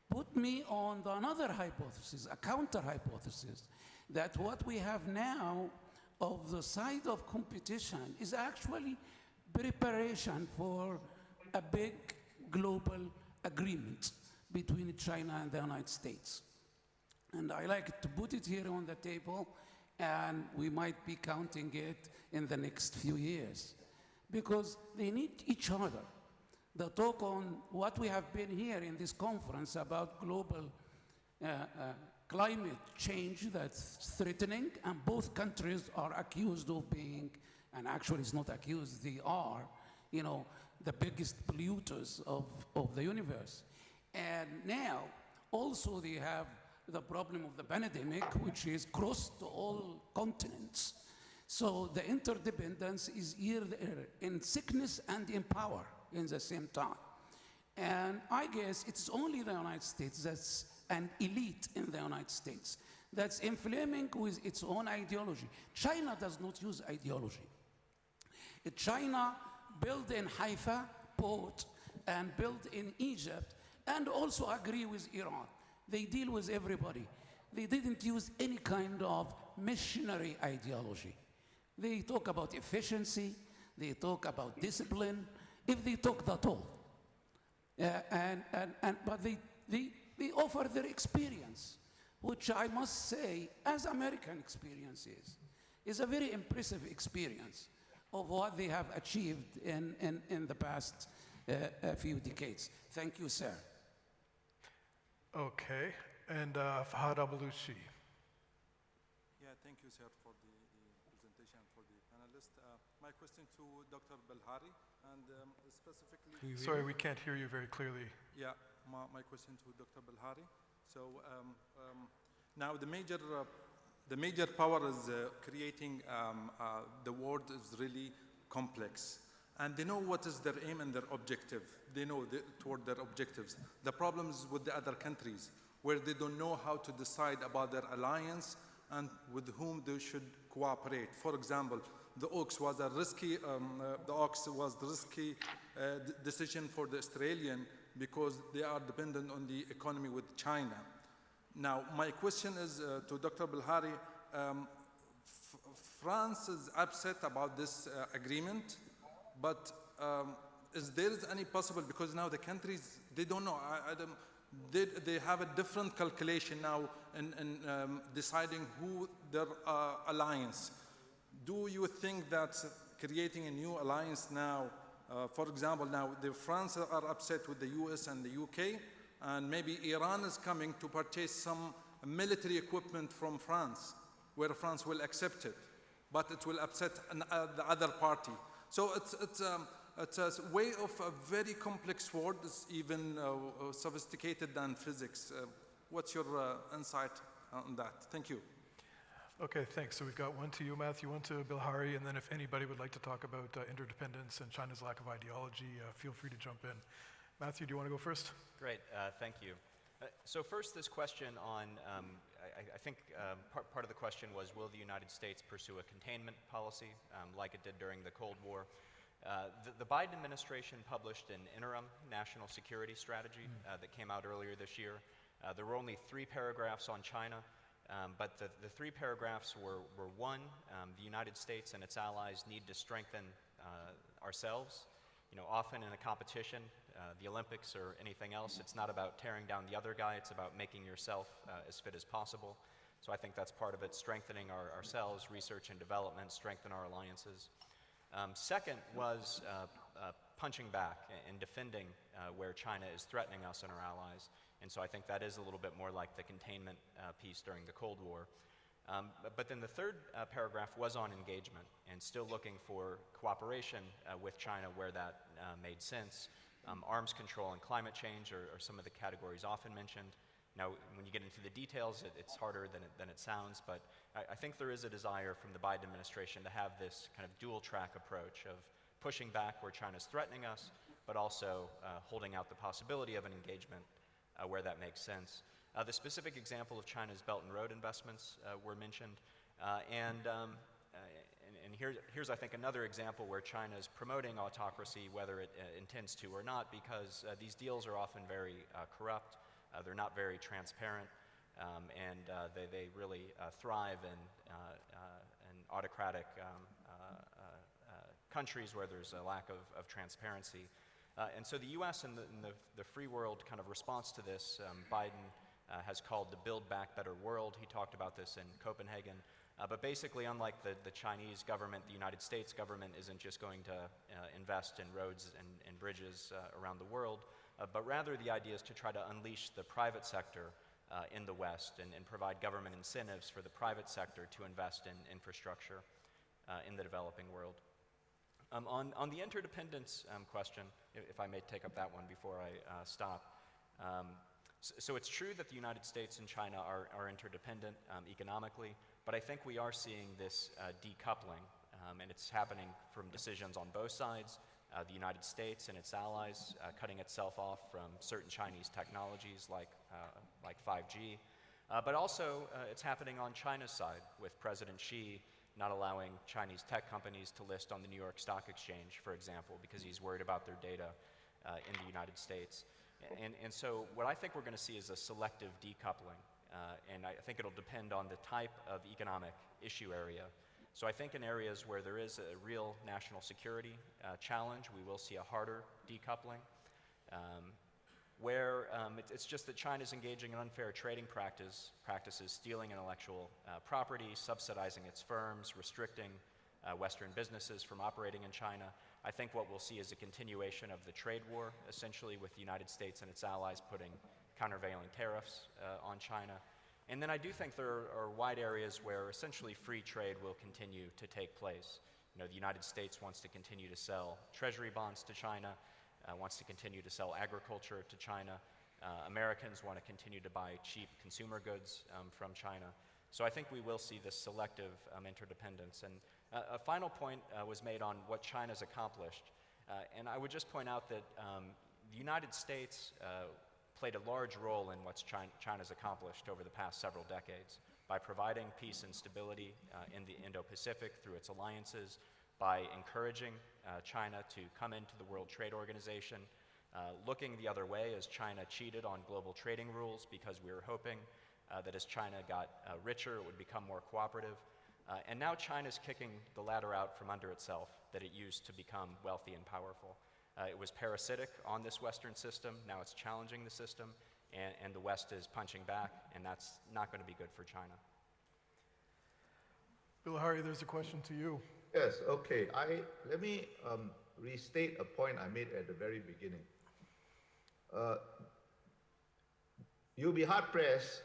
put me on another hypothesis, a counter hypothesis, that what we have now of the side of competition is actually preparation for a big global agreement between China and the United States. And I like to put it here on the table, and we might be counting it in the next few years, because they need each other. The talk on what we have been here in this conference about global climate change that's threatening, and both countries are accused of being, and actually it's not accused, they are, the biggest polluters of the universe. And now, also they have the problem of the pandemic, which is crossed all continents. So the interdependence is here in sickness and in power in the same time. And I guess it's only the United States that's an elite in the United States that's inflaming with its own ideology. China does not use ideology. China built in Haifa port and built in Egypt and also agree with Iran. They deal with everybody. They didn't use any kind of missionary ideology. They talk about efficiency, they talk about discipline, if they talk at all. But they offer their experience, which I must say, as American experience is a very impressive experience of what they have achieved in the past few decades. Thank you, sir. Okay, and Fahad Abalushi. Yeah, thank you, sir, for the presentation, for the panelists. My question to Dr. Belhari, and specifically... Sorry, we can't hear you very clearly. Yeah, my question to Dr. Belhari. So now the major power is creating the world is really complex. And they know what is their aim and their objective. They know toward their objectives. The problem is with the other countries, where they don't know how to decide about their alliance and with whom they should cooperate. For example, the AUKUS was a risky, decision for the Australian because they are dependent on the economy with China. Now, my question is to Dr. Belhari. France is upset about this agreement, but is there any possible, because now the countries, they don't know, they have a different calculation now in deciding who their alliance. Do you think that creating a new alliance now For example, now the France are upset with the US and the UK, and maybe Iran is coming to purchase some military equipment from France, where France will accept it, but it will upset the other party. So it's a way of a very complex world. It's even sophisticated than physics. What's your insight on that? Thank you. Okay, thanks. So we've got one to you, Matthew, one to Bilhari, and then if anybody would like to talk about interdependence and China's lack of ideology, feel free to jump in. Matthew, do you want to go first? Great, thank you. So first, this question on, I think part of the question was, will the United States pursue a containment policy like it did during the Cold War? The Biden administration published an interim national security strategy that came out earlier this year. There were only 3 paragraphs on China, but the 3 paragraphs were one, the United States and its allies need to strengthen ourselves. You know, often in a competition, the Olympics or anything else, it's not about tearing down the other guy, it's about making yourself as fit as possible. So I think that's part of it, strengthening ourselves, research and development, strengthen our alliances. Second was punching back and defending where China is threatening us and our allies. And so I think that is a little bit more like the containment piece during the Cold War. But then the third paragraph was on engagement and still looking for cooperation with China where that made sense. Arms control and climate change are some of the categories often mentioned. Now, when you get into the details, it's harder than it sounds, but I think there is a desire from the Biden administration to have this kind of dual-track approach of pushing back where China's threatening us, but also holding out the possibility of an engagement where that makes sense. The specific example of China's Belt and Road investments were mentioned, and here's I think another example where China is promoting autocracy, whether it intends to or not, because these deals are often very corrupt. They're not very transparent, and they really thrive in autocratic countries where there's a lack of transparency. And so the U.S. and the free world kind of response to this, Biden has called the Build Back Better World. He talked about this in Copenhagen. But basically, unlike the Chinese government, the United States government isn't just going to invest in roads and bridges around the world, but rather the idea is to try to unleash the private sector in the West and provide government incentives for the private sector to invest in infrastructure in the developing world. On the interdependence question, if I may take up that one before I stop. So it's true that the United States and China are interdependent economically, but I think we are seeing this decoupling, and it's happening from decisions on both sides. The United States and its allies cutting itself off from certain Chinese technologies like 5G, but also it's happening on China's side with President Xi not allowing Chinese tech companies to list on the New York Stock Exchange, for example, because he's worried about their data in the United States. And so what I think we're going to see is a selective decoupling, and I think it'll depend on the type of economic issue area. So I think in areas where there is a real national security challenge, we will see a harder decoupling. Where it's just that China's engaging in unfair trading practices, stealing intellectual property, subsidizing its firms, restricting Western businesses from operating in China. I think what we'll see is a continuation of the trade war, essentially with the United States and its allies putting countervailing tariffs on China. And then I do think there are wide areas where essentially free trade will continue to take place. You know, the United States wants to continue to sell treasury bonds to China, wants to continue to sell agriculture to China. Americans want to continue to buy cheap consumer goods from China. So I think we will see this selective interdependence. And a final point was made on what China's accomplished. And I would just point out that the United States played a large role in what China's accomplished over the past several decades by providing peace and stability in the Indo-Pacific through its alliances, by encouraging China to come into the World Trade Organization, looking the other way as China cheated on global trading rules because we were hoping that as China got richer, it would become more cooperative. And now China's kicking the ladder out from under itself that it used to become wealthy and powerful. It was parasitic on this Western system, now it's challenging the system, and the West is punching back, and that's not going to be good for China. Bilahari, there's a question to you. Yes, okay. Let me restate a point I made at the very beginning. You'll be hard-pressed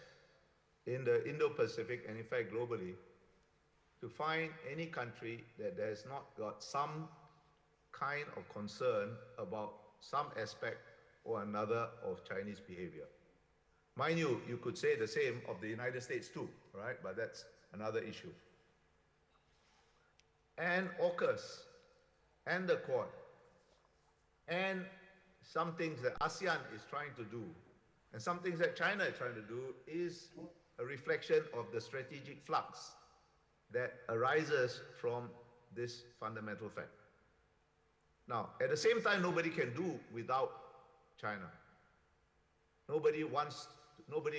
in the Indo-Pacific, and in fact globally, to find any country that has not got some kind of concern about some aspect or another of Chinese behavior. Mind you, you could say the same of the United States too, right? But that's another issue. And AUKUS, and the Quad, and some things that ASEAN is trying to do, and some things that China is trying to do, is a reflection of the strategic flux that arises from this fundamental fact. Now, at the same time, nobody can do without China. Nobody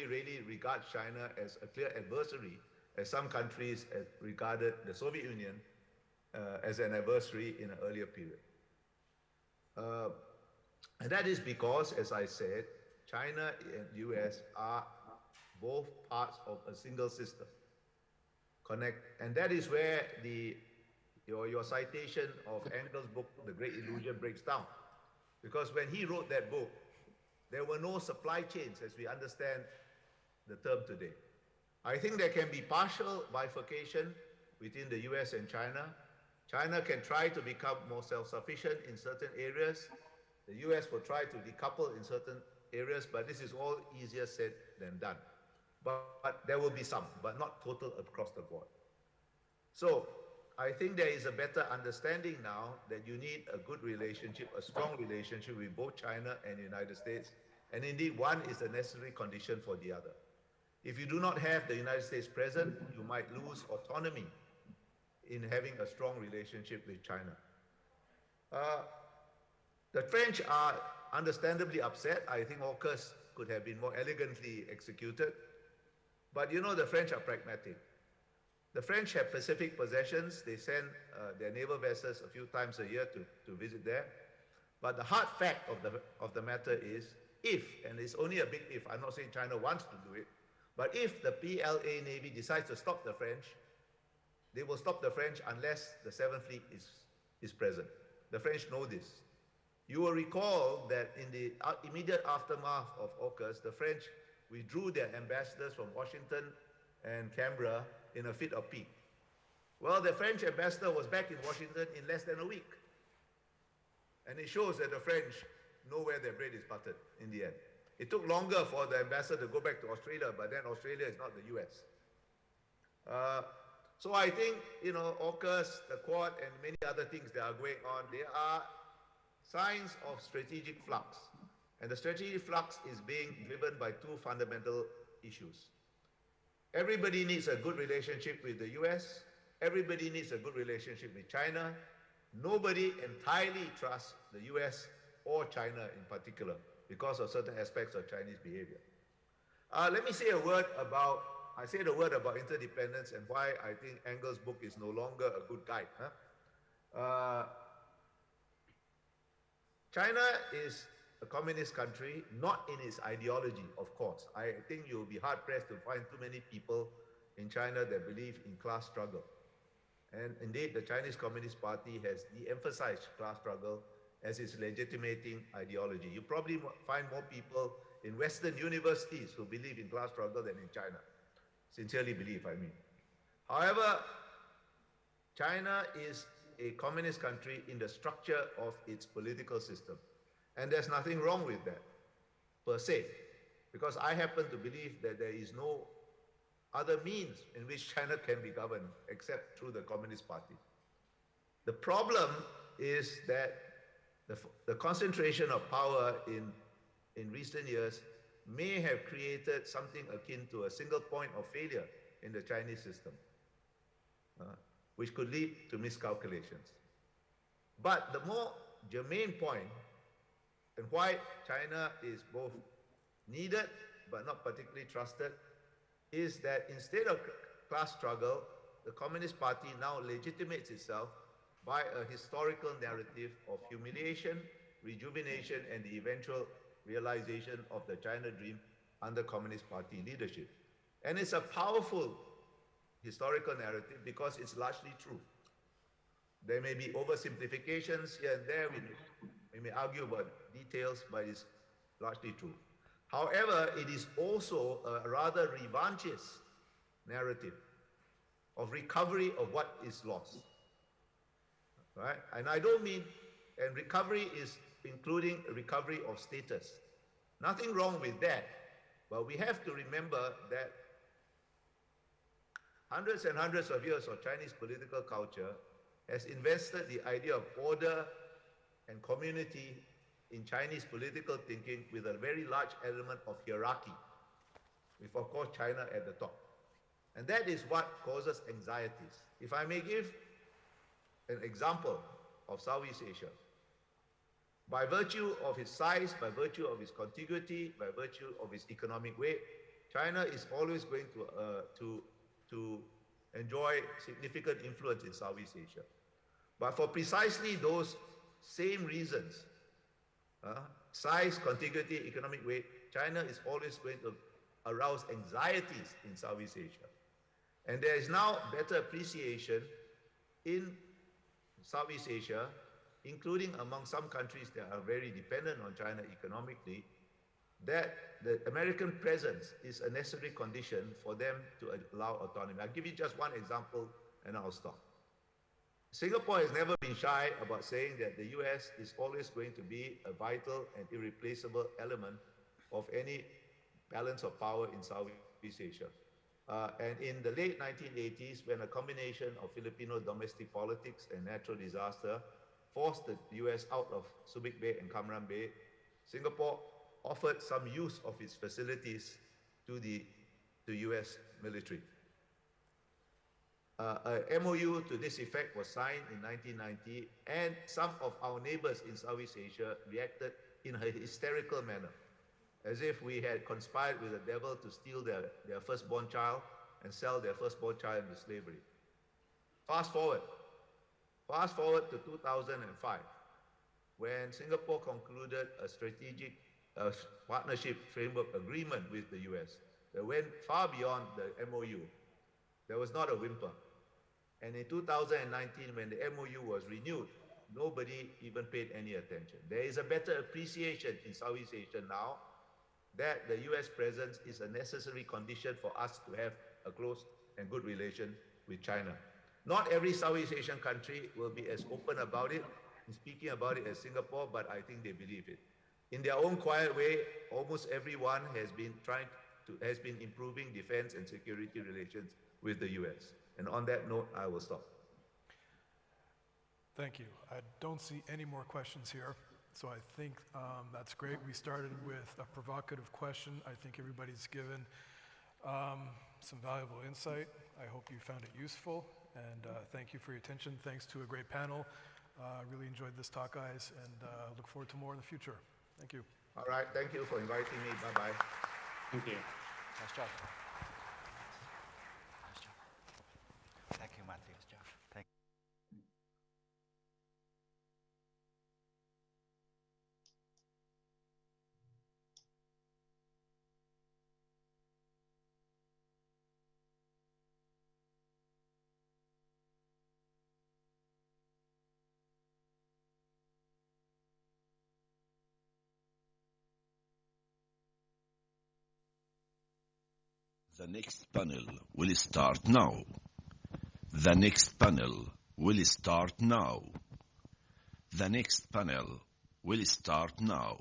really regards China as a clear adversary, as some countries regarded the Soviet Union as an adversary in an earlier period. And that is because, as I said, China and US are both parts of a single system. And that is where your citation of Engel's book, The Great Illusion, breaks down. Because when he wrote that book, there were no supply chains as we understand the term today. I think there can be partial bifurcation within the US and China. China can try to become more self-sufficient in certain areas. The US will try to decouple in certain areas, but this is all easier said than done. But there will be some, but not total across the board. So I think there is a better understanding now that you need a good relationship, a strong relationship with both China and the United States. And indeed, one is a necessary condition for the other. If you do not have the United States present, you might lose autonomy in having a strong relationship with China. The French are understandably upset. I think AUKUS could have been more elegantly executed. But you know, the French are pragmatic. The French have Pacific possessions. They send their naval vessels a few times a year to visit there. But the hard fact of the matter is, if, and it's only a big if, I'm not saying China wants to do it, but if the PLA Navy decides to stop the French, they will stop the French unless the Seventh Fleet is present. The French know this. You will recall that in the immediate aftermath of AUKUS, the French withdrew their ambassadors from Washington and Canberra in a fit of pique. Well, the French ambassador was back in Washington in less than a week. And it shows that the French know where their bread is buttered in the end. It took longer for the ambassador to go back to Australia, but then Australia is not the US. So I think, you know, AUKUS, the Quad, and many other things that are going on, they are signs of strategic flux. And the strategic flux is being driven by two fundamental issues. Everybody needs a good relationship with the US. Everybody needs a good relationship with China. Nobody entirely trusts the US or China in particular because of certain aspects of Chinese behavior. Let me say a word about, I said a word about interdependence and why I think Engel's book is no longer a good guide. China is a communist country, not in its ideology, of course. I think you'll be hard-pressed to find too many people in China that believe in class struggle. And indeed, the Chinese Communist Party has de-emphasized class struggle as its legitimating ideology. You probably find more people in Western universities who believe in class struggle than in China. Sincerely believe, I mean. However, China is a communist country in the structure of its political system. And there's nothing wrong with that, per se, because I happen to believe that there is no other means in which China can be governed except through the Communist Party. The problem is that the concentration of power in recent years may have created something akin to a single point of failure in the Chinese system, which could lead to miscalculations. But the more germane point, and why China is both needed but not particularly trusted, is that instead of class struggle, the Communist Party now legitimates itself by a historical narrative of humiliation, rejuvenation, and the eventual realization of the China dream under Communist Party leadership. And it's a powerful historical narrative because it's largely true. There may be oversimplifications here and there. We may argue about details, but it's largely true. However, it is also a rather revanchist narrative of recovery of what is lost, right? And I don't mean, and recovery is including recovery of status. Nothing wrong with that, but we have to remember that hundreds and hundreds of years of Chinese political culture has invested the idea of order and community in Chinese political thinking with a very large element of hierarchy, with of course China at the top. And that is what causes anxieties. If I may give an example of Southeast Asia, by virtue of its size, by virtue of its contiguity, by virtue of its economic weight, China is always going to enjoy significant influence in Southeast Asia. But for precisely those same reasons, size, contiguity, economic weight, China is always going to arouse anxieties in Southeast Asia. And there is now better appreciation in Southeast Asia, including among some countries that are very dependent on China economically, that the American presence is a necessary condition for them to allow autonomy. I'll give you just one example and I'll stop. Singapore has never been shy about saying that the US is always going to be a vital and irreplaceable element of any balance of power in Southeast Asia. And in the late 1980s, when a combination of Filipino domestic politics and natural disaster forced the US out of Subic Bay and Cam Ranh Bay, Singapore offered some use of its facilities to the US military. A MOU to this effect was signed in 1990, and some of our neighbors in Southeast Asia reacted in a hysterical manner, as if we had conspired with the devil to steal their firstborn child and sell their firstborn child into slavery. Fast forward to 2005, when Singapore concluded a strategic partnership framework agreement with the US that went far beyond the MOU. There was not a whimper. And in 2019, when the MOU was renewed, nobody even paid any attention. There is a better appreciation in Southeast Asia now that the US presence is a necessary condition for us to have a close and good relation with China. Not every Southeast Asian country will be as open about it and speaking about it as Singapore, but I think they believe it. In their own quiet way, almost everyone has been improving defense and security relations with the US. And on that note, I will stop. Thank you. I don't see any more questions here, so I think that's great. We started with a provocative question. I think everybody's given some valuable insight. I hope you found it useful, and thank you for your attention. Thanks to a great panel. Really enjoyed this talk, guys, and look forward to more in the future. Thank you. All right, thank you for inviting me. Bye-bye. Thank you. Nice job. Nice job. Thank you, Matthew. Nice job. Thank you. The next panel will start now. The next panel will start now. The next panel will start now.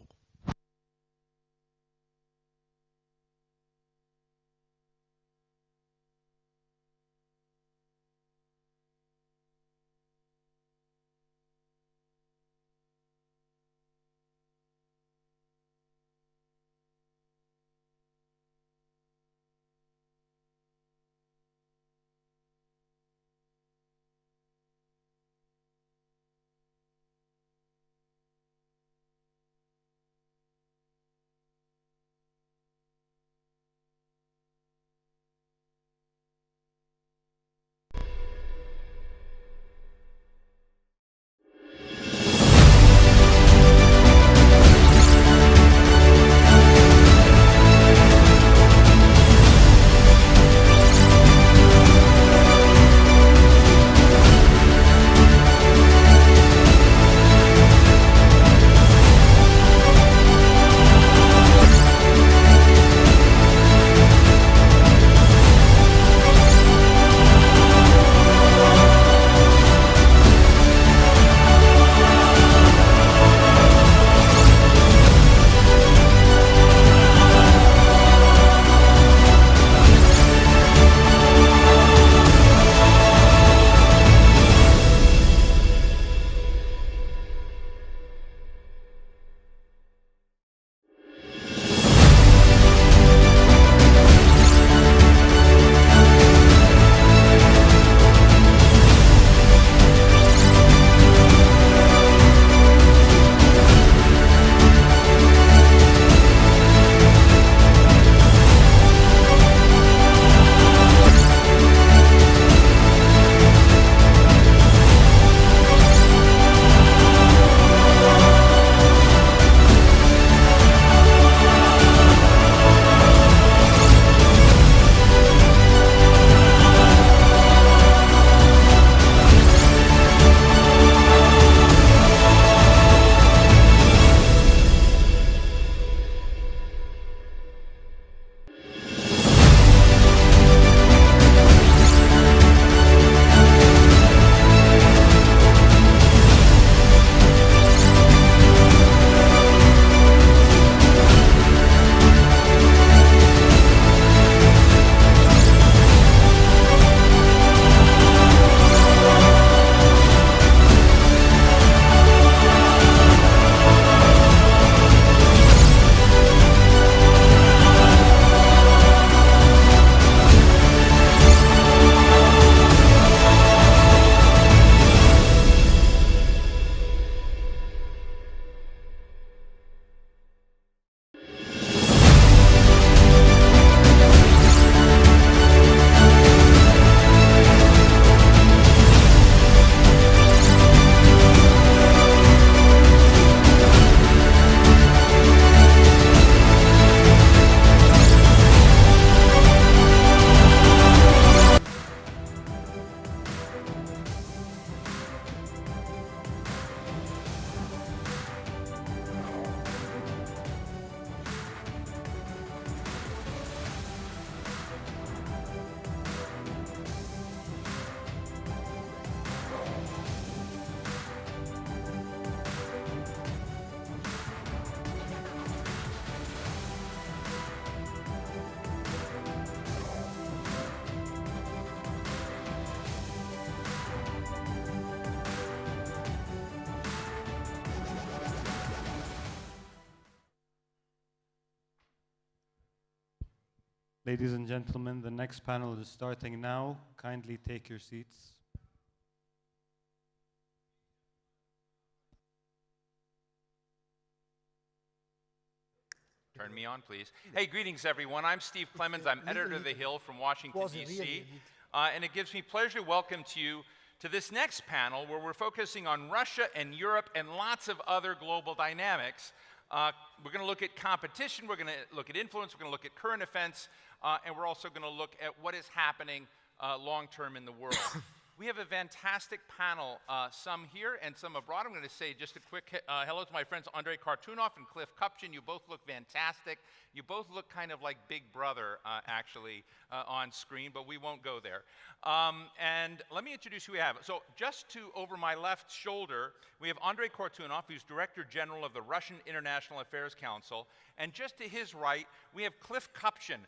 Ladies and gentlemen, the next panel is starting now. Kindly take your seats. Turn me on, please. Hey, greetings, everyone. I'm Steve Clemens. I'm editor of The Hill from Washington, D.C. And it gives me pleasure to welcome to you to this next panel where we're focusing on Russia and Europe and lots of other global dynamics. We're going to look at competition, we're going to look at influence, we're going to look at current events, and we're also going to look at what is happening long-term in the world. We have a fantastic panel, some here and some abroad. I'm going to say just a quick hello to my friends Andrei Kartunov and Cliff Kupchin. You both look fantastic. You both look kind of like Big Brother, actually, on screen, but we won't go there. And let me introduce who we have. So just over my left shoulder, we have Andrei Kartunov, who's Director General of the Russian International Affairs Council. And just to his right, we have Cliff Kupchin.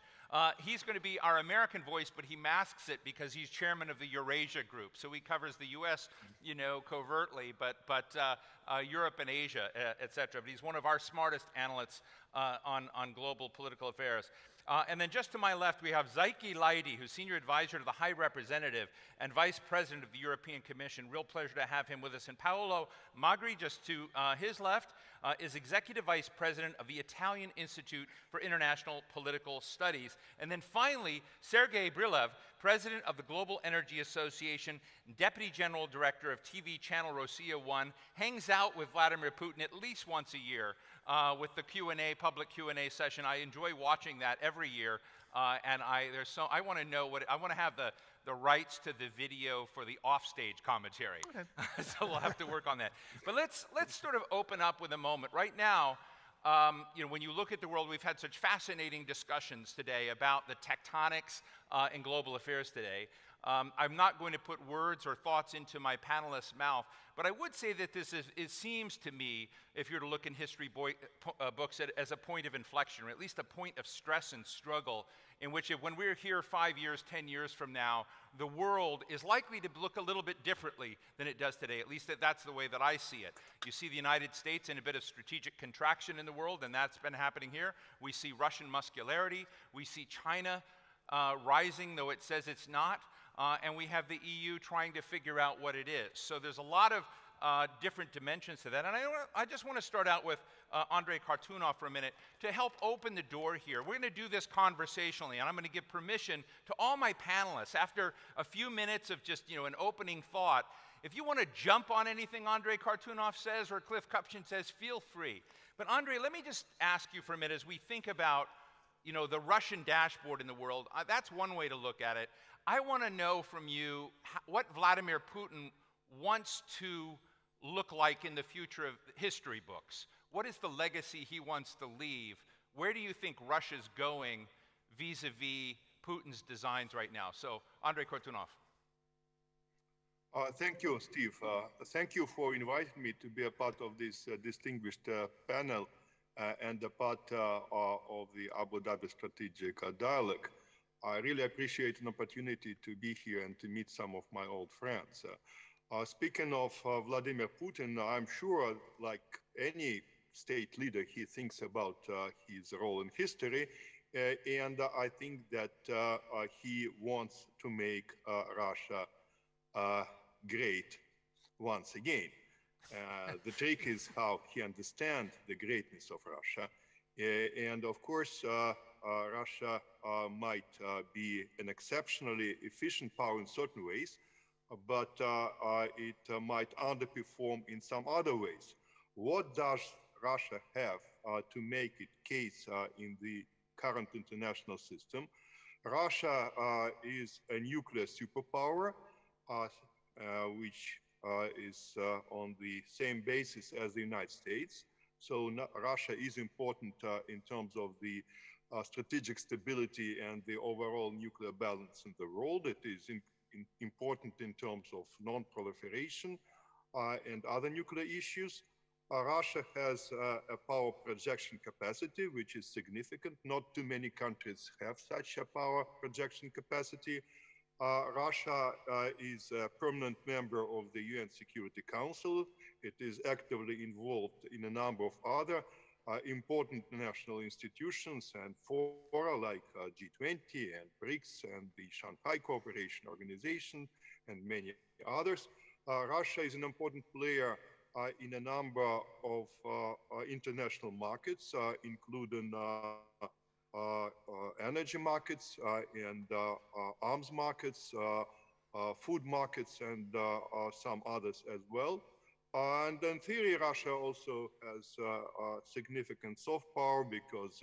He's going to be our American voice, but he masks it because he's chairman of the Eurasia Group. So he covers the U.S., covertly, but Europe and Asia, et cetera. But he's one of our smartest analysts on global political affairs. And then just to my left, we have Zaiki Laidi, who's Senior Advisor to the High Representative and Vice President of the European Commission. Real pleasure to have him with us. And Paolo Magri, just to his left, is Executive Vice President of the Italian Institute for International Political Studies. And then finally, Sergei Brilev, President of the Global Energy Association, Deputy General Director of TV channel Rossiya 1, hangs out with Vladimir Putin at least once a year with the Q&A, public Q&A session. I enjoy watching that every year, and I want to know I want to have the rights to the video for the offstage commentary. Okay. So we'll have to work on that. But let's sort of open up with a moment. Right now, when you look at the world, we've had such fascinating discussions today about the tectonics in global affairs today. I'm not going to put words or thoughts into my panelists' mouth, but I would say that it seems to me, if you're to look in history books, as a point of inflection, or at least a point of stress and struggle, in which when we're here 5 years, 10 years from now, the world is likely to look a little bit differently than it does today. At least that's the way that I see it. You see the United States in a bit of strategic contraction in the world, and that's been happening here. We see Russian muscularity. We see China rising, though it says it's not. And we have the EU trying to figure out what it is. So there's a lot of different dimensions to that. And I just want to start out with Andrei Kartunov for a minute to help open the door here. We're going to do this conversationally, and I'm going to give permission to all my panelists after a few minutes of just an opening thought. If you want to jump on anything Andrei Kartunov says or Cliff Kupchin says, feel free. But Andrei, let me just ask you for a minute as we think about the Russian dashboard in the world. That's one way to look at it. I want to know from you what Vladimir Putin wants to look like in the future of history books. What is the legacy he wants to leave? Where do you think Russia's going vis-a-vis Putin's designs right now? So, Andrei Kartunov. Thank you, Steve. Thank you for inviting me to be a part of this distinguished panel and a part of the Abu Dhabi Strategic Dialogue. I really appreciate an opportunity to be here and to meet some of my old friends. Speaking of Vladimir Putin, I'm sure, like any state leader, he thinks about his role in history, and I think that he wants to make Russia great once again. The trick is how he understands the greatness of Russia. And of course, Russia might be an exceptionally efficient power in certain ways, but it might underperform in some other ways. What does Russia have to make it case in the current international system? Russia is a nuclear superpower, which is on the same basis as the United States. So Russia is important in terms of the strategic stability and the overall nuclear balance in the world. It is important in terms of non-proliferation and other nuclear issues. Russia has a power projection capacity, which is significant. Not too many countries have such a power projection capacity. Russia is a permanent member of the UN Security Council. It is actively involved in a number of other important international institutions and fora like G20 and BRICS and the Shanghai Cooperation Organization and many others. Russia is an important player in a number of international markets, including energy markets and arms markets, food markets, and some others as well. And in theory, Russia also has significant soft power because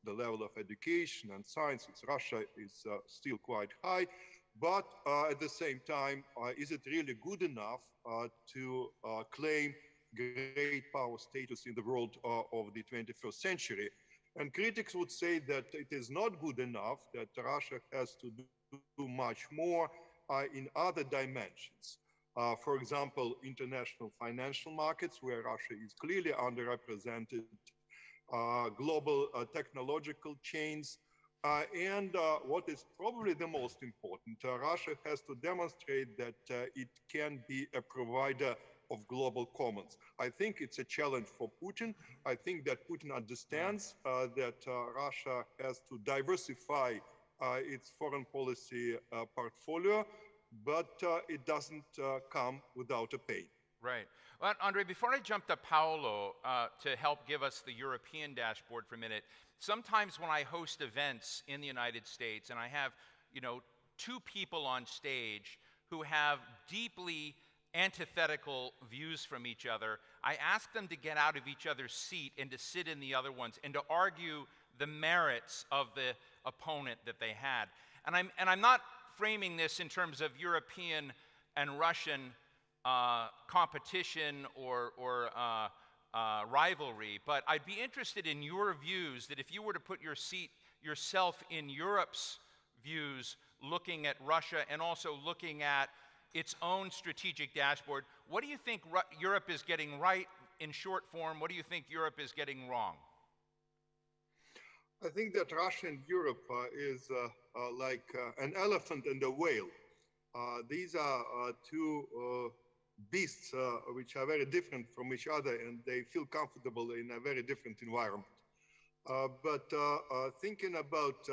the level of education and science in Russia is still quite high. But at the same time, is it really good enough to claim great power status in the world of the 21st century? And critics would say that it is not good enough, that Russia has to do much more in other dimensions. For example, international financial markets, where Russia is clearly underrepresented, global technological chains, and what is probably the most important, Russia has to demonstrate that it can be a provider of global commons. I think it's a challenge for Putin. I think that Putin understands that Russia has to diversify its foreign policy portfolio, but it doesn't come without a pay. Right. Well, Andre, before I jump to Paolo to help give us the European dashboard for a minute, sometimes when I host events in the United States and I have, two people on stage who have deeply antithetical views from each other, I ask them to get out of each other's seat and to sit in the other ones and to argue the merits of the opponent that they had. And I'm not framing this in terms of European and Russian competition or rivalry, but I'd be interested in your views that if you were to put yourself in Europe's views, looking at Russia and also looking at its own strategic dashboard, what do you think Europe is getting right in short form? What do you think Europe is getting wrong? I think that Russia and Europe is like an elephant and a whale. These are two beasts which are very different from each other, and they feel comfortable in a very different environment. But thinking about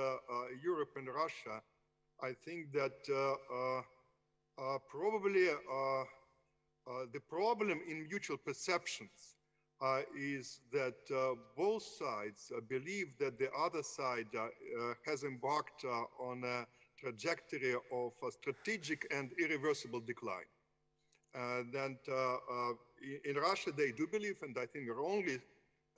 Europe and Russia, I think that probably the problem in mutual perceptions is that both sides believe that the other side has embarked on a trajectory of strategic and irreversible decline. And in Russia, they do believe, and I think wrongly,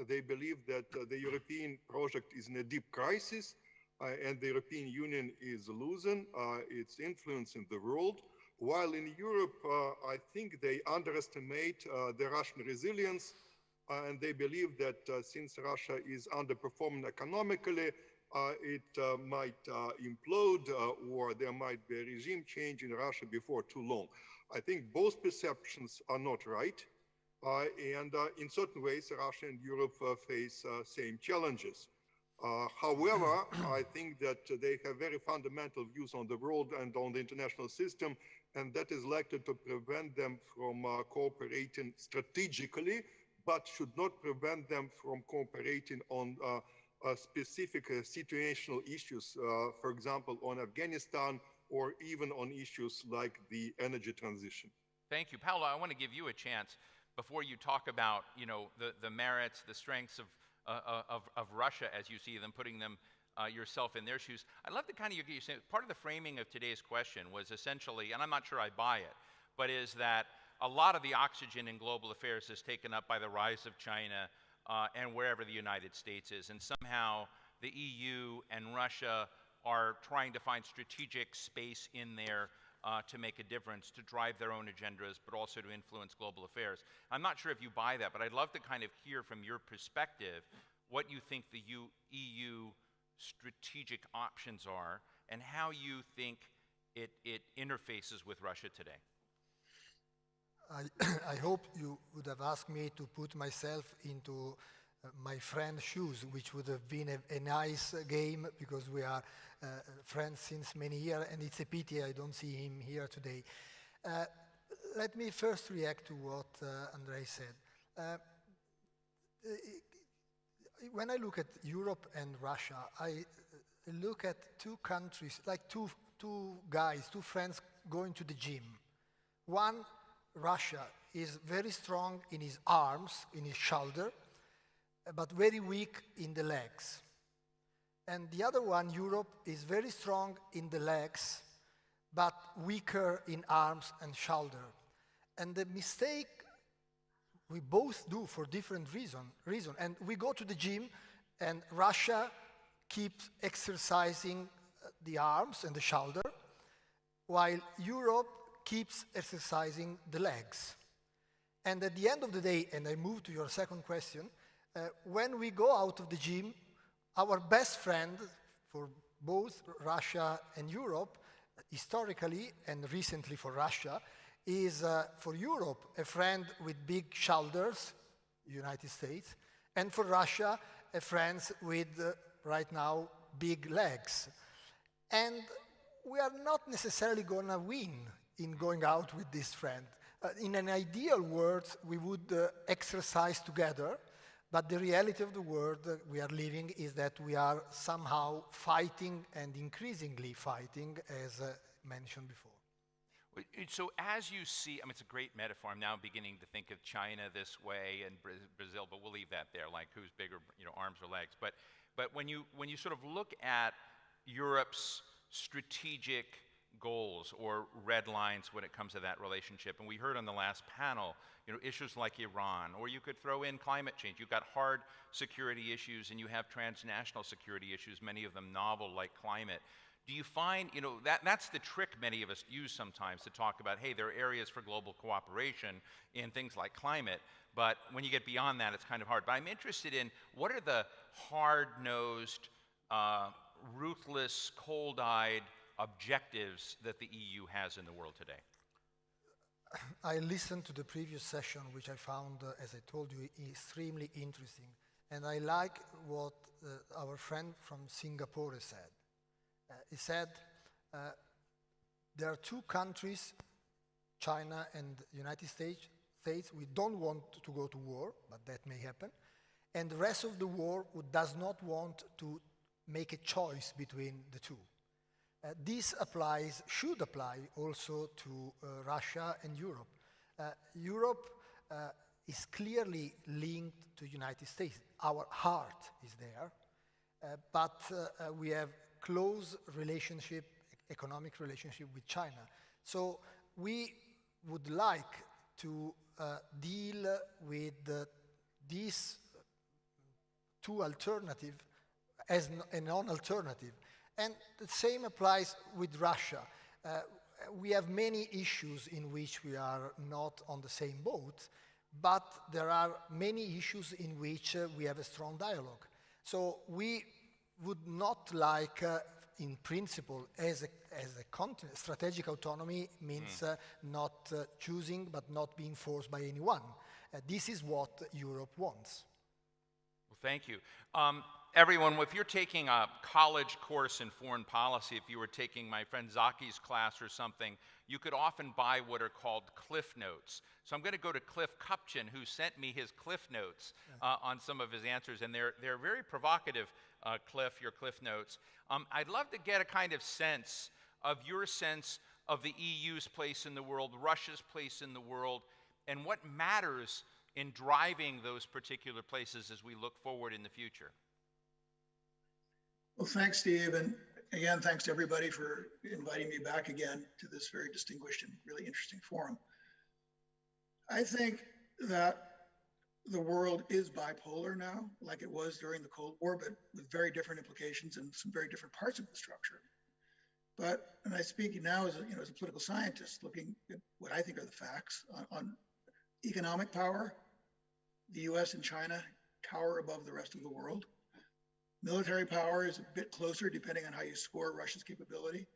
they believe that the European project is in a deep crisis and the European Union is losing its influence in the world. While in Europe, I think they underestimate the Russian resilience, and they believe that since Russia is underperforming economically, it might implode or there might be a regime change in Russia before too long. I think both perceptions are not right. And in certain ways, Russia and Europe face same challenges. However, I think that they have very fundamental views on the world and on the international system, and that is likely to prevent them from cooperating strategically, but should not prevent them from cooperating on specific situational issues, for example, on Afghanistan, or even on issues like the energy transition. Thank you. Paolo, I want to give you a chance before you talk about, the merits, the strengths of Russia as you see them, putting them yourself in their shoes. I'd love to kind of get you saying, part of the framing of today's question was essentially, and I'm not sure I buy it, but is that a lot of the oxygen in global affairs is taken up by the rise of China and wherever the United States is. And somehow the EU and Russia are trying to find strategic space in there to make a difference, to drive their own agendas, but also to influence global affairs. I'm not sure if you buy that, but I'd love to kind of hear from your perspective what you think the EU strategic options are and how you think it interfaces with Russia today. I hope you would have asked me to put myself into my friend's shoes, which would have been a nice game because we are friends since many years, and it's a pity I don't see him here today. Let me first react to what Andrei said. when I look at Europe and Russia, I look at two countries, like two guys, two friends going to the gym. One, Russia, is very strong in his arms, in his shoulder, but very weak in the legs. And the other one, Europe, is very strong in the legs, but weaker in arms and shoulder. And the mistake we both do for different reason. And we go to the gym, and Russia keeps exercising the arms and the shoulder, while Europe keeps exercising the legs. And at the end of the day, and I move to your second question, when we go out of the gym, our best friend for both Russia and Europe, historically and recently for Russia, is for Europe a friend with big shoulders, United States, and for Russia a friend with, right now, big legs. And we are not necessarily going to win in going out with this friend. In an ideal world, we would exercise together, but the reality of the world we are living is that we are somehow fighting and increasingly fighting, as mentioned before. So as you see, I mean, it's a great metaphor. I'm now beginning to think of China this way and Brazil, but we'll leave that there, like who's bigger, arms or legs. But when you sort of look at Europe's strategic goals or red lines when it comes to that relationship, and we heard on the last panel, issues like Iran, or you could throw in climate change. You've got hard security issues and you have transnational security issues, many of them novel like climate. Do you find, that's the trick many of us use sometimes to talk about, hey, there are areas for global cooperation in things like climate, but when you get beyond that, it's kind of hard. But I'm interested in what are the hard-nosed, ruthless, cold-eyed objectives that the EU has in the world today? I listened to the previous session, which I found, as I told you, extremely interesting. And I like what our friend from Singapore said. He said, there are two countries, China and the United States, we don't want to go to war, but that may happen, and the rest of the world who does not want to make a choice between the two. This should apply also to Russia and Europe. Europe is clearly linked to the United States. Our heart is there, but we have close relationship, economic relationship with China. So we would like to deal with these two alternatives as a non-alternative. And the same applies with Russia. We have many issues in which we are not on the same boat, but there are many issues in which we have a strong dialogue. So we would not like, in principle, as a continent, strategic autonomy means not choosing but not being forced by anyone. This is what Europe wants. Well, thank you. Everyone, if you're taking a college course in foreign policy, if you were taking my friend Zaki's class or something, you could often buy what are called cliff notes. So I'm going to go to Cliff Kupchan, who sent me his cliff notes on some of his answers, and they're very provocative, Cliff, your cliff notes. I'd love to get a kind of sense of your sense of the EU's place in the world, Russia's place in the world, and what matters in driving those particular places as we look forward in the future. Well, thanks, Steve. And again, thanks to everybody for inviting me back again to this very distinguished and really interesting forum. I think that the world is bipolar now, like it was during the Cold War, but with very different implications and some very different parts of the structure. But, and I speak now as a political scientist, looking at what I think are the facts on economic power, the US and China tower above the rest of the world. Military power is a bit closer depending on how you score Russia's capability.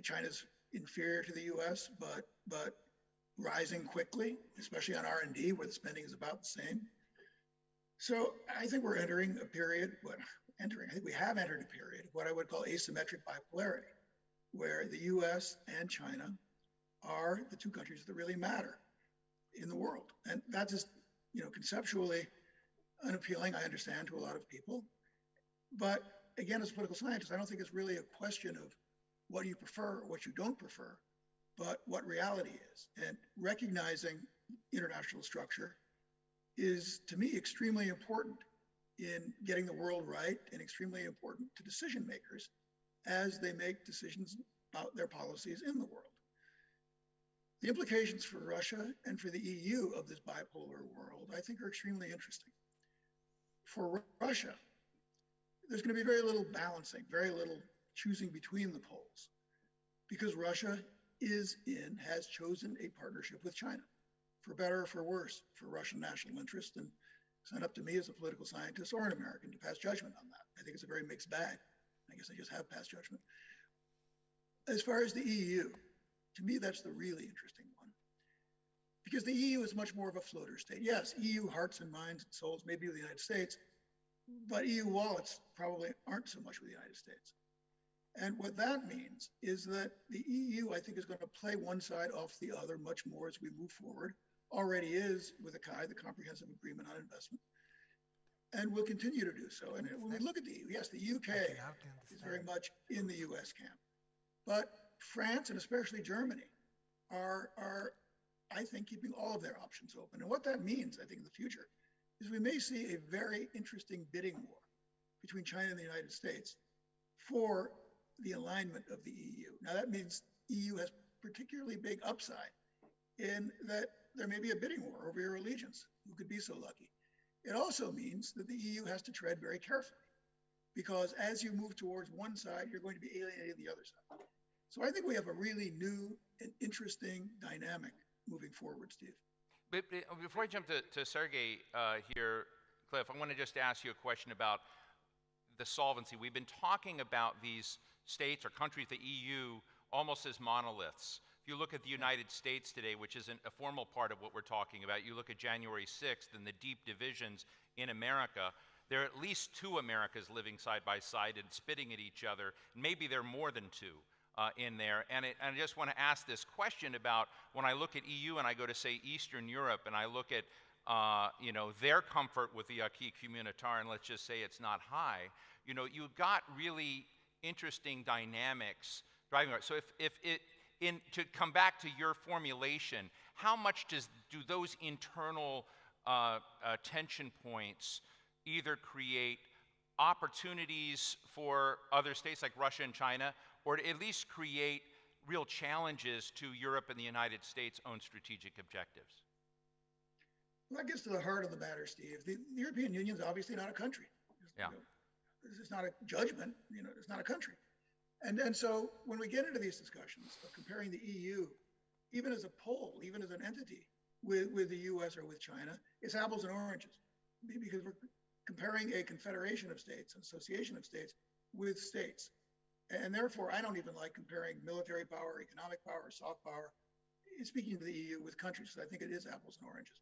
China's inferior to the US, but rising quickly, especially on R&D, where the spending is about the same. So I think we're entering a period, I think we have entered a period of what I would call asymmetric bipolarity, where the US and China are the two countries that really matter in the world. And that just, conceptually, unappealing, I understand, to a lot of people. But again, as a political scientist, I don't think it's really a question of what you prefer or what you don't prefer, but what reality is. And recognizing international structure is, to me, extremely important in getting the world right and extremely important to decision makers as they make decisions about their policies in the world. The implications for Russia and for the EU of this bipolar world, I think, are extremely interesting. For Russia, there's going to be very little balancing, very little choosing between the poles, because Russia has chosen a partnership with China, for better or for worse, for Russian national interest. And it's not up to me as a political scientist or an American to pass judgment on that. I think it's a very mixed bag. I guess I just have passed judgment. As far as the EU, to me, that's the really interesting one, because the EU is much more of a floater state. Yes, EU hearts and minds and souls may be with the United States, but EU wallets probably aren't so much with the United States. And what that means is that the EU, I think, is going to play one side off the other much more as we move forward. Already is with the CAI, the Comprehensive Agreement on Investment, and will continue to do so. And when we look at the EU, yes, the UK is very much in the US camp, but France and especially Germany are, I think, keeping all of their options open. And what that means, I think, in the future is we may see a very interesting bidding war between China and the United States for the alignment of the EU. Now that means EU has particularly big upside in that there may be a bidding war over your allegiance. Who could be so lucky? It also means that the EU has to tread very carefully, because as you move towards one side, you're going to be alienating the other side. So I think we have a really new and interesting dynamic moving forward, Steve. But before I jump to Sergey here, Cliff, I want to just ask you a question about the solvency. We've been talking about these states or countries, the EU, almost as monoliths. If you look at the United States today, which isn't a formal part of what we're talking about, you look at January 6th and the deep divisions in America, there are at least two Americas living side by side and spitting at each other. Maybe there are more than two in there. And I just want to ask this question about when I look at EU and I go to, say, Eastern Europe, and I look at their comfort with the acquis communautaire, and let's just say it's not high, you've got really interesting dynamics driving it. So to come back to your formulation, how much do those internal tension points either create opportunities for other states like Russia and China, or at least create real challenges to Europe and the United States' own strategic objectives? Well, that gets to the heart of the matter, Steve. The European Union is obviously not a country. It's not a judgment, it's not a country. And so when we get into these discussions of comparing the EU, even as a pole, even as an entity with the US or with China, it's apples and oranges, because we're comparing a confederation of states, an association of states with states. And therefore, I don't even like comparing military power, economic power, soft power, speaking to the EU with countries, because I think it is apples and oranges.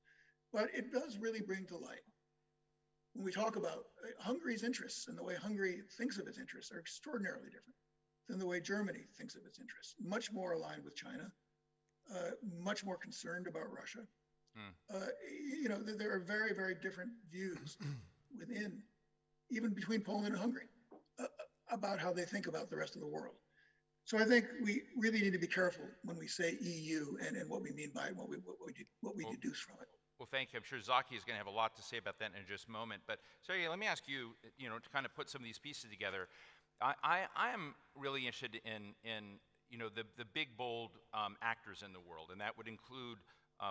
But it does really bring to light, when we talk about Hungary's interests and the way Hungary thinks of its interests are extraordinarily different than the way Germany thinks of its interests. Much more aligned with China, much more concerned about Russia. There are very, very different views within, even between Poland and Hungary, about how they think about the rest of the world. So I think we really need to be careful when we say EU and what we mean by it, what we deduce from it. Well, thank you. I'm sure Zaki is going to have a lot to say about that in just a moment. But Sergey, let me ask you, to kind of put some of these pieces together. I am really interested in the big, bold actors in the world, and that would include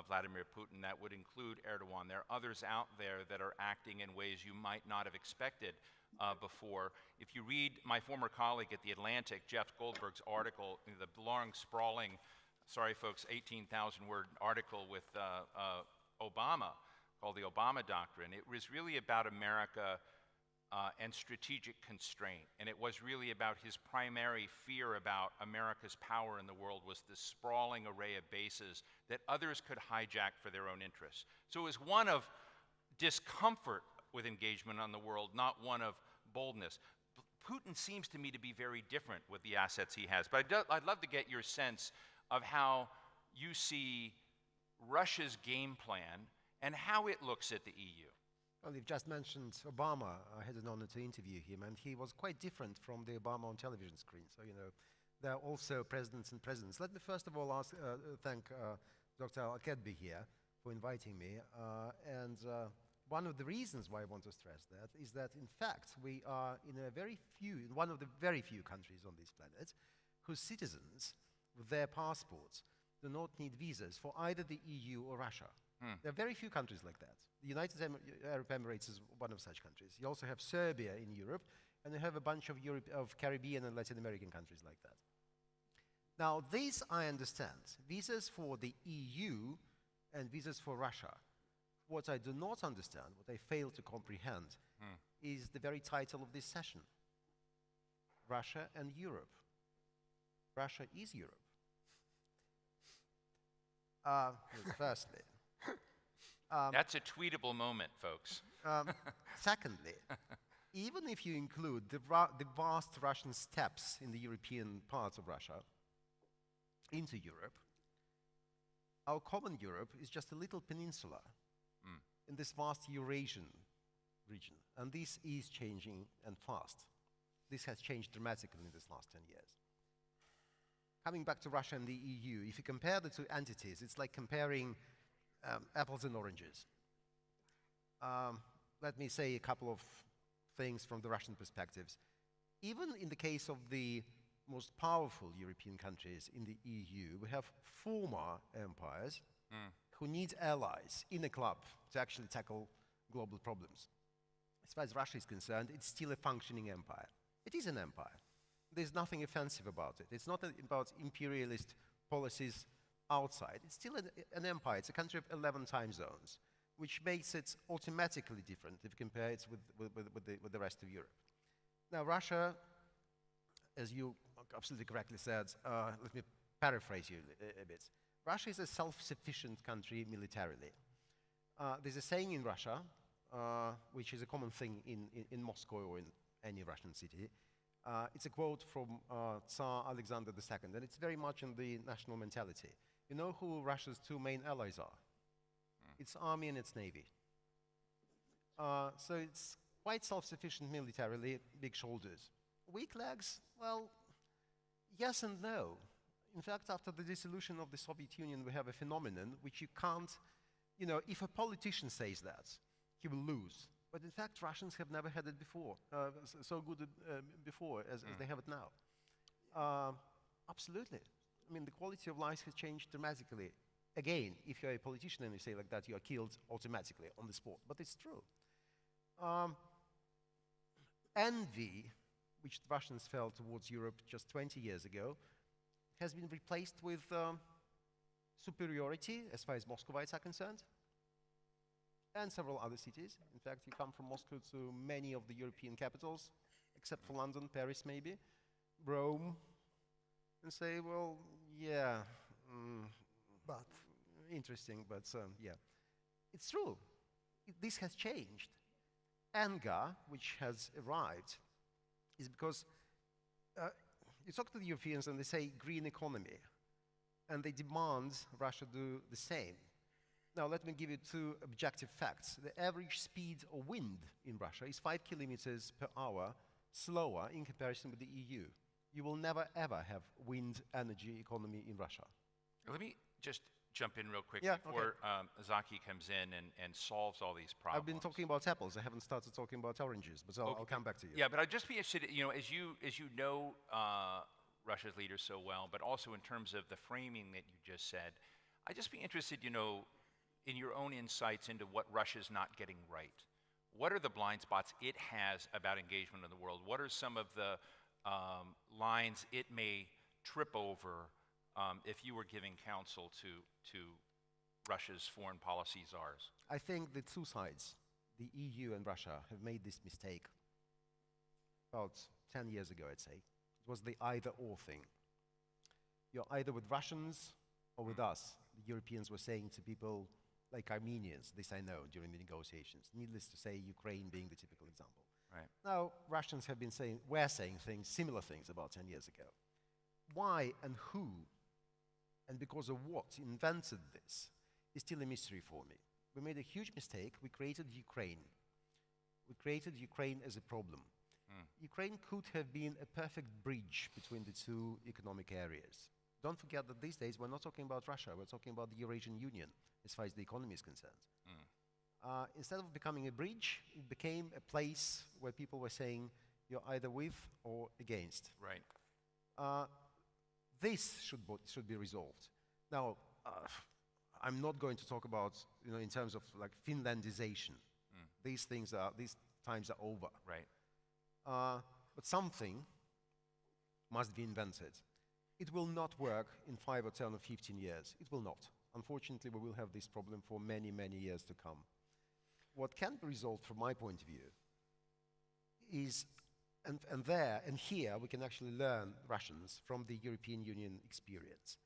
Vladimir Putin, that would include Erdogan. There are others out there that are acting in ways you might not have expected before. If you read my former colleague at The Atlantic, Jeff Goldberg's article, the long, sprawling, sorry folks, 18,000-word article with Obama, called the Obama Doctrine, it was really about America and strategic constraint. And it was really about his primary fear about America's power in the world was this sprawling array of bases that others could hijack for their own interests. So it was one of discomfort with engagement on the world, not one of boldness. Putin seems to me to be very different with the assets he has. But I'd love to get your sense of how you see Russia's game plan and how it looks at the EU. Well, you've just mentioned Obama. I had an honor to interview him, and he was quite different from the Obama on television screen. So, you know, there are also presidents and presidents. Let me first of all thank Dr. Al-Kedbi here for inviting me. One of the reasons why I want to stress that is that, in fact, we are in one of the very few countries on this planet whose citizens, with their passports, do not need visas for either the EU or Russia. There are very few countries like that. The United Arab Emirates is one of such countries. You also have Serbia in Europe, and you have a bunch of Caribbean and Latin American countries like that. Now, these I understand. Visas for the EU and visas for Russia. What I do not understand, what I fail to comprehend, is the very title of this session. Russia and Europe. Russia is Europe. Firstly. That's a tweetable moment, folks. Secondly, even if you include the vast Russian steppes in the European parts of Russia into Europe, our common Europe is just a little peninsula in this vast Eurasian region. And this is changing, and fast. This has changed dramatically in this last 10 years. Coming back to Russia and the EU, if you compare the two entities, it's like comparing apples and oranges. Let me say a couple of things from the Russian perspectives. Even in the case of the most powerful European countries in the EU, we have former empires who need allies in a club to actually tackle global problems. As far as Russia is concerned, it's still a functioning empire. It is an empire. There's nothing offensive about it. It's not about imperialist policies outside. It's still an empire. It's a country of 11 time zones, which makes it automatically different if you compare it with the rest of Europe. Now, Russia, as you absolutely correctly said, let me paraphrase you a bit. Russia is a self-sufficient country militarily. There's a saying in Russia, which is a common thing in Moscow or in any Russian city. It's a quote from Tsar Alexander II, and it's very much in the national mentality. You know who Russia's two main allies are? Its army and its navy. So it's quite self-sufficient militarily, big shoulders. Weak legs? Well, yes and no. In fact, after the dissolution of the Soviet Union, we have a phenomenon which you can't, you know, if a politician says that, he will lose. But in fact, Russians have never had it before, so good before as they have it now. Absolutely. I mean, the quality of life has changed dramatically. Again, if you're a politician and you say like that, you are killed automatically on the spot. But it's true. Envy, which the Russians felt towards Europe just 20 years ago, has been replaced with superiority as far as Muscovites are concerned, and several other cities. In fact, you come from Moscow to many of the European capitals, except for London, Paris maybe, Rome, and say, well, yeah, but interesting, but yeah. It's true. This has changed. Anger, which has arrived, is because you talk to the Europeans and they say green economy, and they demand Russia do the same. Now, let me give you two objective facts. The average speed of wind in Russia is 5 kilometers per hour slower in comparison with the EU. You will never, ever have wind energy economy in Russia. Let me just jump in real quick Yeah, before Zaki comes in and solves all these problems. I've been talking about apples. I haven't started talking about oranges, but I'll come back to you. Yeah, but I'd just be interested, you know, as you know Russia's leaders so well, but also in terms of the framing that you just said, I'd just be interested, you know, in your own insights into what Russia's not getting right. What are the blind spots it has about engagement in the world? What are some of the lines it may trip over if you were giving counsel to Russia's foreign policy czars? I think the two sides, the EU and Russia, have made this mistake about 10 years ago, I'd say. It was the either-or thing. You're either with Russians or with us. The Europeans were saying to people like Armenians, this I know, during the negotiations. Needless to say, Ukraine being the typical example. Right. Now, Russians have been saying, were saying things, similar things about 10 years ago. Why and who, and because of what, invented this is still a mystery for me. We made a huge mistake. We created Ukraine We created Ukraine as a problem. Ukraine could have been a perfect bridge between the two economic areas. Don't forget that these days we're not talking about Russia, we're talking about the Eurasian Union as far as the economy is concerned. Instead of becoming a bridge, it became a place where people were saying you're either with or against. Right. This should be resolved. Now, I'm not going to talk about, in terms of like Finlandization. These times are over. Right. But something must be invented. It will not work in 5 or 10 or 15 years. It will not. Unfortunately, we will have this problem for many, many years to come. What can be resolved from my point of view is, and here we can actually learn Russians from the European Union experience.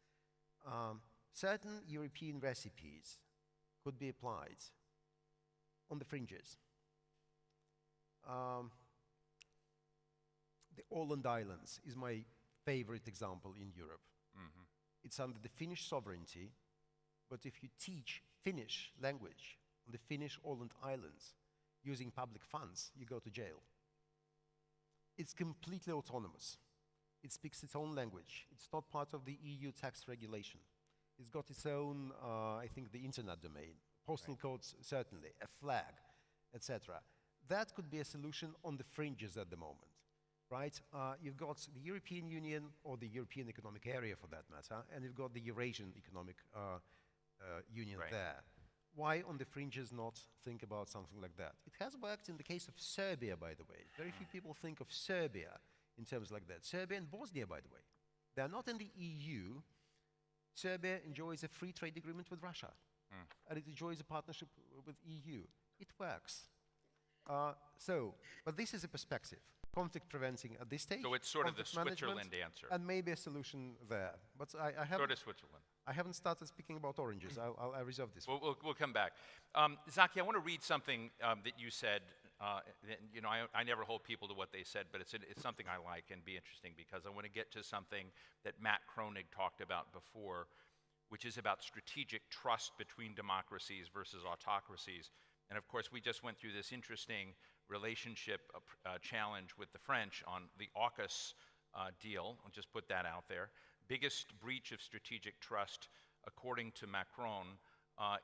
Certain European recipes could be applied on the fringes. The Åland Islands is my favorite example in Europe. It's under the Finnish sovereignty, but if you teach Finnish language on the Finnish Åland Islands using public funds, you go to jail. It's completely autonomous. It speaks its own language. It's not part of the EU tax regulation. It's got its own, I think, the internet domain, postal codes, certainly, a flag, etc. That could be a solution on the fringes at the moment, right? You've got the European Union, or the European Economic Area for that matter, and you've got the Eurasian Economic Union there. Why on the fringes not think about something like that? It has worked in the case of Serbia, by the way. Very few people think of Serbia in terms like that. Serbia and Bosnia, by the way. They're not in the EU. Serbia enjoys a free trade agreement with Russia, and it enjoys a partnership with EU. It works. But this is a perspective. Conflict preventing at this stage. So it's sort of the Switzerland answer. And maybe a solution there. But I haven't. Sort of Switzerland. I haven't started speaking about oranges. I'll reserve this. We'll come back. Zaki, I want to read something that you said. I never hold people to what they said, but it's something I like and be interesting because I want to get to something that Matt Kronig talked about before, which is about strategic trust between democracies versus autocracies. And of course, we just went through this interesting relationship challenge with the French on the AUKUS deal. I'll just put that out there. Biggest breach of strategic trust, according to Macron,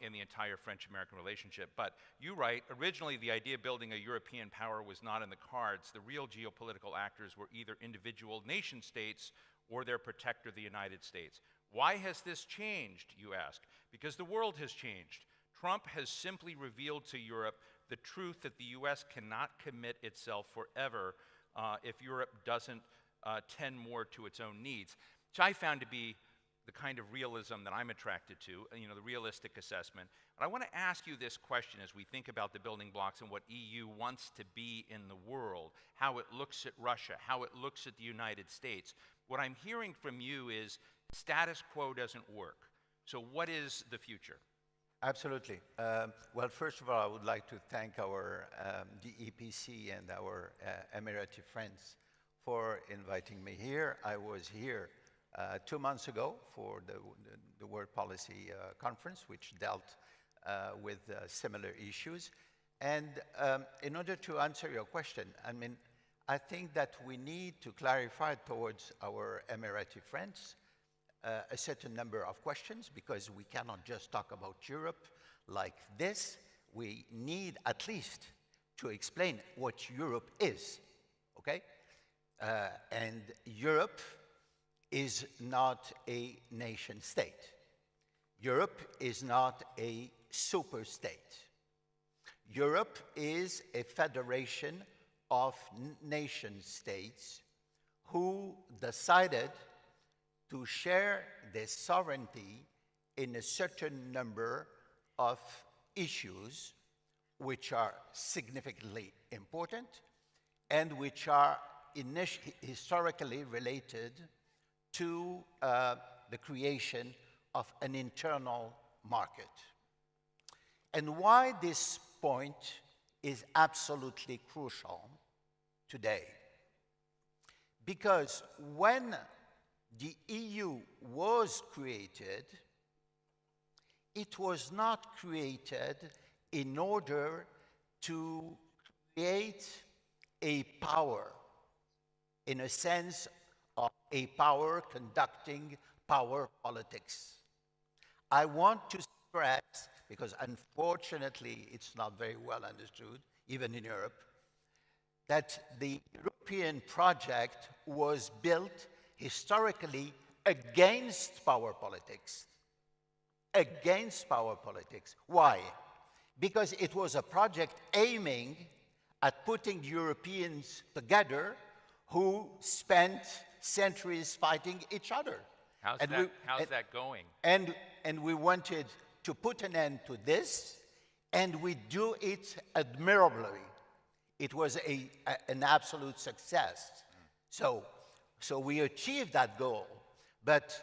in the entire French-American relationship. But you write, originally the idea of building a European power was not in the cards. The real geopolitical actors were either individual nation states or their protector, the United States. Why has this changed, you ask? Because the world has changed. Trump has simply revealed to Europe the truth that the US cannot commit itself forever if Europe doesn't tend more to its own needs, which I found to be the kind of realism that I'm attracted to, the realistic assessment. But I want to ask you this question as we think about the building blocks and what EU wants to be in the world, how it looks at Russia, how it looks at the United States. What I'm hearing from you is status quo doesn't work. So what is the future? Absolutely. Well, first of all, I would like to thank our DEPC and our Emirati friends for inviting me here. I was here 2 months ago for the World Policy Conference, which dealt with similar issues. And in order to answer your question, I think that we need to clarify towards our Emirati friends a certain number of questions, because we cannot just talk about Europe like this. We need at least to explain what Europe is, okay? And Europe is not a nation state. Europe is not a super state. Europe is a federation of nation states who decided to share their sovereignty in a certain number of issues which are significantly important and which are historically related to the creation of an internal market. And why this point is absolutely crucial today? Because when the EU was created, it was not created in order to create a power in a sense of a power conducting power politics. I want to stress, because unfortunately it's not very well understood, even in Europe, that the European project was built historically against power politics. Against power politics. Why? Because it was a project aiming at putting Europeans together who spent centuries fighting each other. How's that going? And we wanted to put an end to this, and we do it admirably. It was an absolute success. So we achieved that goal, but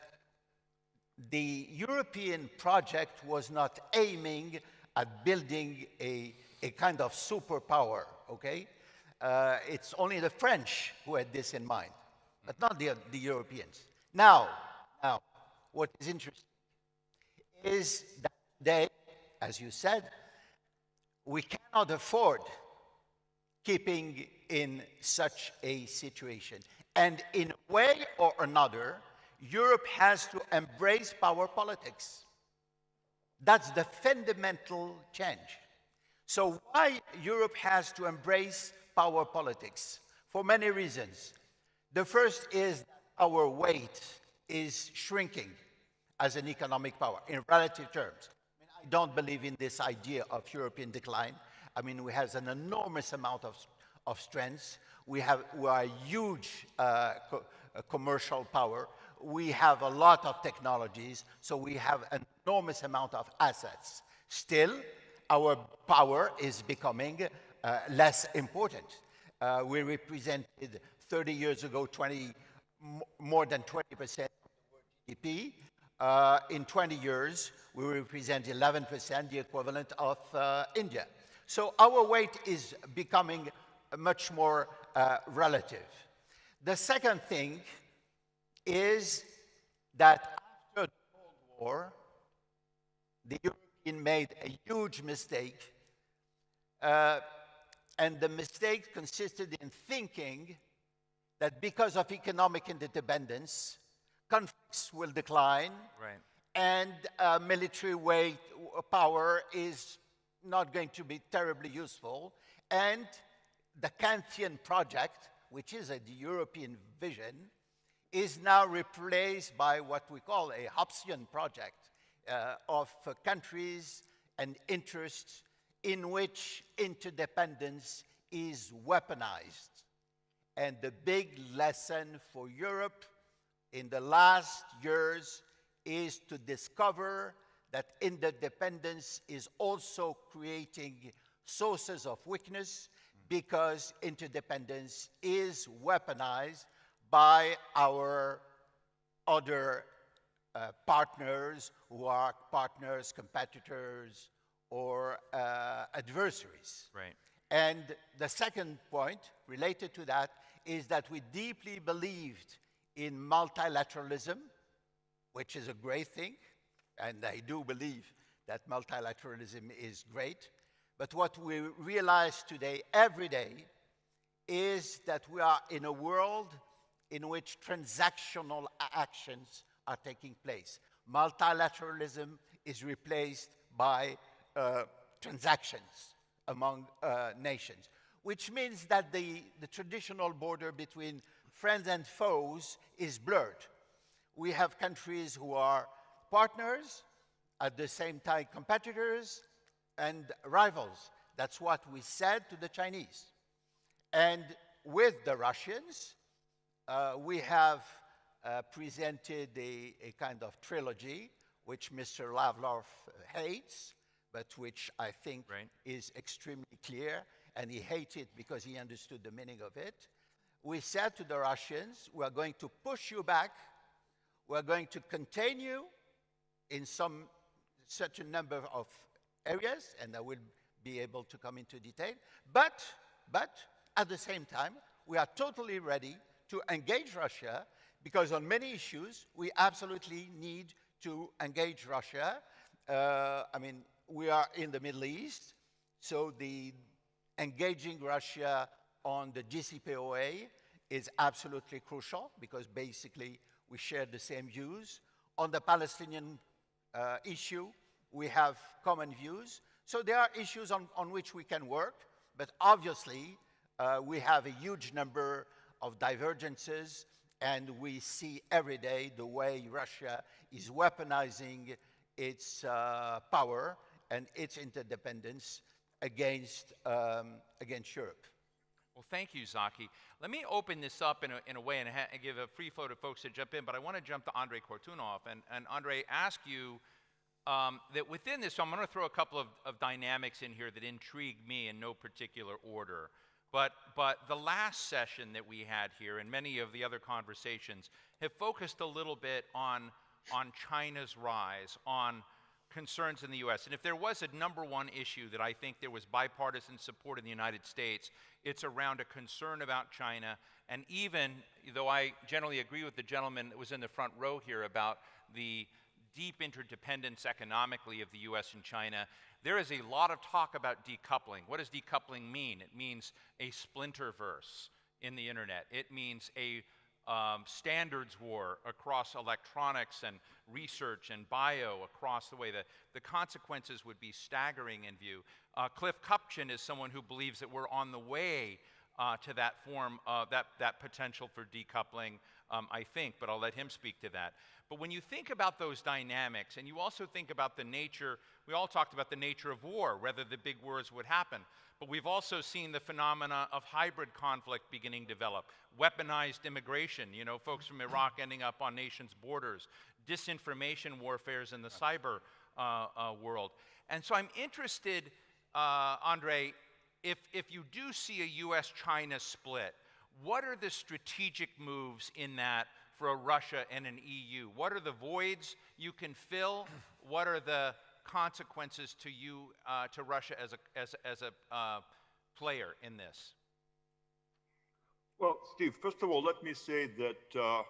the European project was not aiming at building a kind of superpower, okay? It's only the French who had this in mind, but not the Europeans. Now, what is interesting is that today, as you said, we cannot afford keeping in such a situation. And in a way or another, Europe has to embrace power politics. That's the fundamental change. So why Europe has to embrace power politics? For many reasons. The first is that our weight is shrinking as an economic power in relative terms. I don't believe in this idea of European decline. I mean, we have an enormous amount of strengths. We are a huge commercial power. We have a lot of technologies, so we have an enormous amount of assets. Still, our power is becoming less important. We represented 30 years ago more than 20% of the world GDP. In 20 years, we represent 11%, the equivalent of India. So our weight is becoming much more relative. The second thing is that after the Cold War, the Europeans made a huge mistake, and the mistake consisted in thinking that because of economic interdependence, conflicts will decline, right, and military power is not going to be terribly useful, and the Kantian project, which is the European vision, is now replaced by what we call a Hobbesian project of countries and interests in which interdependence is weaponized. And the big lesson for Europe in the last years is to discover that interdependence is also creating sources of weakness, because interdependence is weaponized by our other partners who are partners, competitors, or adversaries. Right. And the second point related to that is that we deeply believed in multilateralism, which is a great thing, and I do believe that multilateralism is great. But what we realize today, every day, is that we are in a world in which transactional actions are taking place. Multilateralism is replaced by transactions among nations, which means that the traditional border between friends and foes is blurred. We have countries who are partners, at the same time competitors, and rivals. That's what we said to the Chinese. And with the Russians, we have presented a kind of trilogy, which Mr. Lavrov hates, but which I think is extremely clear, and he hates it because he understood the meaning of it. We said to the Russians, we are going to push you back, we are going to contain you in such a number of areas, and I will be able to come into detail, but at the same time, we are totally ready to engage Russia, because on many issues, we absolutely need to engage Russia. I mean, we are in the Middle East, so the engaging Russia on the JCPOA is absolutely crucial because basically we share the same views. On the Palestinian issue, we have common views. So there are issues on which we can work, but obviously we have a huge number of divergences, and we see every day the way Russia is weaponizing its power and its interdependence against Europe. Well, thank you, Zaki. Let me open this up in a way and give a free flow to folks to jump in, but I want to jump to Andrei Kortunov and Andrei, ask you that within this, so I'm going to throw a couple of dynamics in here that intrigue me in no particular order. But the last session that we had here and many of the other conversations have focused a little bit on China's rise, on concerns in the U.S. And if there was a number one issue that I think there was bipartisan support in the United States, it's around a concern about China. And even though I generally agree with the gentleman that was in the front row here about the deep interdependence economically of the U.S. and China, there is a lot of talk about decoupling. What does decoupling mean? It means a splinterverse in the internet. It means a standards war across electronics and research and bio across the way. The consequences would be staggering in view. Cliff Kupchin is someone who believes that we're on the way to that form, that potential for decoupling, I think, but I'll let him speak to that. But when you think about those dynamics, and you also think about the nature, we all talked about the nature of war, whether the big wars would happen, but we've also seen the phenomena of hybrid conflict beginning to develop, weaponized immigration, you know, folks from Iraq ending up on nations' borders, disinformation warfares in the cyber world. And so I'm interested, Andrei, if you do see a U.S.-China split, what are the strategic moves in that for a Russia and an EU? What are the voids you can fill? What are the consequences to you, to Russia as a player in this? Well, Steve, first of all, let me say that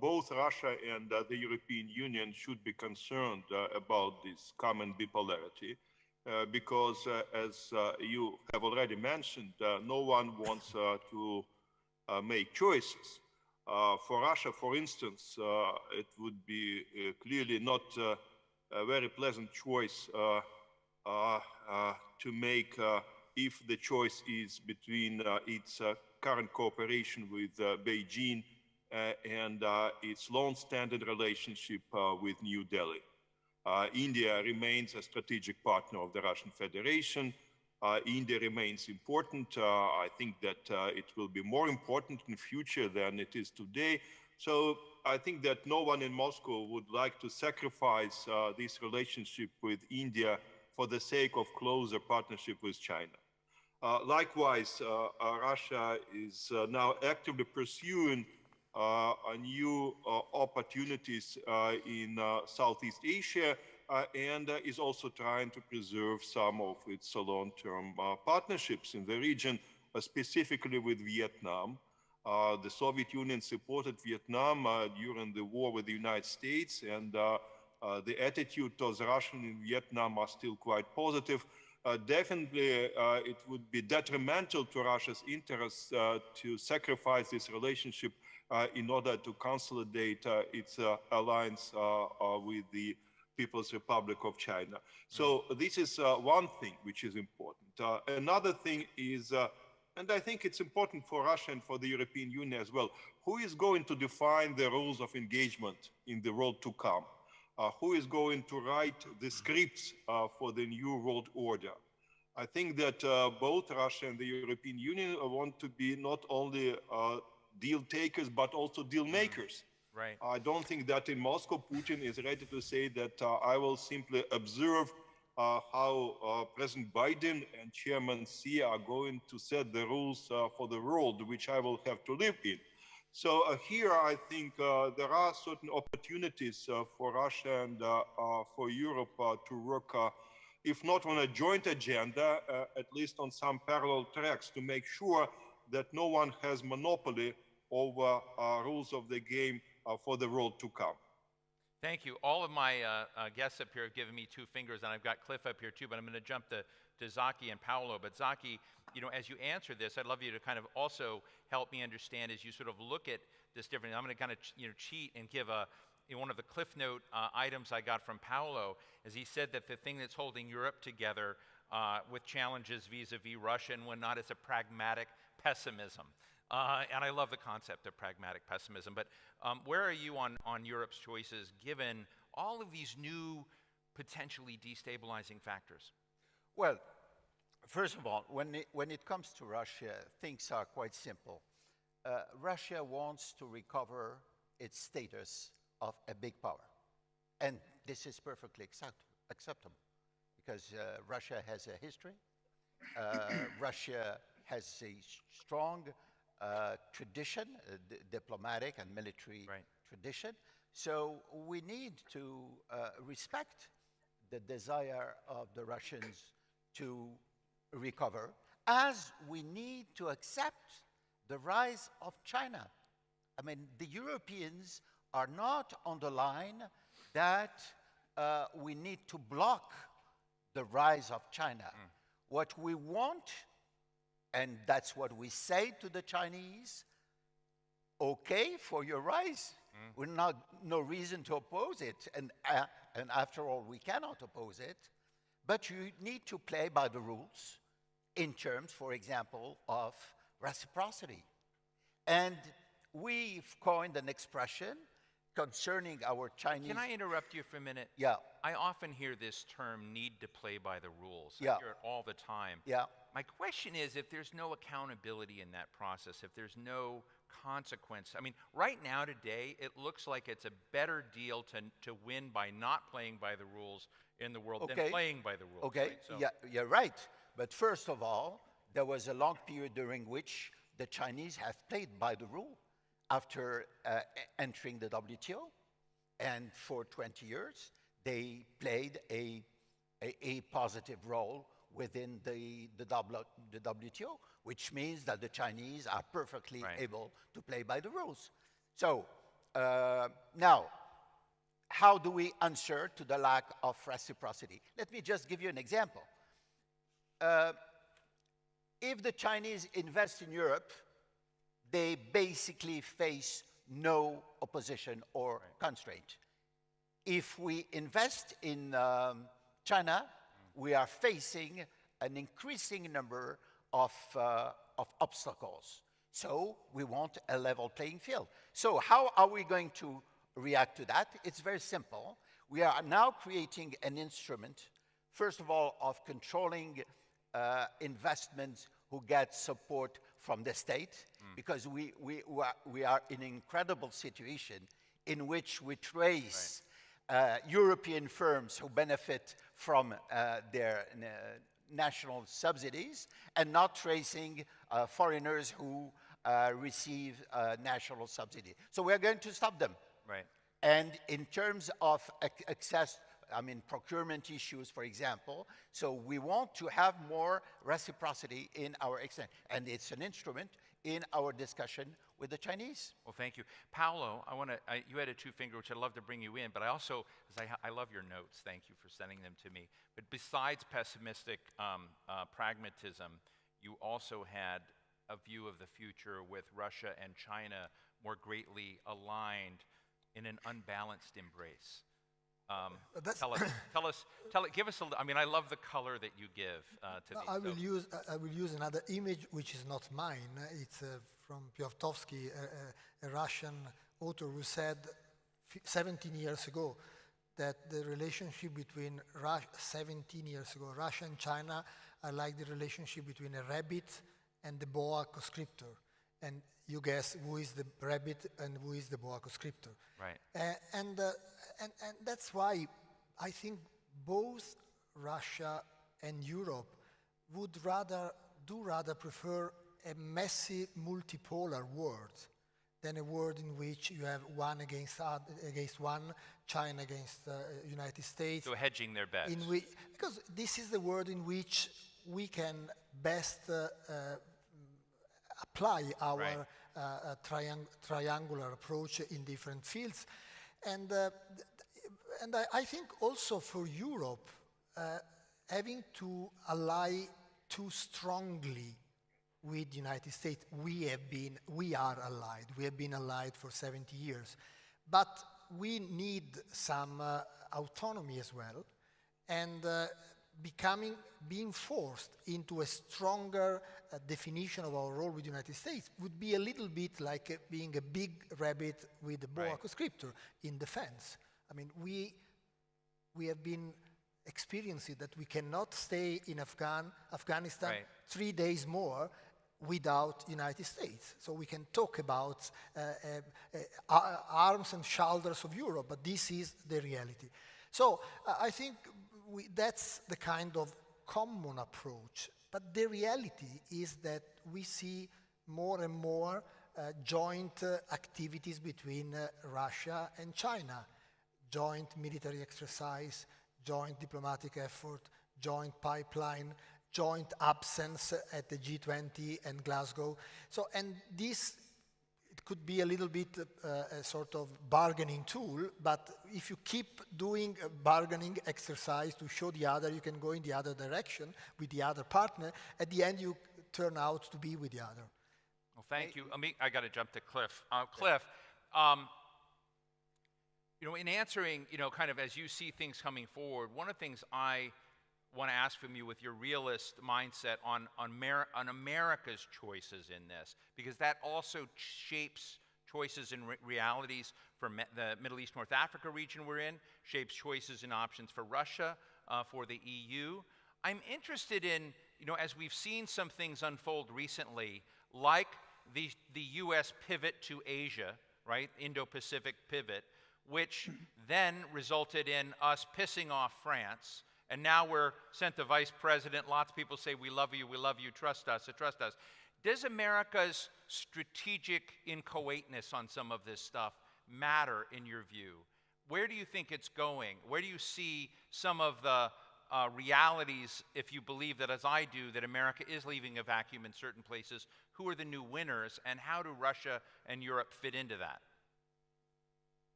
both Russia and the European Union should be concerned about this common bipolarity. Because as you have already mentioned, no one wants to make choices. For Russia, for instance, it would be clearly not a very pleasant choice to make if the choice is between its current cooperation with Beijing and its long-standing relationship with New Delhi. India remains a strategic partner of the Russian Federation. India remains important. I think that it will be more important in the future than it is today. So I think that no one in Moscow would like to sacrifice this relationship with India for the sake of closer partnership with China. Likewise, Russia is now actively pursuing new opportunities in Southeast Asia and is also trying to preserve some of its long-term partnerships in the region, specifically with Vietnam. The Soviet Union supported Vietnam during the war with the United States, and the attitude towards Russia in Vietnam are still quite positive. Definitely, it would be detrimental to Russia's interests to sacrifice this relationship in order to consolidate its alliance with the People's Republic of China. So this is one thing which is important. Another thing is, and I think it's important for Russia and for the European Union as well, who is going to define the rules of engagement in the world to come? Who is going to write the scripts for the new world order? I think that both Russia and the European Union want to be not only deal takers, but also deal makers. Right. I don't think that in Moscow, Putin is ready to say that I will simply observe how President Biden and Chairman Xi are going to set the rules for the world, which I will have to live in. So here I think there are certain opportunities for Russia and for Europe to work, if not on a joint agenda, at least on some parallel tracks to make sure that no one has monopoly over rules of the game for the world to come. Thank you. All of my guests up here have given me two fingers, and I've got Cliff up here too, but I'm going to jump to Zaki and Paolo. But Zaki, you know, as you answer this, I'd love you to kind of also help me understand as you sort of look at this different. I'm going to kind of cheat and give one of the cliff note items I got from Paolo, is he said that the thing that's holding Europe together with challenges vis-a-vis Russia and whatnot is a pragmatic pessimism. And I love the concept of pragmatic pessimism. But where are you on Europe's choices given all of these new potentially destabilizing factors? Well, first of all, when it comes to Russia, things are quite simple. Russia wants to recover its status of a big power. And this is perfectly acceptable because Russia has a history. Russia has a strong tradition, diplomatic and military tradition. So we need to respect the desire of the Russians to recover, as we need to accept the rise of China. I mean, the Europeans are not on the line that we need to block the rise of China. What we want, and that's what we say to the Chinese, okay for your rise. We're no reason to oppose it, and after all, we cannot oppose it. But you need to play by the rules in terms, for example, of reciprocity. And we've coined an expression concerning our Chinese... Can I interrupt you for a minute? Yeah. I often hear this term, need to play by the rules. Yeah. I hear it all the time. Yeah. My question is, if there's no accountability in that process, if there's no consequence, I mean, right now today, it looks like it's a better deal to win by not playing by the rules in the world than playing by the rules. Okay, right? So, yeah, you're right. But first of all, there was a long period during which the Chinese have played by the rule after entering the WTO. And for 20 years, they played a positive role within the WTO, which means that the Chinese are perfectly able to play by the rules. So now, how do we answer to the lack of reciprocity? Let me just give you an example. If the Chinese invest in Europe, they basically face no opposition or constraint. If we invest in China, we are facing an increasing number of obstacles. So we want a level playing field. So how are we going to react to that? It's very simple. We are now creating an instrument, first of all, of controlling investments who get support from the state, because we are in an incredible situation in which we trace European firms who benefit from their national subsidies and not tracing foreigners who receive national subsidy. So we're going to stop them. Right. And in terms of access, I mean, procurement issues, for example, so we want to have more reciprocity in our extent. And it's an instrument in our discussion with the Chinese. Well, thank you. Paolo, you had a two-finger, which I'd love to bring you in, but I also, I love your notes, thank you for sending them to me. But besides pessimistic pragmatism, you also had a view of the future with Russia and China more greatly aligned in an unbalanced embrace. Give us I mean, I love the color that you give to these. I will use another image, which is not mine. It's from Piotrovsky, a Russian author who said 17 years ago that the relationship between 17 years ago, Russia and China are like the relationship between a rabbit and the boa constrictor. And you guess who is the rabbit and who is the boa constrictor. Right. And that's why I think both Russia and Europe would rather prefer a messy multipolar world than a world in which you have one against one, China against United States. So hedging their bets. Because this is the world in which we can best apply our triangular approach in different fields. And I think also for Europe, having to ally too strongly with the United States. We are allied. We have been allied for 70 years. But we need some autonomy as well, and being forced into a stronger definition of our role with the United States would be a little bit like being a big rabbit with a boa constrictor in defense. I mean, we have been experiencing that we cannot stay in Afghanistan 3 days more without United States. So we can talk about arms and shoulders of Europe, but this is the reality. So I think that's the kind of common approach. But the reality is that we see more and more joint activities between Russia and China, joint military exercise, joint diplomatic effort, joint pipeline, joint absence at the G20 and Glasgow. So, and this it could be a little bit a sort of bargaining tool, but if you keep doing a bargaining exercise to show the other you can go in the other direction with the other partner, at the end you turn out to be with the other. Well, thank you. I got to jump to Cliff. Cliff, you know, in answering, you know, kind of as you see things coming forward, one of the things I want to ask from you with your realist mindset on America's choices in this, because that also shapes choices and realities for the Middle East, North Africa region we're in, shapes choices and options for Russia, for the EU. I'm interested in, you know, as we've seen some things unfold recently, like the US pivot to Asia, right, Indo-Pacific pivot, which then resulted in us pissing off France. And now we're sent the vice president. Lots of people say, we love you, trust us, trust us. Does America's strategic inchoateness on some of this stuff matter in your view? Where do you think it's going? Where do you see some of the realities, if you believe that, as I do, that America is leaving a vacuum in certain places? Who are the new winners, and how do Russia and Europe fit into that?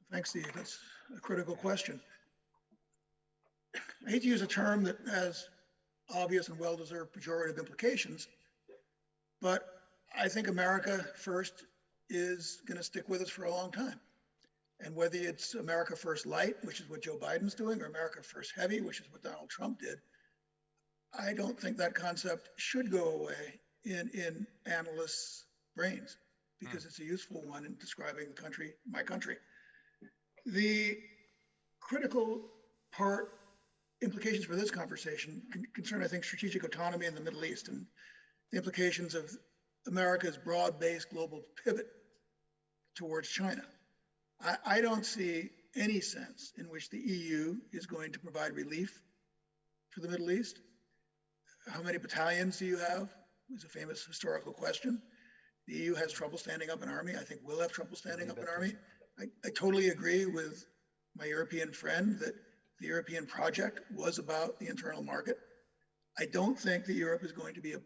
Thanks, Steve. That's a critical question. I hate to use a term that has obvious and well-deserved pejorative implications, but I think America First is going to stick with us for a long time. And whether it's America First Light, which is what Joe Biden's doing, or America First Heavy, which is what Donald Trump did, I don't think that concept should go away in analysts' brains, because it's a useful one in describing the country, my country. The critical implications for this conversation concern, I think, strategic autonomy in the Middle East and the implications of America's broad-based global pivot towards China. I don't see any sense in which the EU is going to provide relief for the Middle East. How many battalions do you have? Is a famous historical question. The EU has trouble standing up an army. I think we'll have trouble standing up an army. I totally agree with my European friend that the European project was about the internal market. I don't think that Europe is going to be a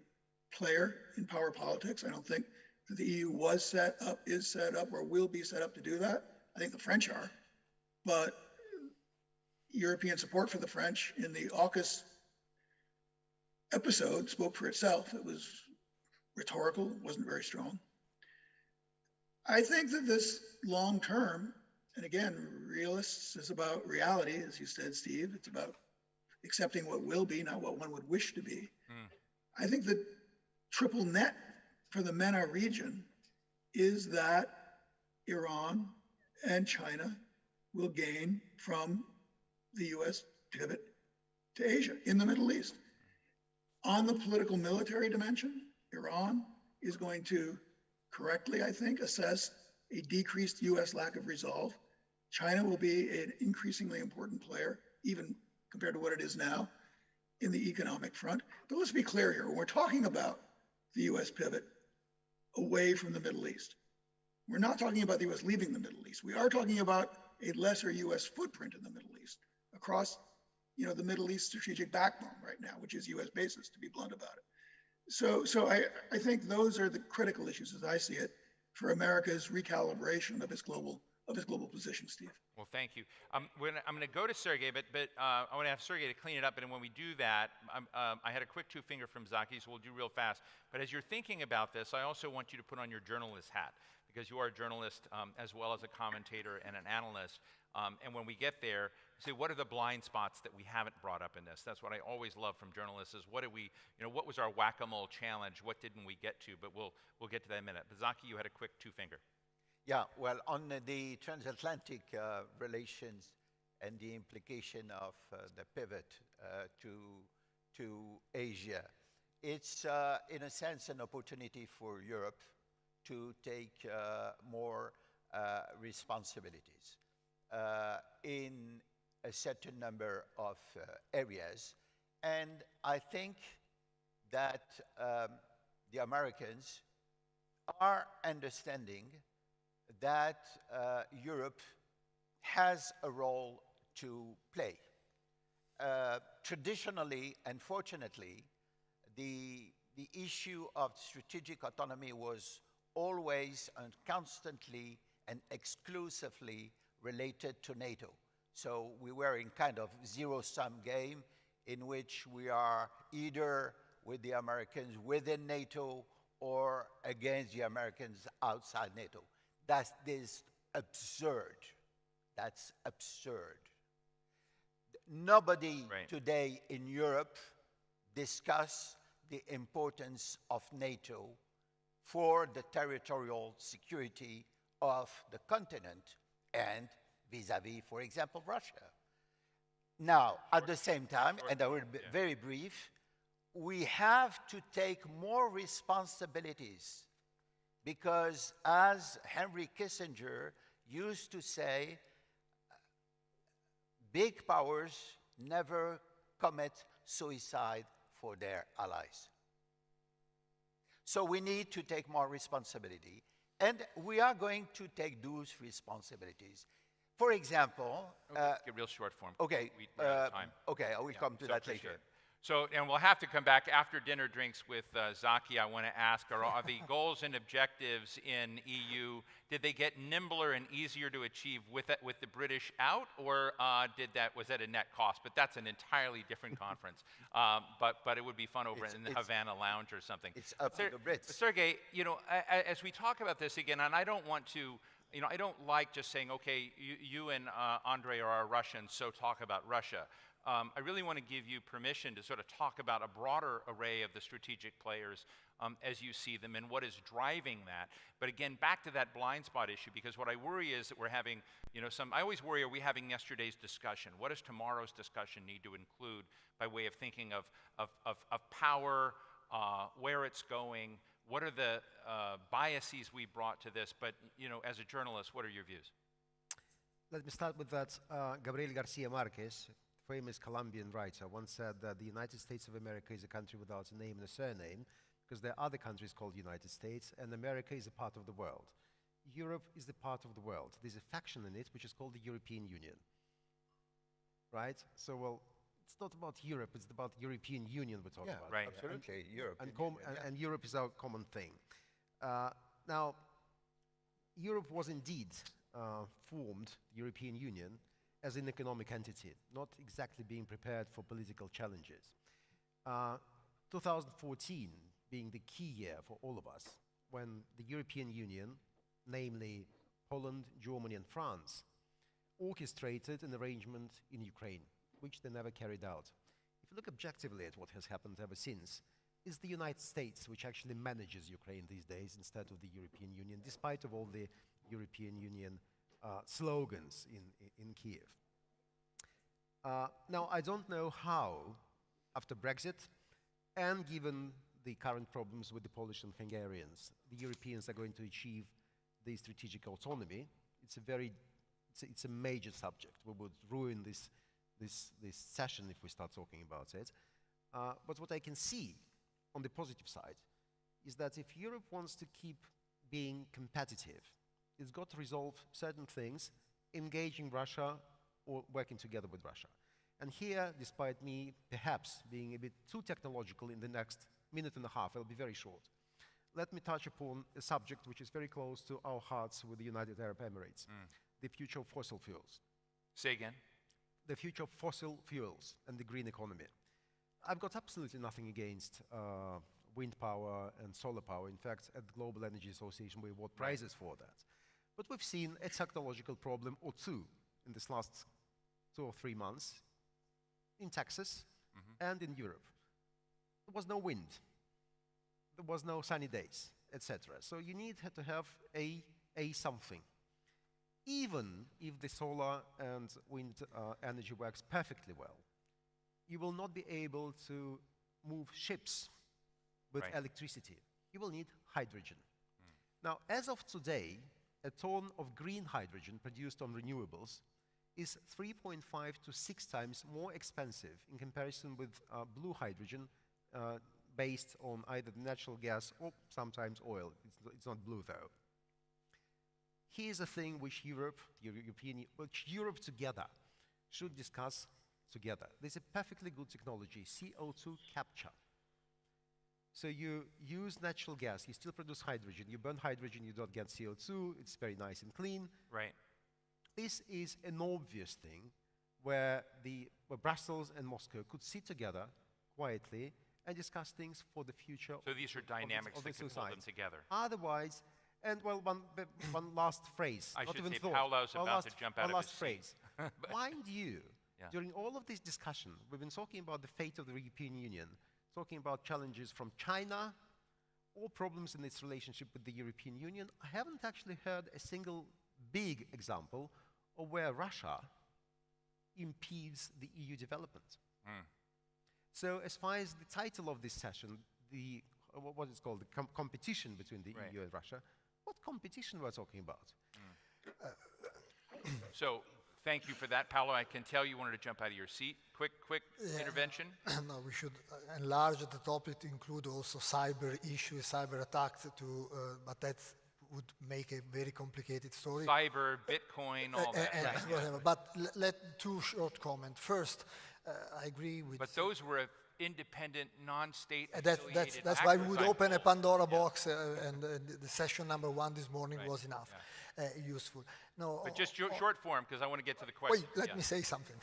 player in power politics. I don't think that the EU was set up, is set up, or will be set up to do that. I think the French are. But European support for the French in the AUKUS episode spoke for itself. It was rhetorical, it wasn't very strong. I think that this long term, and again, realists is about reality, as you said, Steve. It's about accepting what will be, not what one would wish to be. I think the triple net for the MENA region is that Iran and China will gain from the US pivot to Asia in the Middle East. On the political military dimension, Iran is going to correctly, I think, assess a decreased US lack of resolve. China will be an increasingly important player, even compared to what it is now, in the economic front. But let's be clear here, when we're talking about the US pivot away from the Middle East, we're not talking about the US leaving the Middle East. We are talking about a lesser US footprint in the Middle East across, the Middle East strategic backbone right now, which is US basis, to be blunt about it. So I think those are the critical issues as I see it for America's recalibration of its global of his global position, Steve. Well, thank you. I'm going to go to Sergey, but I want to have Sergey to clean it up. And when we do that, I had a quick two-finger from Zaki, so we'll do real fast. But as you're thinking about this, I also want you to put on your journalist hat, because you are a journalist as well as a commentator and an analyst. And when we get there, say, what are the blind spots that we haven't brought up in this? That's what I always love from journalists is what did we, what was our whack-a-mole challenge? What didn't we get to? But we'll get to that in a minute. But Zaki, you had a quick two-finger. Yeah, well, on the transatlantic relations and the implication of the pivot to Asia, it's in a sense an opportunity for Europe to take more responsibilities in a certain number of areas. And I think that the Americans are understanding that Europe has a role to play. Traditionally, unfortunately, the issue of strategic autonomy was always and constantly and exclusively related to NATO. So we were in kind of zero-sum game in which we are either with the Americans within NATO or against the Americans outside NATO. That is absurd. That's absurd. Nobody today in Europe discuss the importance of NATO for the territorial security of the continent and vis-à-vis, for example, Russia. Now, at the same time, and I will be very brief, we have to take more responsibilities because, as Henry Kissinger used to say, big powers never commit suicide for their allies. So we need to take more responsibility, and we are going to take those responsibilities. For example, get real short form. Okay, time. Okay, I will come to that later. So, and we'll have to come back after dinner drinks with Zaki. I want to ask, are the goals and objectives in EU, did they get nimbler and easier to achieve with the British out, or was that a net cost? But that's an entirely different conference. But it would be fun over in the Havana Lounge or something. It's up to the Brits. Sergey, as we talk about this again, and I don't want to, I don't like just saying, okay, you and Andre are Russians, so talk about Russia. I really want to give you permission to sort of talk about a broader array of the strategic players as you see them and what is driving that. But again, back to that blind spot issue, because what I worry is that we're having, I always worry, are we having yesterday's discussion? What does tomorrow's discussion need to include by way of thinking of power, where it's going? What are the biases we brought to this? But, as a journalist, what are your views? Let me start with that. Gabriel Garcia Marquez, famous Colombian writer, once said that the United States of America is a country without a name and a surname, because there are other countries called United States, and America is a part of the world. Europe is the part of the world. There's a faction in it which is called the European Union. Right? So, well, it's not about Europe, it's about the European Union we're talking about. Right. Absolutely, Europe. And Europe is our common thing. Now, Europe was indeed formed, the European Union, as an economic entity, not exactly being prepared for political challenges. 2014 being the key year for all of us, when the European Union, namely Poland, Germany, and France, orchestrated an arrangement in Ukraine, which they never carried out. If you look objectively at what has happened ever since, it's the United States which actually manages Ukraine these days instead of the European Union, despite of all the European Union slogans in Kiev. Now, I don't know how, after Brexit, and given the current problems with the Polish and Hungarians, the Europeans are going to achieve the strategic autonomy. It's a major subject. We would ruin this session if we start talking about it. But what I can see on the positive side is that if Europe wants to keep being competitive, it's got to resolve certain things, engaging Russia or working together with Russia. And here, despite me perhaps being a bit too technological in the next minute and a half, I'll be very short. Let me touch upon a subject which is very close to our hearts with the United Arab Emirates. the future of fossil fuels. Say again? The future of fossil fuels and the green economy. I've got absolutely nothing against wind power and solar power. In fact, at the Global Energy Association, we award prizes for that. But we've seen a technological problem or two in this last 2 or 3 months in Texas and in Europe. There was no wind. There was no sunny days, etc. So you need to have a something. Even if the solar and wind energy works perfectly well, you will not be able to move ships with electricity. You will need hydrogen. Now, as of today, a ton of green hydrogen produced on renewables is 3.5 to 6 times more expensive in comparison with blue hydrogen based on either natural gas or sometimes oil. It's not blue, though. Here's a thing which Europe together should discuss together. There's a perfectly good technology, CO2 capture. So you use natural gas, you still produce hydrogen, you burn hydrogen, you don't get CO2, it's very nice and clean. Right. This is an obvious thing where Brussels and Moscow could sit together quietly and discuss things for the future. So these are dynamics that can hold them together. Otherwise, and well, one last phrase. I not should even say thought. Paolo's about to jump out of his last seat. phrase. Mind you, during all of this discussion, we've been talking about the fate of the European Union, talking about challenges from China or problems in its relationship with the European Union. I haven't actually heard a single big example of where Russia impedes the EU development. So as far as the title of this session, what is called the competition between the EU and Russia, what competition we're talking about? So thank you for that, Paolo. I can tell you wanted to jump out of your seat. Quick intervention. No, we should enlarge the topic to include also cyber issues, cyber attacks, but that would make a very complicated story. Cyber, Bitcoin, all that. Whatever. But let 2 short comments. First, I agree with... But those were independent, non-state That's why we would open a Pandora box, and the session number 1 this morning was enough. Useful. No, but just short form, because I want to get to the question. Wait, let me say something.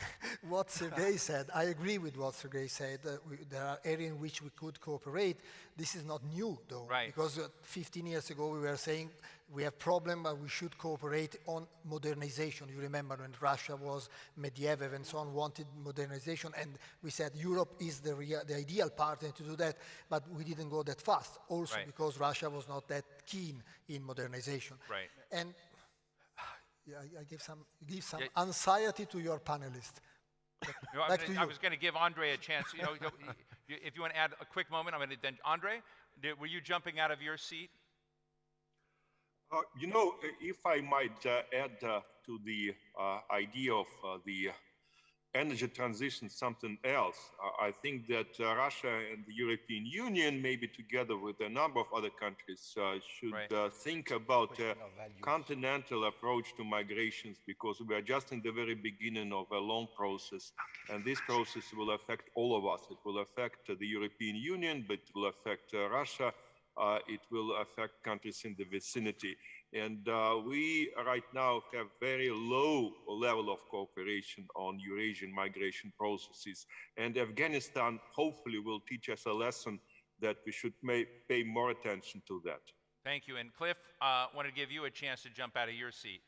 What Sergei said, I agree with what Sergei said. There are areas in which we could cooperate. This is not new, though, because 15 years ago we were saying we have problem, but we should cooperate on modernization. You remember when Russia was Medvedev and so on, wanted modernization, and we said Europe is the ideal partner to do that, but we didn't go that fast, also because Russia was not that keen in modernization. And I give some anxiety to your panelists. I was going to give Andre a chance. If you want to add a quick moment, I'm going to then. Andre, were you jumping out of your seat? If I might add to the idea of the energy transition something else, I think that Russia and the European Union, maybe together with a number of other countries, should think about a continental approach to migrations, because we are just in the very beginning of a long process, and this process will affect all of us. It will affect the European Union, but it will affect Russia. It will affect countries in the vicinity. And we right now have very low level of cooperation on Eurasian migration processes. And Afghanistan hopefully will teach us a lesson that we should pay more attention to that. Thank you. And Cliff, I want to give you a chance to jump out of your seat.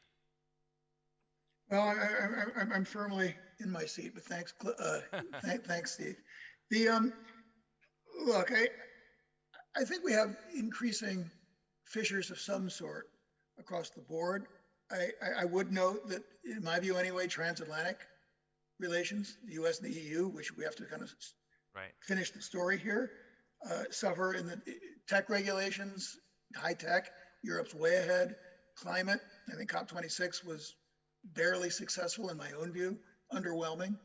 Well, I'm firmly in my seat, but thanks, thanks, Steve. Look, I think we have increasing fissures of some sort across the board. I would note that, in my view anyway, transatlantic relations, the US and the EU, which we have to kind of finish the story here, suffer in the tech regulations, high tech. Europe's way ahead. Climate, I think COP26 was barely successful in my own view, underwhelming.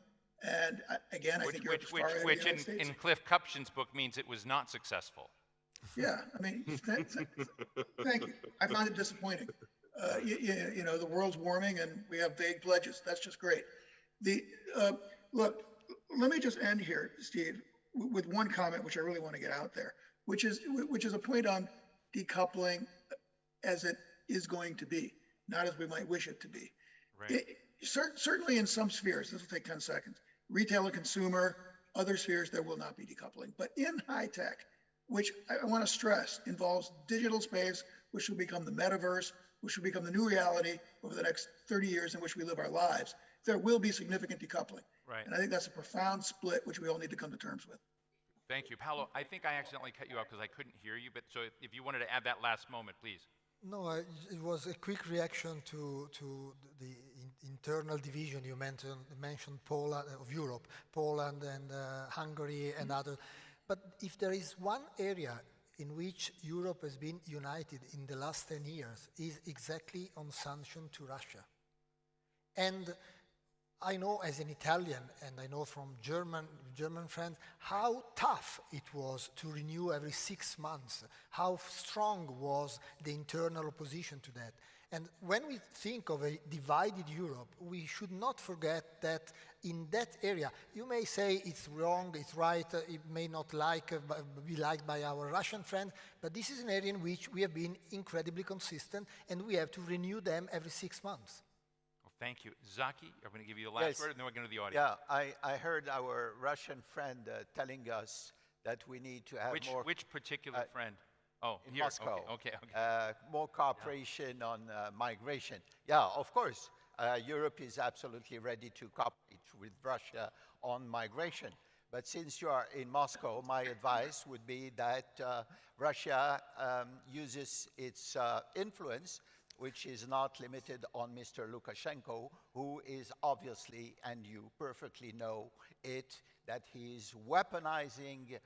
And again, I think Europe's far ahead of the United States. In Cliff Kupchin's book means it was not successful. Yeah, I mean, thank you. I find it disappointing. The world's warming and we have vague pledges. That's just great. Look, let me just end here, Steve, with one comment which I really want to get out there, which is a point on decoupling as it is going to be, not as we might wish it to be. Right. Certainly in some spheres, this will take 10 seconds, retail and consumer, other spheres, there will not be decoupling. But in high tech, which I want to stress involves digital space, which will become the metaverse, which will become the new reality over the next 30 years in which we live our lives, there will be significant decoupling. Right. And I think that's a profound split, which we all need to come to terms with. Thank you. Paolo, I think I accidentally cut you off because I couldn't hear you, but so if you wanted to add that last moment, please. No, it was a quick reaction to the internal division you mentioned Poland of Europe, Poland and Hungary and others. But if there is one area in which Europe has been united in the last 10 years, is exactly on sanction to Russia. And I know as an Italian, and I know from German friends, how tough it was to renew every 6 months, how strong was the internal opposition to that. And when we think of a divided Europe, we should not forget that in that area, you may say it's wrong, it's right, it may not be liked by our Russian friends, but this is an area in which we have been incredibly consistent, and we have to renew them every 6 months. Thank you. Zaki, I'm going to give you the last word, and then we're going to the audience. Yeah, I heard our Russian friend telling us that we need to have more... Which particular friend? Oh, in here. Moscow. Okay. More cooperation on migration. Yeah, of course, Europe is absolutely ready to cooperate with Russia on migration. But since you are in Moscow, my advice would be that Russia uses its influence, which is not limited on Mr. Lukashenko, who is obviously, and you perfectly know it, that he is weaponizing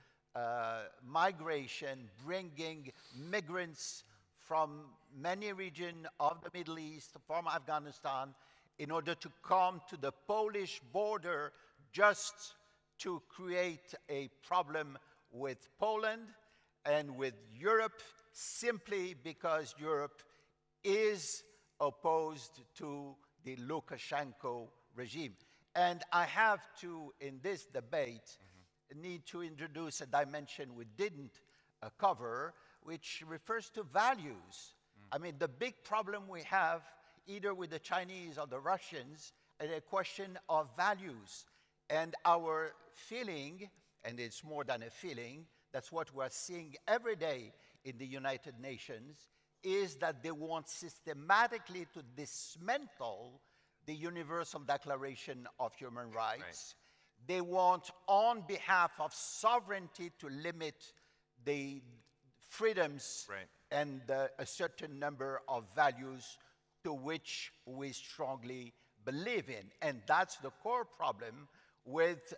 migration, bringing migrants from many regions of the Middle East, from Afghanistan, in order to come to the Polish border just to create a problem with Poland and with Europe, simply because Europe is opposed to the Lukashenko regime. And I have to, in this debate, need to introduce a dimension we didn't cover, which refers to values. I mean, the big problem we have, either with the Chinese or the Russians, is a question of values. And our feeling, and it's more than a feeling, that's what we're seeing every day in the United Nations, is that they want systematically to dismantle the Universal Declaration of Human Rights. Right. They want, on behalf of sovereignty, to limit the freedoms and a certain number of values to which we strongly believe in. And that's the core problem with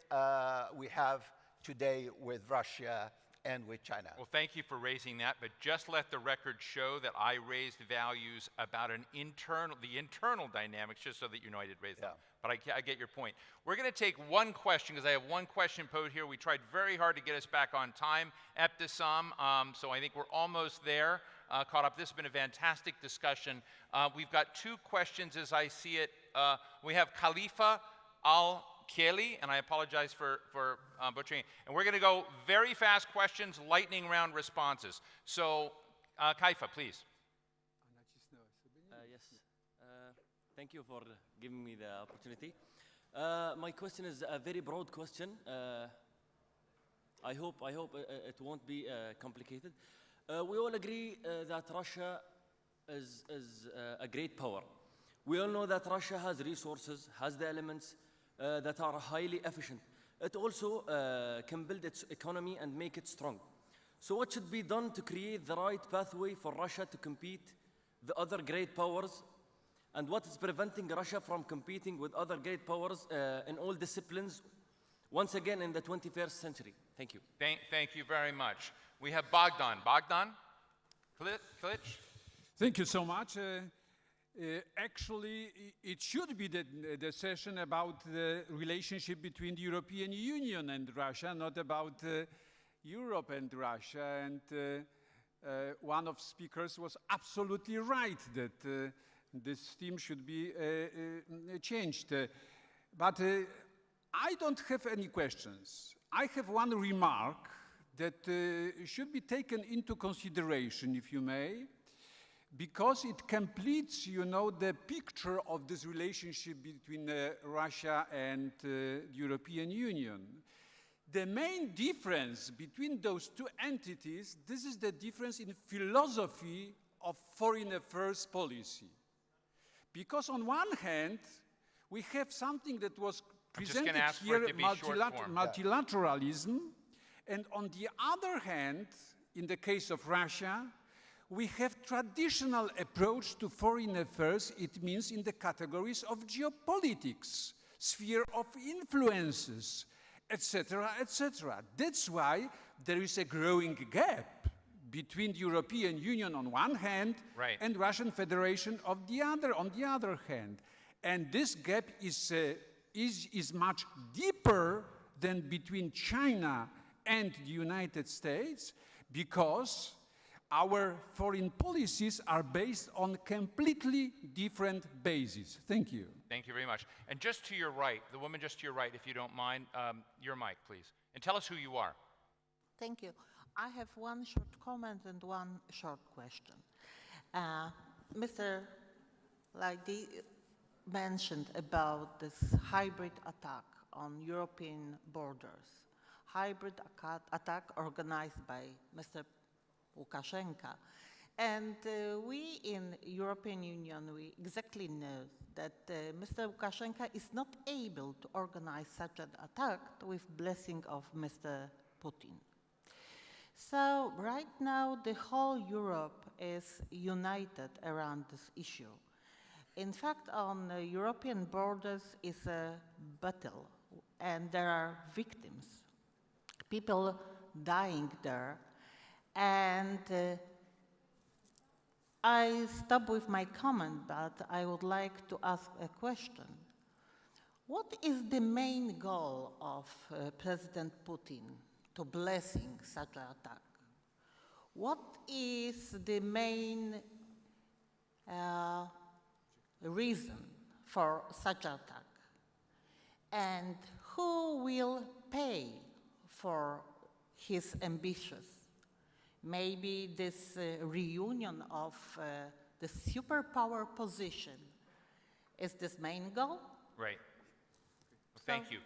we have today with Russia and with China. Well, thank you for raising that, but just let the record show that I raised values about the internal dynamics, just so that United raised them. But I get your point. We're going to take one question, because I have one question posed here. We tried very hard to get us back on time, Ebtisam, so I think we're almost there, caught up. This has been a fantastic discussion. We've got two questions as I see it. We have Khalifa Al-Kheli, and I apologize for butchering it. And we're going to go very fast questions, lightning round responses. So, Khalifa, please. Yes. Thank you for giving me the opportunity. My question is a very broad question. I hope it won't be complicated. We all agree that Russia is a great power. We all know that Russia has resources, has the elements that are highly efficient. It also can build its economy and make it strong. So what should be done to create the right pathway for Russia to compete the other great powers? And what is preventing Russia from competing with other great powers in all disciplines, once again in the 21st century? Thank you. Thank you very much. We have Bogdan. Bogdan Klic? Thank you so much. Actually, it should be the session about the relationship between the European Union and Russia, not about Europe and Russia. And one of the speakers was absolutely right that this theme should be changed. But I don't have any questions. I have one remark that should be taken into consideration, if you may. because it completes, you know, the picture of this relationship between Russia and the European Union. The main difference between those two entities, this is the difference in philosophy of foreign affairs policy. Because on one hand, we have something that was presented here, multilateralism, and on the other hand, in the case of Russia, we have traditional approach to foreign affairs. It means in the categories of geopolitics, sphere of influences, etc., etc. That's why there is a growing gap between the European Union on one hand and Russian Federation on the other hand. And this gap is much deeper than between China and the United States, because our foreign policies are based on completely different bases. Thank you. Thank you very much. And just to your right, the woman just to your right, if you don't mind, your mic, please. And tell us who you are. Thank you. I have one short comment and one short question. Mr. Lady mentioned about this hybrid attack on European borders. Hybrid attack organized by Mr. Lukashenko. And we in European Union, we exactly know that Mr. Lukashenko is not able to organize such an attack with blessing of Mr. Putin. So right now, the whole Europe is united around this issue. In fact, on European borders is a battle, and there are victims, people dying there. And I stop with my comment, but I would like to ask a question. What is the main goal of President Putin to blessing such an attack? What is the main reason for such an attack? And who will pay for his ambitions? Maybe this reunion of the superpower position is this main goal? Right. Well, thank you.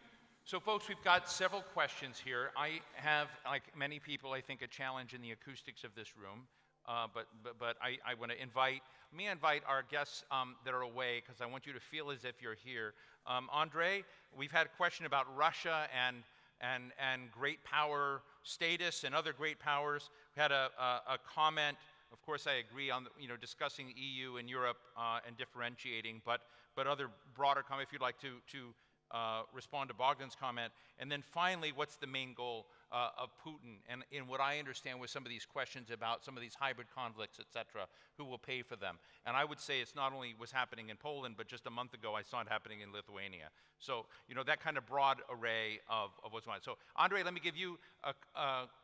So, folks, we've got several questions here. I have, like many people, I think, a challenge in the acoustics of this room. But I want to invite our guests that are away, because I want you to feel as if you're here. Andre, we've had a question about Russia and great power status and other great powers. We had a comment. Of course, I agree on discussing EU and Europe and differentiating, but other broader comment, if you'd like to respond to Bogdan's comment. And then finally, what's the main goal of Putin? And in what I understand with some of these questions about some of these hybrid conflicts, et cetera, who will pay for them? And I would say it's not only was happening in Poland, but just a month ago I saw it happening in Lithuania. So, that kind of broad array of what's going on. So, Andre, let me give you,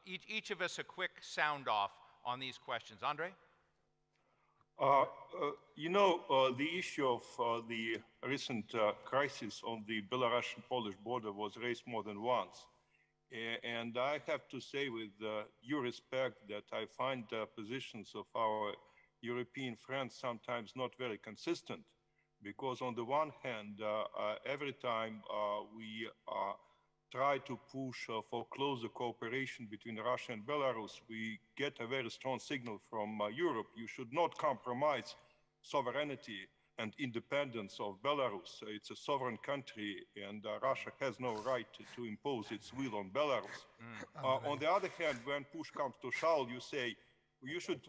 each of us, a quick sound off on these questions. Andre? The issue of the recent crisis on the Belarusian-Polish border was raised more than once. And I have to say with due respect that I find positions of our European friends sometimes not very consistent, because on the one hand, every time we try to push for closer cooperation between Russia and Belarus, we get a very strong signal from Europe. You should not compromise sovereignty and independence of Belarus. It's a sovereign country, and Russia has no right to impose its will on Belarus. On the other hand, when push comes to shove, you say you should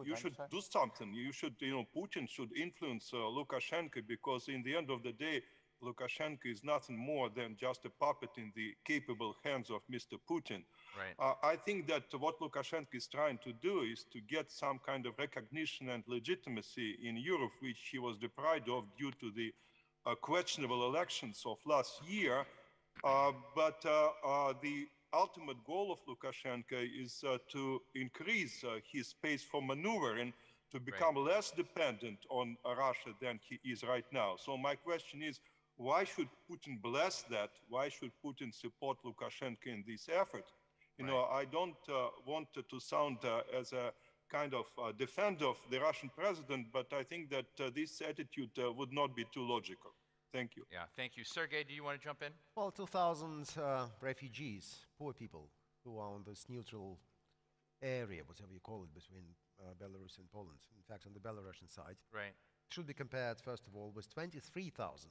do something. You should, Putin should influence Lukashenko, because in the end of the day, Lukashenko is nothing more than just a puppet in the capable hands of Mr. Putin. Right. I think that what Lukashenko is trying to do is to get some kind of recognition and legitimacy in Europe, which he was deprived of due to the questionable elections of last year. But the ultimate goal of Lukashenko is to increase his space for maneuvering, to become less dependent on Russia than he is right now. So my question is, why should Putin bless that? Why should Putin support Lukashenko in this effort? I don't want to sound as a kind of defend of the Russian president, but I think that this attitude would not be too logical. Thank you. Yeah, thank you. Sergey, do you want to jump in? Well, 2,000 refugees, poor people, who are on this neutral area, whatever you call it, between Belarus and Poland, in fact, on the Belarusian side, right, should be compared, first of all, with 23,000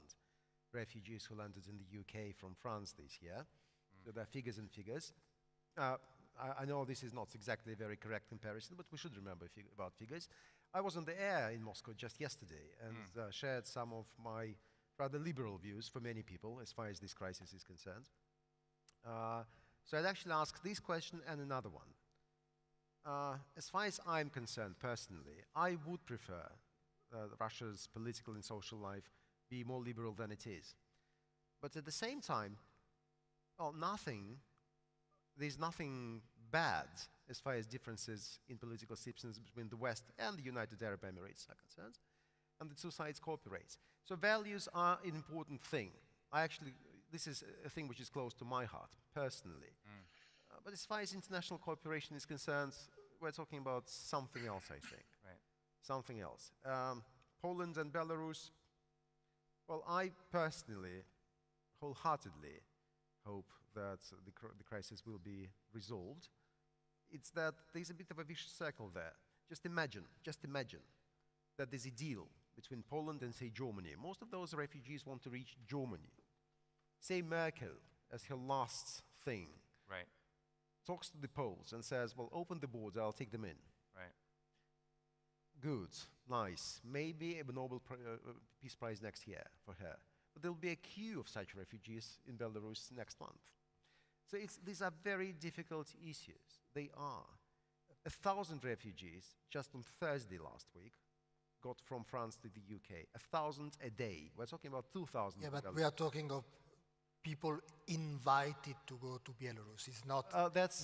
refugees who landed in the UK from France this year. So there are figures and figures. I know this is not exactly a very correct comparison, but we should remember about figures. I was on the air in Moscow just yesterday and shared some of my rather liberal views for many people as far as this crisis is concerned. So I'd actually ask this question and another one. As far as I'm concerned personally, I would prefer Russia's political and social life be more liberal than it is. But at the same time, well, there's nothing bad as far as differences in political systems between the West and the United Arab Emirates are concerned, and the two sides cooperate. So values are an important thing. This is a thing which is close to my heart, personally. But as far as international cooperation is concerned, we're talking about something else, I think. Right. Something else. Poland and Belarus, well, I personally, wholeheartedly hope that the crisis will be resolved. It's that there's a bit of a vicious circle there. Just imagine that there's a deal between Poland and, say, Germany. Most of those refugees want to reach Germany. Say Merkel, as her last thing, right, talks to the Poles and says, well, open the border, I'll take them in. Right. Good, nice. Maybe a Nobel Peace Prize next year for her. But there'll be a queue of such refugees in Belarus next month. So these are very difficult issues. They are. 1,000 refugees just on Thursday last week got from France to the UK. 1,000 a day. We're talking about 2,000. Yeah, but we are talking of people invited to go to Belarus. It's not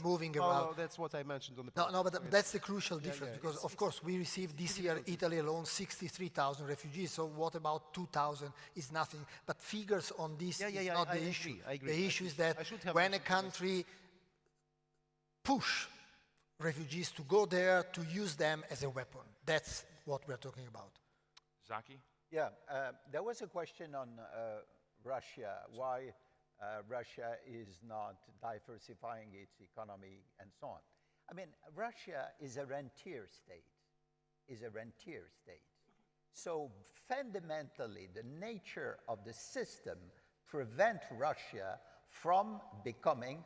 moving around. No, that's what I mentioned on the No, but that's the crucial Yeah, difference, yeah, because of course we received this year, Italy alone, 63,000 refugees. So what about 2,000 is nothing. But figures on this is not the issue. I agree. The issue is that when a country push refugees to go there, to use them as a weapon, that's what we're talking about. Zaki? Yeah, there was a question on Russia, why Russia is not diversifying its economy and so on. I mean, Russia is a rentier state, So fundamentally, the nature of the system prevents Russia from becoming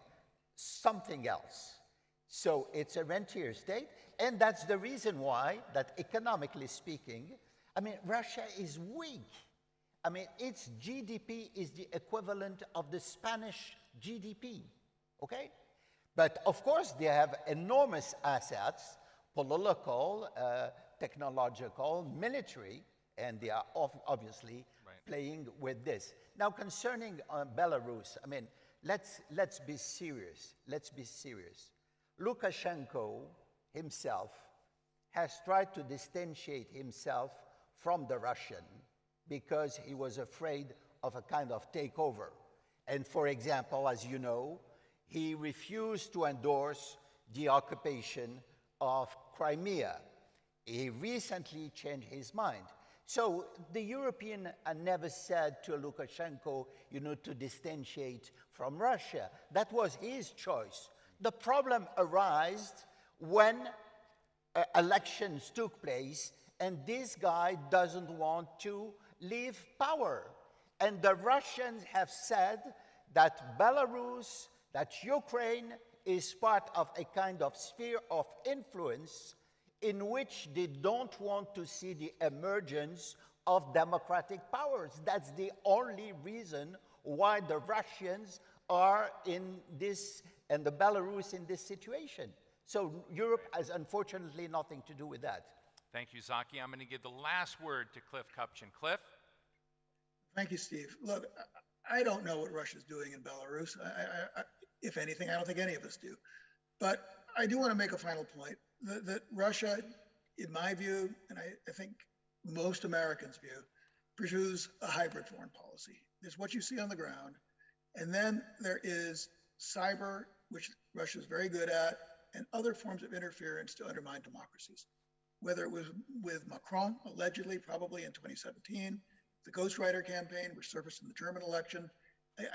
something else. So it's a rentier state, and that's the reason why that economically speaking, I mean, Russia is weak. I mean, its GDP is the equivalent of the Spanish GDP, okay? But of course, they have enormous assets, political, technological, military, and they are obviously playing with this. Now, concerning Belarus, I mean, let's be serious. Lukashenko himself has tried to distantiate himself from the Russian because he was afraid of a kind of takeover. And for example, as you know, he refused to endorse the occupation of Crimea. He recently changed his mind. So the European never said to Lukashenko, you know, to distantiate from Russia. That was his choice. The problem arose when elections took place and this guy doesn't want to leave power. And the Russians have said that Belarus, that Ukraine is part of a kind of sphere of influence in which they don't want to see the emergence of democratic powers. That's the only reason why the Russians are in this, and the Belarus in this situation. So Europe has unfortunately nothing to do with that. Thank you, Zaki. I'm going to give the last word to Cliff Kupchin. Cliff? Thank you, Steve. Look, I don't know what Russia's doing in Belarus. If anything, I don't think any of us do. But I do want to make a final point that Russia, in my view, and I think most Americans' view, pursues a hybrid foreign policy. There's what you see on the ground, and then there is cyber, which Russia is very good at, and other forms of interference to undermine democracies. Whether it was with Macron, allegedly, probably in 2017, the Ghostwriter campaign, which surfaced in the German election.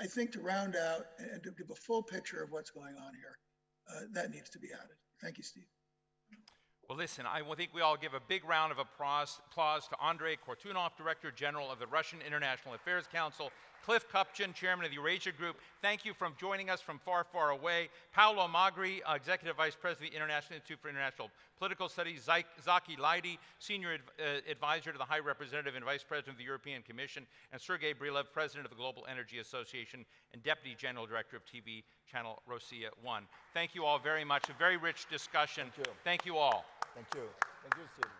I think to round out and to give a full picture of what's going on here, that needs to be added. Thank you, Steve. Well, listen, I think we all give a big round of applause to Andrei Kortunov, Director General of the Russian International Affairs Council, Cliff Kupchan, Chairman of the Eurasia Group. Thank you for joining us from far, far away. Paolo Magri, Executive Vice President of the International Institute for International Political Studies, Zaki Laidi, Senior Advisor to the High Representative and Vice President of the European Commission, and Sergei Brilov, President of the Global Energy Association and Deputy General Director of TV channel Rossiya 1. Thank you all very much. A very rich discussion. Thank you. Thank you all. Thank you. Thank you, Steve.